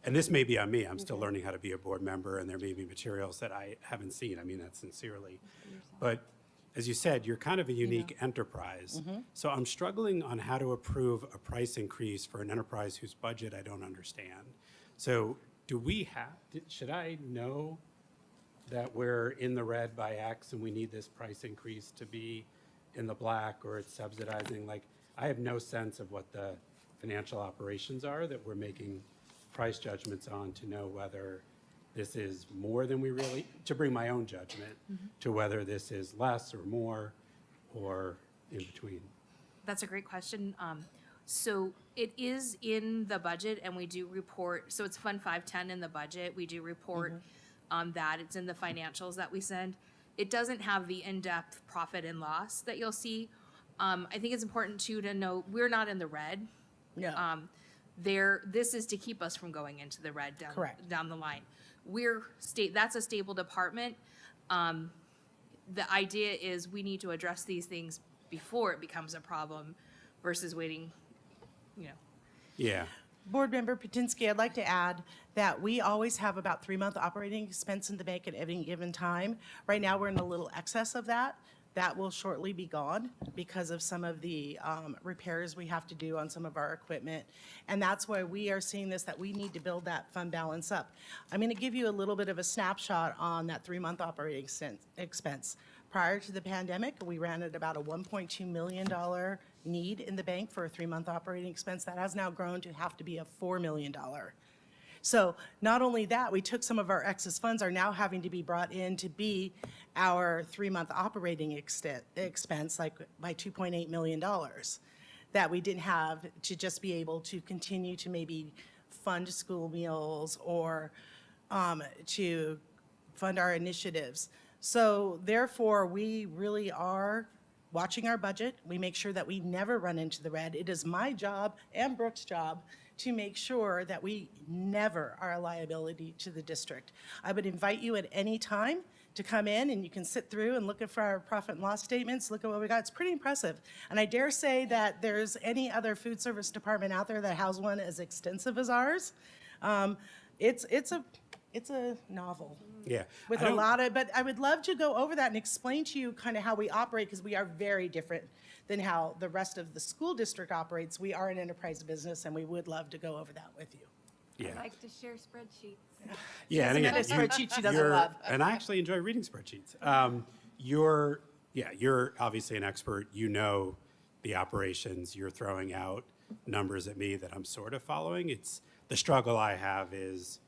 this may be on me, I'm still learning how to be a board member, and there may be materials that I haven't seen. I mean that sincerely. But as you said, you're kind of a unique enterprise. So I'm struggling on how to approve a price increase for an enterprise whose budget I don't understand. So should I know that we're in the red by X and we need this price increase to be in the black, or it's subsidizing? Like, I have no sense of what the financial operations are that we're making price judgments on to know whether this is more than we really, to bring my own judgment to whether this is less or more or in between. That's a great question. So it is in the budget, and we do report, so it's Fund 510 in the budget. We do report on that. It's in the financials that we send. It doesn't have the in-depth profit and loss that you'll see. I think it's important too to know we're not in the red. No. This is to keep us from going into the red down the line. That's a stable department. The idea is we need to address these things before it becomes a problem versus waiting, Yeah. Board Member Patinsky, I'd like to add that we always have about 3-month operating expense in the bank at any given time. Right now, we're in a little excess of that. That will shortly be gone because of some of the repairs we have to do on some of our equipment. And that's why we are seeing this, that we need to build that fund balance up. I'm going to give you a little bit of a snapshot on that 3-month operating expense. Prior to the pandemic, we ran at about a $1.2 million need in the bank for a 3-month operating expense. That has now grown to have to be a $4 million. So not only that, we took some of our excess funds are now having to be brought in to be our 3-month operating expense, like by $2.8 million, that we didn't have to just be able to continue to maybe fund school meals or to fund our initiatives. So therefore, we really are watching our budget. We make sure that we never run into the red. It is my job and Brooke's job to make sure that we never are a liability to the district. I would invite you at any time to come in and you can sit through and look at for our profit and loss statements, look at what we got. It's pretty impressive. And I dare say that there's any other food service department out there that has one as extensive as ours. It's a novel. Yeah. With a lot of, but I would love to go over that and explain to you kind of how we operate, because we are very different than how the rest of the school district operates. We are an enterprise business, and we would love to go over that with you. Yeah. I like to share spreadsheets. Yeah, and again, Another spreadsheet she doesn't love. And I actually enjoy reading spreadsheets. You're obviously an expert. You know the operations. You're throwing out numbers at me that I'm sort of following. It's the struggle I have is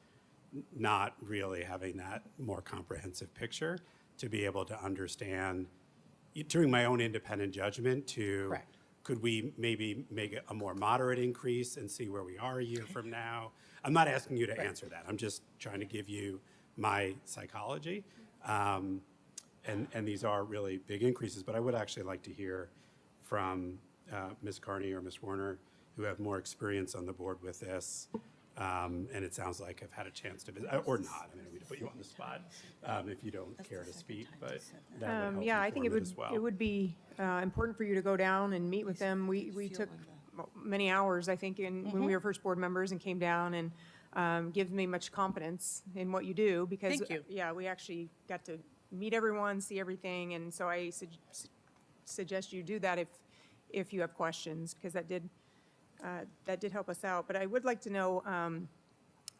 not really having that more comprehensive picture to be able to understand, during my own independent judgment, to Correct. could we maybe make it a more moderate increase and see where we are a year from now? I'm not asking you to answer that. I'm just trying to give you my psychology. And these are really big increases, but I would actually like to hear from Ms. Carney or Ms. Warner, who have more experience on the board with this. And it sounds like I've had a chance to visit, or not. I mean, I don't mean to put you on the spot if you don't care to speak, but that would help Yeah, I think inform it as well. it would be important for you to go down and meet with them. We took many hours, I think, when we were first board members and came down, and gives me much confidence in what you do, because Thank you. yeah, we actually got to meet everyone, see everything, and so I suggest you do that if you have questions, because that did help us out. But I would like to know,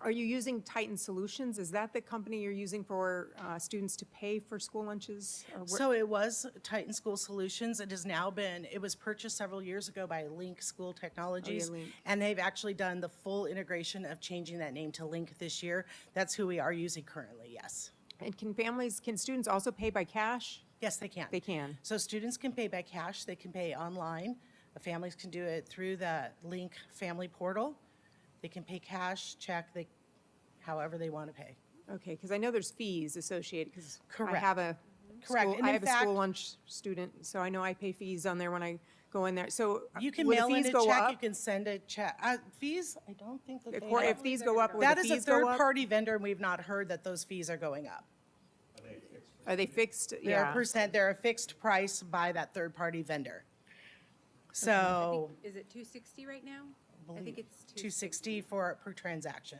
are you using Titan Solutions? Is that the company you're using for students to pay for school lunches? Or So it was Titan School Solutions. It has now been, it was purchased several years ago by Link School Technologies. Link. And they've actually done the full integration of changing that name to Link this year. That's who we are using currently, yes. And can students also pay by cash? Yes, they can. They can. So students can pay by cash, they can pay online. Families can do it through the Link Family Portal. They can pay cash, check, however they want to pay. Okay, because I know there's fees associated, because I Correct. have a Correct, school, and I in have a fact- school lunch student, so I know I pay fees on there when I go in there. So You can will the mail in fees a go check, up? you can send a check. Fees, I don't think that they If have. fees go up, will That the is a fees go up? third-party vendor, and we've not heard that those fees are going up. Are they fixed? They're they're a fixed price by that third-party vendor. So, Is it 260 right now? I think it's 260 per transaction.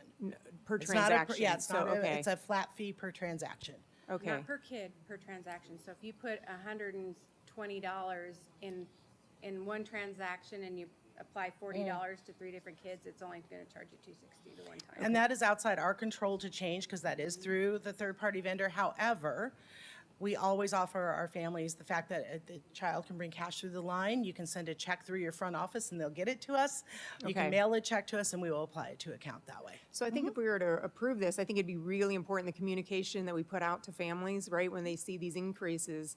Per It's not a transaction? Yeah, it's so, not okay. it's a flat fee per transaction. Okay. Not per kid, per transaction. So if you put $120 in one transaction and you apply $40 to 3 different kids, it's only going to charge you $260 the one time. And that is outside our control to change, because that is through the third-party vendor. However, we always offer our families the fact that the child can bring cash through the line. You can send a check through your front office and they'll get it to us. You can Okay. mail a check to us and we will apply it to account that way. So I think if we were to approve this, I think it'd be really important, the communication that we put out to families, right, when they see these increases,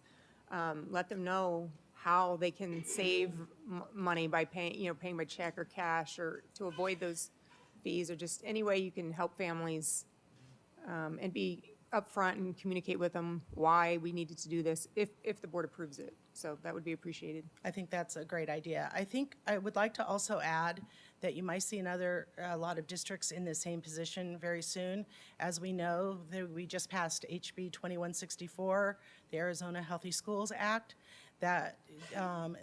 let them know how they can save money by paying by check or cash, or to avoid those fees, or just any way you can help families and be upfront and communicate with them why we needed to do this, if the board approves it. So that would be appreciated. I think that's a great idea. I think I would like to also add that you might see a lot of districts in the same position very soon. As we know, we just passed HB 2164, the Arizona Healthy Schools Act, that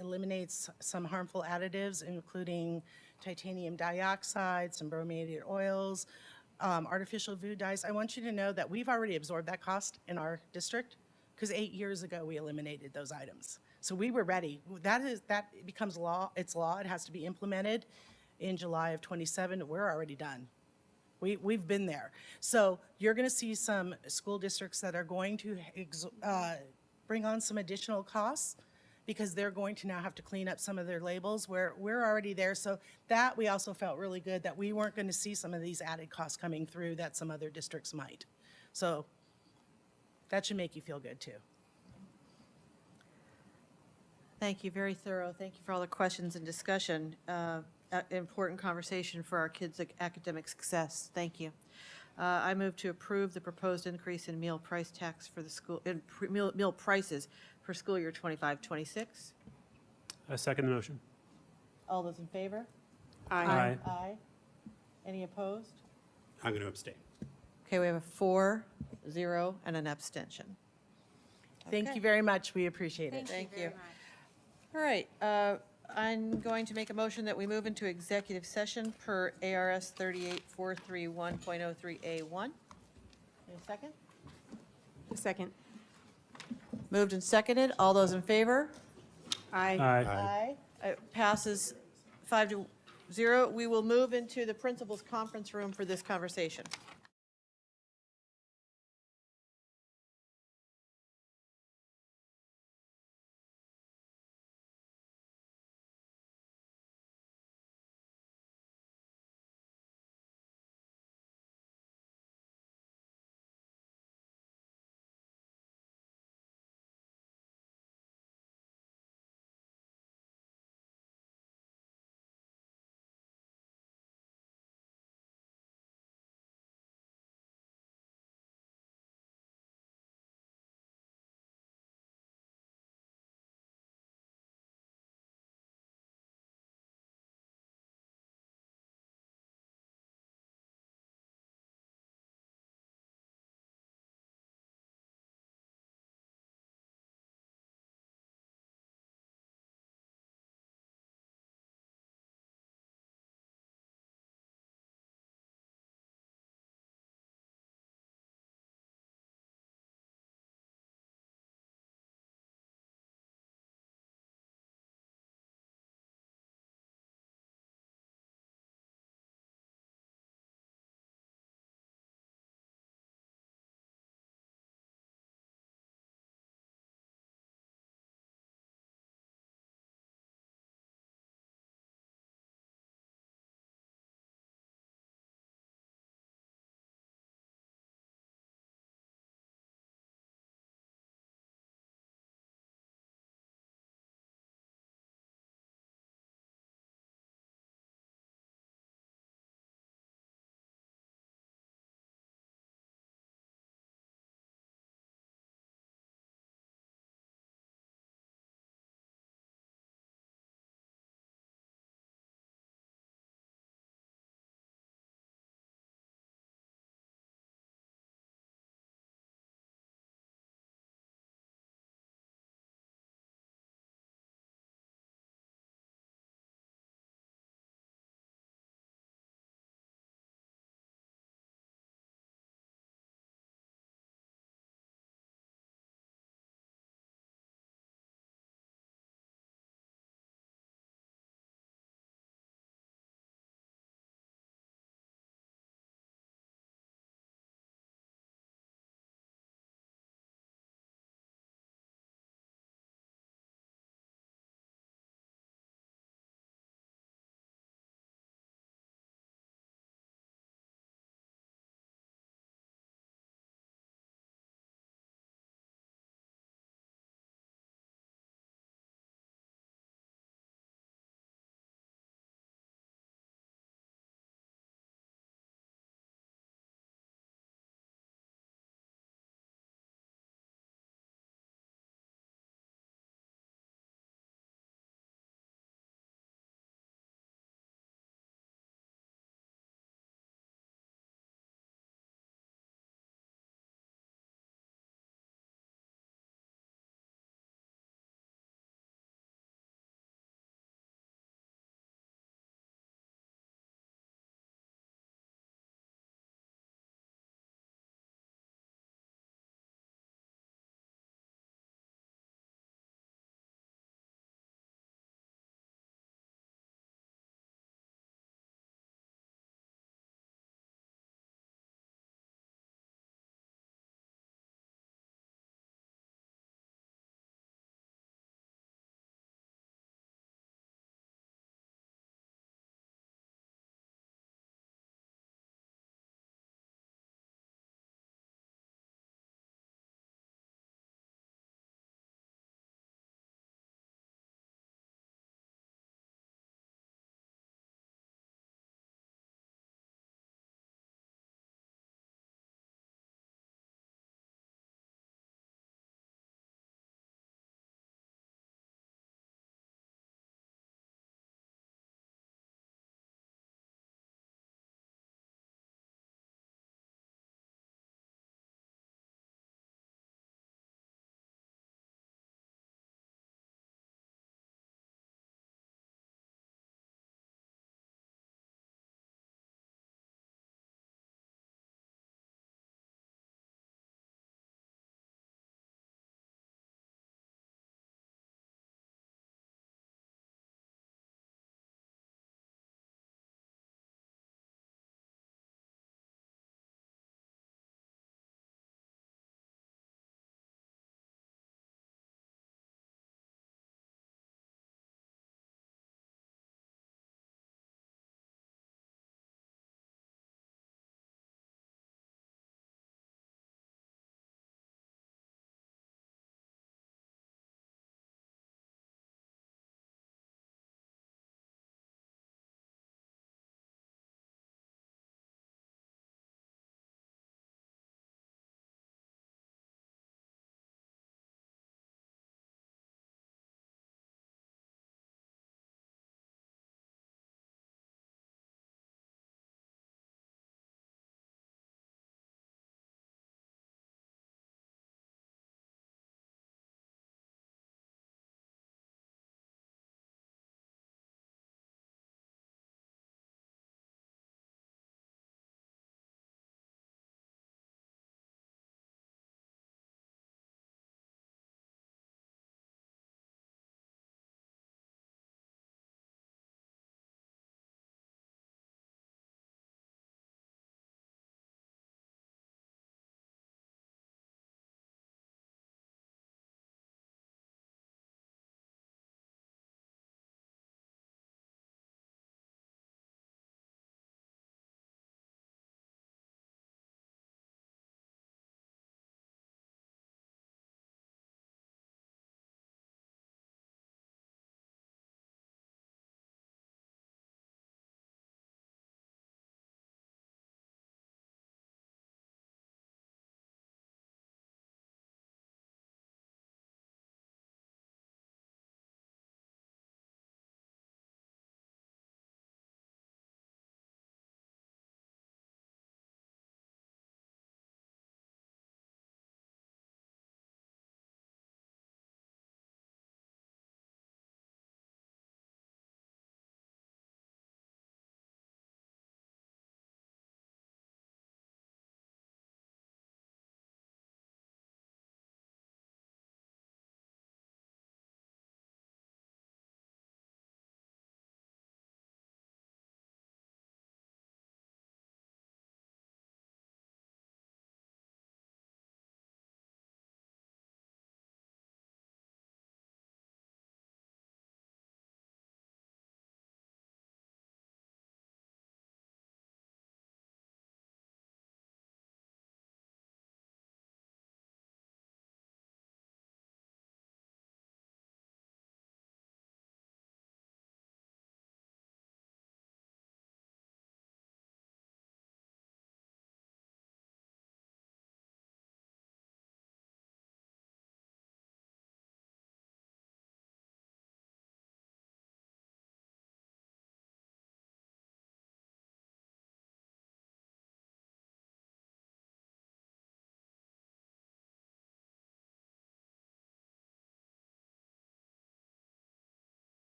eliminates some harmful additives, including titanium dioxide, some brominated oils, artificial food dyes. I want you to know that we've already absorbed that cost in our district, because 8 years ago, we eliminated those items. So we were ready. That becomes law. It's law. It has to be implemented in July of '27. We're already done. We've been there. So you're going to see some school districts that are going to bring on some additional costs, because they're going to now have to clean up some of their labels, where we're already there. So that, we also felt really good that we weren't going to see some of these added costs coming through that some other districts might. So that should make you feel good too. Thank you, very thorough. Thank you for all the questions and discussion. Important conversation for our kids' academic success. Thank you. I move to approve the proposed increase in meal price tax for the school, meal prices for school year 25-26. I second the motion. All those in favor? Aye. Aye. Any opposed? I'm going to abstain. Okay, we have a 4, 0, and an abstention. Thank Okay. you very much. We appreciate it. Thank you. All right, I'm going to make a motion that we move into executive session per ARS 38431.03A1. Any second? Second. Moved and seconded. All those in favor? Aye. Aye. It passes 5-0. We will move into the principal's conference room for this conversation.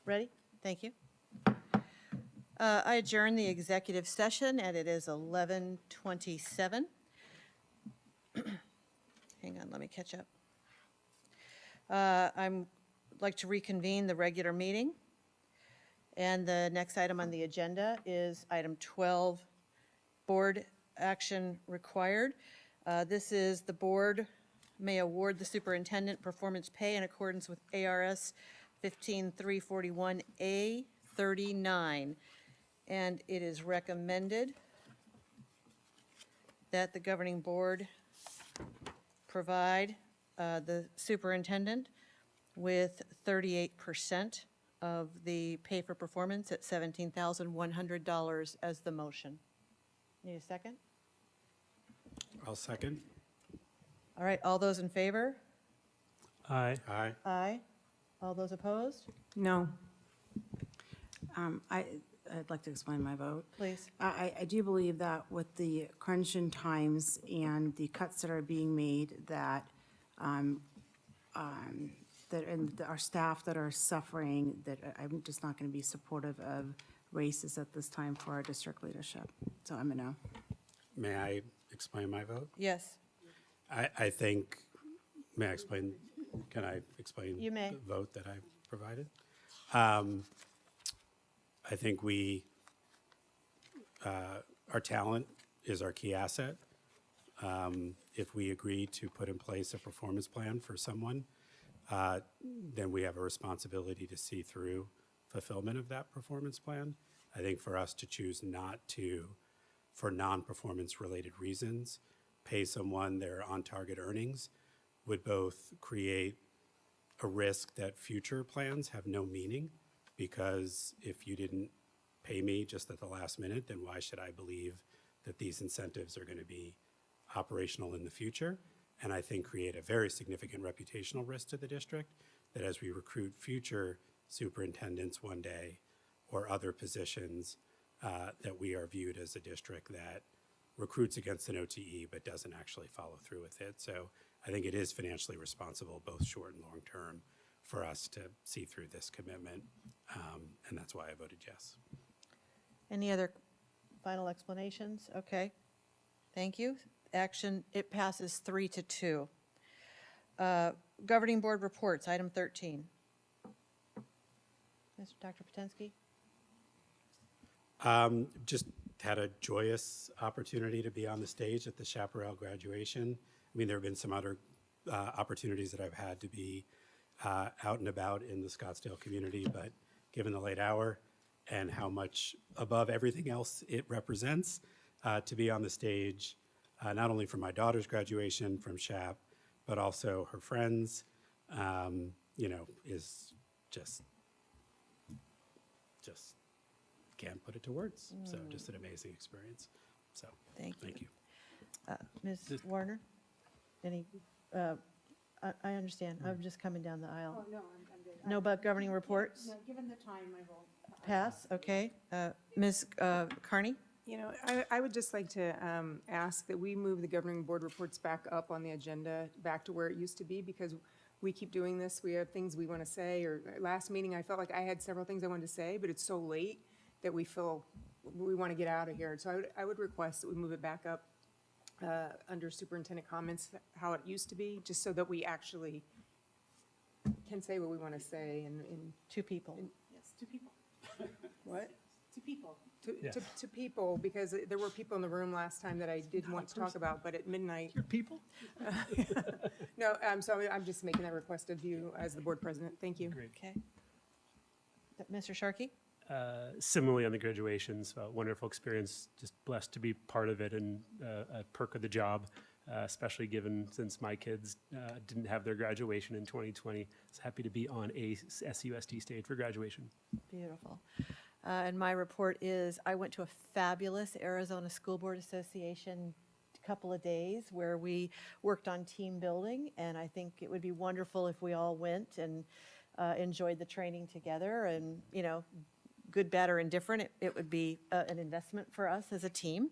Ready? Thank you. I adjourn the executive session, and it is 11:27. Hang on, let me catch up. I'm like to reconvene the regular meeting. And the next item on the agenda is item 12, board action required. This is the board may award the superintendent performance pay in accordance with ARS 15341A39. And it is recommended that the governing board provide the superintendent with 38% of the pay for performance at $17,100 as the motion. Need a second? I'll second. All right, all those in favor? Aye. Aye. Aye. All those opposed? No. I'd like to explain my vote. Please. I do believe that with the crunch in times and the cuts that are being made, that and our staff that are suffering, that I'm just not going to be supportive of raises at this time for our district leadership. So I'm a no. May I explain my vote? Yes. I think, may I explain, can I explain? You may. The vote that I provided? I think our talent is our key asset. If we agree to put in place a performance plan for someone, then we have a responsibility to see through fulfillment of that performance plan. I think for us to choose not to, for non-performance related reasons, pay someone their on-target earnings would both create a risk that future plans have no meaning, because if you didn't pay me just at the last minute, then why should I believe that these incentives are going to be operational in the future? And I think create a very significant reputational risk to the district, that as we recruit future superintendents one day or other positions, that we are viewed as a district that recruits against an OTE but doesn't actually follow through with it. So I think it is financially responsible, both short and long term, for us to see through this commitment. And that's why I voted yes. Any other final explanations? Okay. Thank you. Action, it passes 3-2. Governing board reports, item 13. Dr. Potensky? Just had a joyous opportunity to be on the stage at the Chaparral graduation. I mean, there have been some other opportunities that I've had to be out and about in the Scottsdale community, but given the late hour and how much above everything else it represents, to be on the stage, not only for my daughter's graduation from SHAP, but also her friends, is just can't put it to words. So just an amazing experience. So Thank you. Ms. Warner? Any, I understand. I'm just coming down the aisle. no, I'm good. No, but governing reports? No, given the time, I will. Pass, okay. Ms. Carney? You know, I would just like to ask that we move the governing board reports back up on the agenda, back to where it used to be, because we keep doing this. We have things we want to say, or last meeting, I felt like I had several things I wanted to say, but it's so late that we feel we want to get out of here. So I would request that we move it back up under superintendent comments, how it used to be, just so that we actually can say what we want to say and. Two people. Yes, two people. What? To people. To people, because there were people in the room last time that I did want to talk about, but at midnight. Your people? No, so I'm just making that request of you as the board president. Thank you. Great. Okay. Mr. Sharkey? Similarly on the graduations, wonderful experience, just blessed to be part of it, and a perk of the job, especially given since my kids didn't have their graduation in 2020. I was happy to be on a SUSD stage for graduation. Beautiful. And my report is, I went to a fabulous Arizona School Board Association couple of days where we worked on team building, and I think it would be wonderful if we all went and enjoyed the training together, and, good, bad, or indifferent, it would be an investment for us as a team.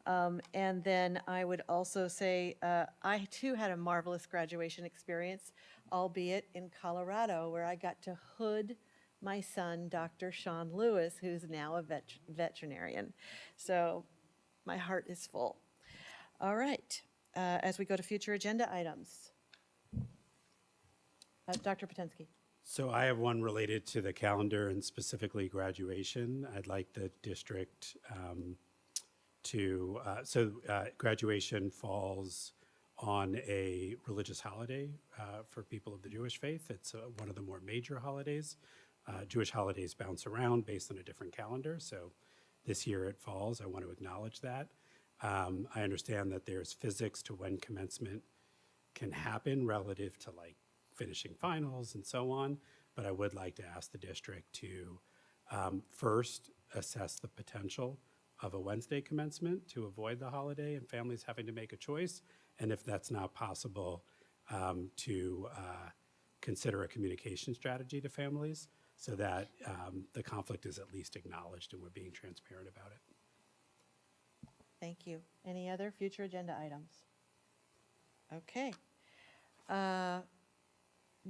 And then I would also say, I too had a marvelous graduation experience, albeit in Colorado, where I got to hood my son, Dr. Sean Lewis, who's now a veterinarian. So my heart is full. All right, as we go to future agenda items. Dr. Potensky. So I have one related to the calendar and specifically graduation. I'd like the district graduation falls on a religious holiday for people of the Jewish faith. It's one of the more major holidays. Jewish holidays bounce around based on a different calendar, so this year it falls. I want to acknowledge that. I understand that there's physics to when commencement can happen relative to like finishing finals and so on, but I would like to ask the district to first assess the potential of a Wednesday commencement to avoid the holiday and families having to make a choice, and if that's not possible, to consider a communication strategy to families so that the conflict is at least acknowledged and we're being transparent about it. Thank you. Any other future agenda items? Okay.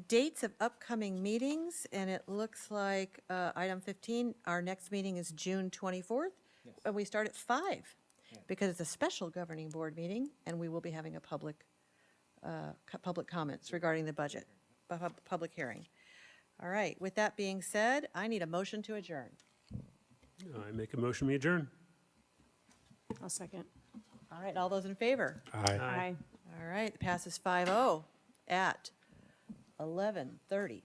Dates of upcoming meetings, and it looks like item 15, our next meeting is June 24th, and we start at 5 because it's a special governing board meeting, and we will be having a public comments regarding the budget, public hearing. All right, with that being said, I need a motion to adjourn. I make a motion, we adjourn. I'll second. All right, all those in favor? Aye. Aye. All right, it passes 5-0 at 11:33.